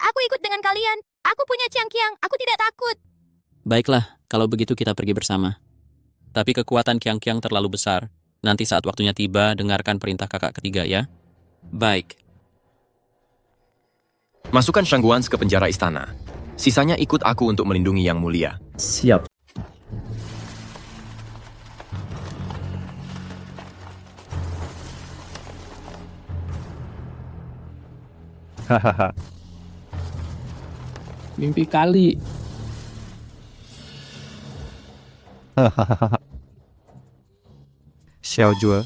Aku ikut dengan kalian. Aku punya Qiang-Qiang. Aku tidak takut. Baiklah, kalau begitu kita pergi bersama. Tapi kekuatan Qiang-Qiang terlalu besar. Nanti saat waktunya tiba, dengarkan perintah kakak ketiga ya. Baik. Masukkan Shangguans ke penjara istana. Sisanya ikut aku untuk melindungi Yang Mulia. Siap. Hahaha. Mimpi kali. Hahaha. Xiao Jue,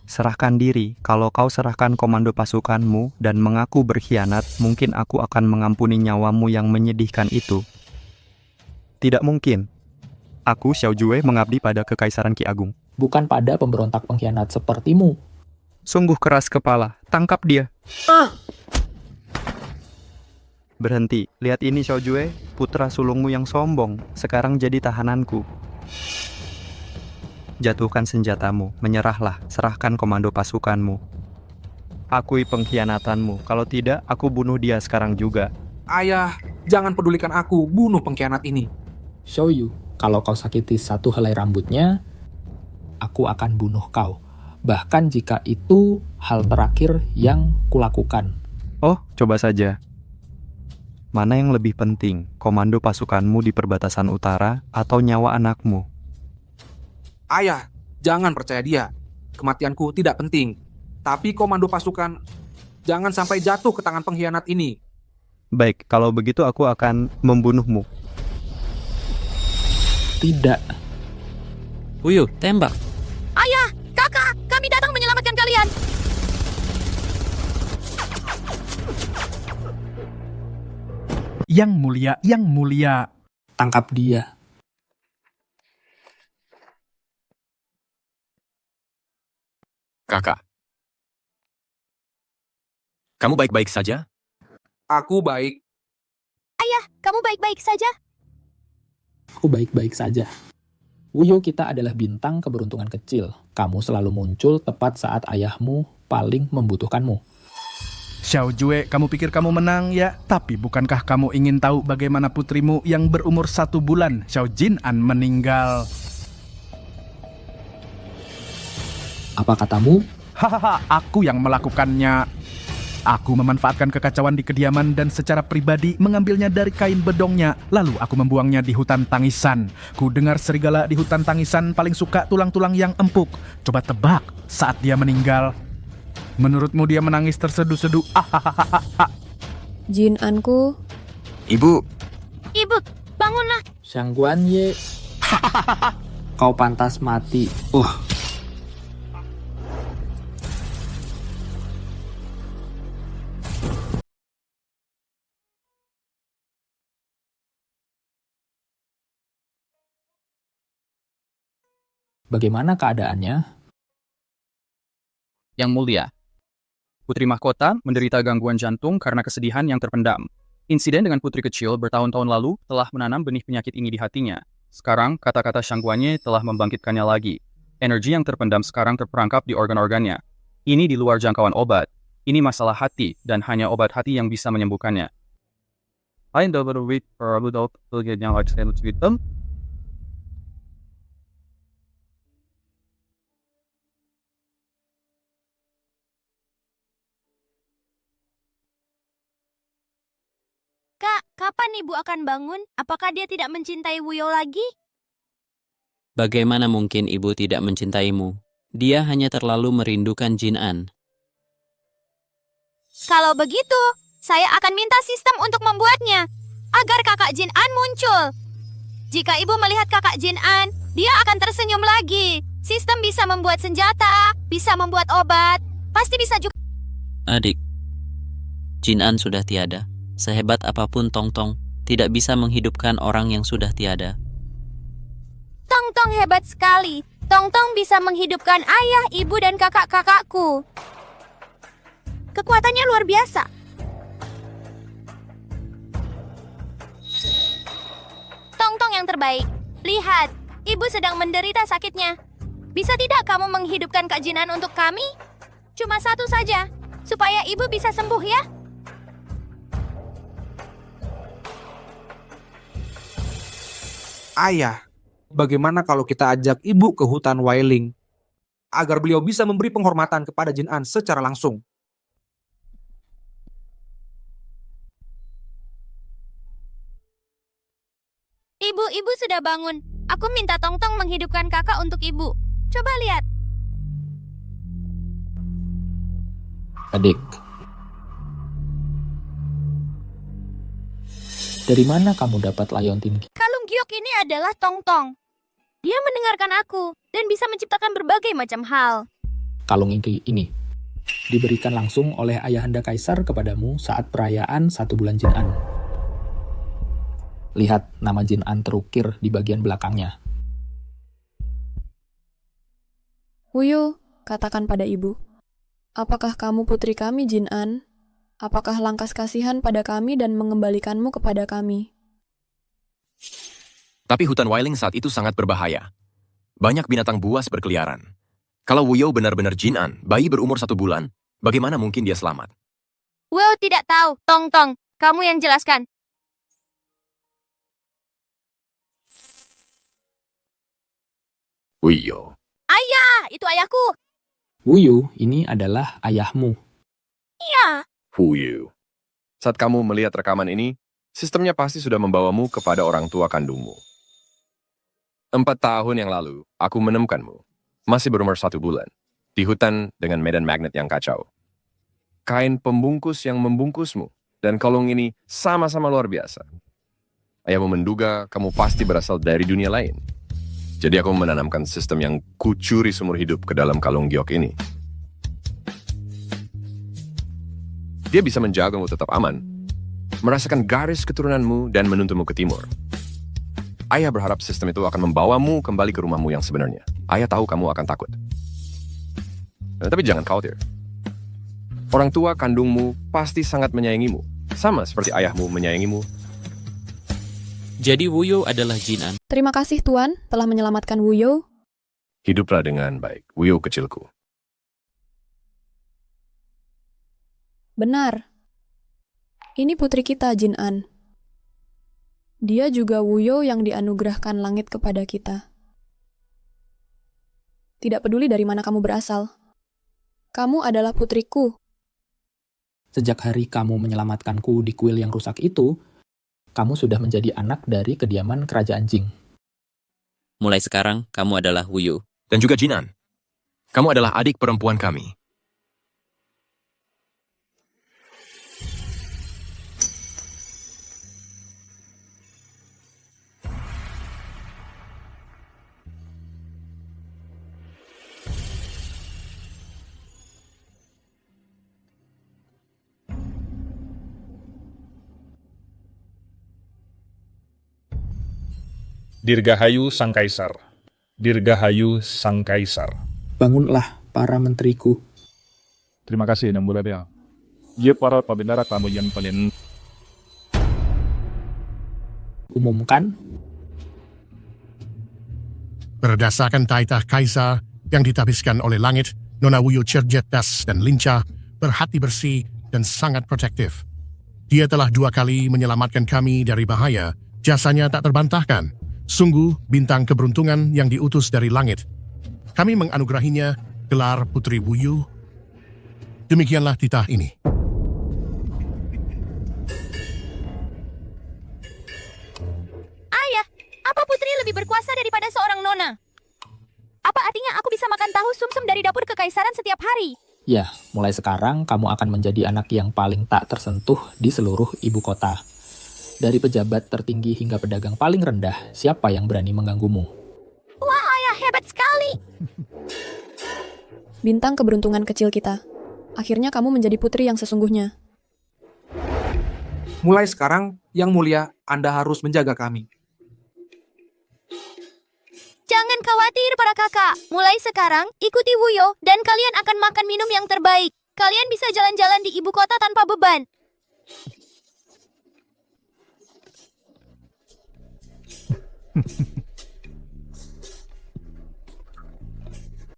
serahkan diri. Kalau kau serahkan komando pasukanmu dan mengaku berkhianat, mungkin aku akan mengampuni nyawamu yang menyedihkan itu. Tidak mungkin. Aku, Xiao Jue, mengabdi pada Kekaisaran Ki Agung. Bukan pada pemberontak pengkhianat sepertimu. Sungguh keras kepala. Tangkap dia. Berhenti. Lihat ini, Xiao Jue. Putra sulungmu yang sombong. Sekarang jadi tahananku. Jatuhkan senjatamu. Menyerahlah. Serahkan komando pasukanmu. Akui pengkhianatanmu. Kalau tidak, aku bunuh dia sekarang juga. Ayah, jangan pedulikan aku. Bunuh pengkhianat ini. Xiaoyu, kalau kau sakiti satu helai rambutnya, aku akan bunuh kau. Bahkan jika itu hal terakhir yang kulakukan. Oh, coba saja. Mana yang lebih penting, komando pasukanmu di perbatasan utara atau nyawa anakmu? Ayah, jangan percaya dia. Kematianku tidak penting. Tapi komando pasukan jangan sampai jatuh ke tangan pengkhianat ini. Baik, kalau begitu aku akan membunuhmu. Tidak. Wuyu, tembak. Ayah, kakak, kami datang menyelamatkan kalian. Yang mulia. Tangkap dia. Kakak. Kamu baik-baik saja? Aku baik. Ayah, kamu baik-baik saja? Aku baik-baik saja. Wuyo, kita adalah bintang keberuntungan kecil. Kamu selalu muncul tepat saat ayahmu paling membutuhkanmu. Xiao Jue, kamu pikir kamu menang ya? Tapi bukankah kamu ingin tahu bagaimana putrimu yang berumur 1 bulan, Xiao Jin'an, meninggal? Apa katamu? Hahaha, aku yang melakukannya. Aku memanfaatkan kekacauan di kediaman dan secara pribadi mengambilnya dari kain bedongnya. Lalu aku membuangnya di hutan tangisan. Ku dengar serigala di hutan tangisan paling suka tulang-tulang yang empuk. Coba tebak saat dia meninggal. Menurutmu dia menangis terseduh-seduh? Jin'anku. Ibu. Ibu, bangunlah. Shangguan Ye. Kau pantas mati. Bagaimana keadaannya? Yang Mulia, Putri Mahkota menderita gangguan jantung karena kesedihan yang terpendam. Insiden dengan putri kecil bertahun-tahun lalu telah menanam benih penyakit ini di hatinya. Sekarang, kata-kata Shangguannya telah membangkitkannya lagi. Energi yang terpendam sekarang terperangkap di organ-organnya. Ini di luar jangkauan obat. Ini masalah hati, dan hanya obat hati yang bisa menyembuhkannya. Kak, kapan ibu akan bangun? Apakah dia tidak mencintai Wuyo lagi? Bagaimana mungkin ibu tidak mencintaimu? Dia hanya terlalu merindukan Jin An. Kalau begitu, saya akan minta sistem untuk membuatnya, agar kakak Jin An muncul. Jika ibu melihat kakak Jin An, dia akan tersenyum lagi. Sistem bisa membuat senjata, bisa membuat obat, pasti bisa juga. Adik, Jin An sudah tiada. Sehebat apapun Tong Tong, tidak bisa menghidupkan orang yang sudah tiada. Tong Tong hebat sekali. Tong Tong bisa menghidupkan ayah, ibu, dan kakak-kakakku. Kekuatannya luar biasa. Tong Tong yang terbaik. Lihat, ibu sedang menderita sakitnya. Bisa tidak kamu menghidupkan Kak Jin An untuk kami? Cuma satu saja, supaya ibu bisa sembuh ya. Ayah, bagaimana kalau kita ajak ibu ke hutan Wailing agar beliau bisa memberi penghormatan kepada Jin An secara langsung? Ibu sudah bangun. Aku minta Tong Tong menghidupkan kakak untuk ibu. Coba lihat. Adik, dari mana kamu dapat Liontin? Kalung giok ini adalah Tong Tong. Dia mendengarkan aku dan bisa menciptakan berbagai macam hal. Kalung ini diberikan langsung oleh Ayahanda Kaisar kepadamu saat perayaan 1 bulan Jin An. Lihat, nama Jin An terukir di bagian belakangnya. Wuyo, katakan pada ibu, apakah kamu putri kami, Jin An? Apakah langkas kasihan pada kami dan mengembalikanmu kepada kami? Tapi hutan Wailing saat itu sangat berbahaya. Banyak binatang buas berkeliaran. Kalau Wuyo benar-benar Jin An, bayi berumur 1 bulan, bagaimana mungkin dia selamat? Wow, tidak tahu. Tong Tong, kamu yang jelaskan. Wuyo. Ayah, itu ayahku. Wuyo, ini adalah ayahmu. Iya. Wuyo. Saat kamu melihat rekaman ini, sistemnya pasti sudah membawamu kepada orang tua kandungmu. 4 tahun yang lalu, aku menemukanmu. Masih berumur 1 bulan. Di hutan dengan medan magnet yang kacau. Kain pembungkus yang membungkusmu. Dan kalung ini sama-sama luar biasa. Ayahmu menduga kamu pasti berasal dari dunia lain. Jadi aku menanamkan sistem yang kucuri seumur hidup ke dalam kalung giok ini. Dia bisa menjagamu tetap aman, merasakan garis keturunanmu dan menuntunmu ke timur. Ayah berharap sistem itu akan membawamu kembali ke rumahmu yang sebenarnya. Ayah tahu kamu akan takut. Tapi jangan khawatir. Orang tua kandungmu pasti sangat menyayangimu, sama seperti ayahmu menyayangimu. Jadi Wuyo adalah Jin An. Terima kasih Tuan telah menyelamatkan Wuyo. Hiduplah dengan baik, Wuyo kecilku. Benar. Ini putri kita, Jin An. Dia juga Wuyo yang dianugerahkan langit kepada kita. Tidak peduli dari mana kamu berasal. Kamu adalah putriku. Sejak hari kamu menyelamatkanku di kuil yang rusak itu, kamu sudah menjadi anak dari kediaman kerajaan Jing. Mulai sekarang, kamu adalah Wuyo. Dan juga Jin An. Kamu adalah adik perempuan kami. Dirgahayu Sang Kaisar. Dirgahayu Sang Kaisar. Bangunlah para menteriku. Terima kasih, Yang Mulia. Dia para pembicara tamu yang paling umumkan. Berdasarkan titah kaisar yang ditabiskan oleh langit, Nona Wuyo cerdas dan lincah, berhati bersih dan sangat protektif. Dia telah 2 kali menyelamatkan kami dari bahaya. Jasanya tak terbantahkan. Sungguh bintang keberuntungan yang diutus dari langit. Kami menganugerahinya gelar Putri Wuyo. Demikianlah titah ini. Ayah, apa putri lebih berkuasa daripada seorang nona? Apa artinya aku bisa makan tahu sumsum dari dapur kekaisaran setiap hari. Ya, mulai sekarang kamu akan menjadi anak yang paling tak tersentuh di seluruh ibu kota. Dari pejabat tertinggi hingga pedagang paling rendah, siapa yang berani mengganggumu? Wah, ayah hebat sekali. Bintang keberuntungan kecil kita. Akhirnya kamu menjadi putri yang sesungguhnya. Mulai sekarang, Yang Mulia, Anda harus menjaga kami. Jangan khawatir para kakak. Mulai sekarang, ikuti Wuyo dan kalian akan makan minum yang terbaik. Kalian bisa jalan-jalan di ibu kota tanpa beban.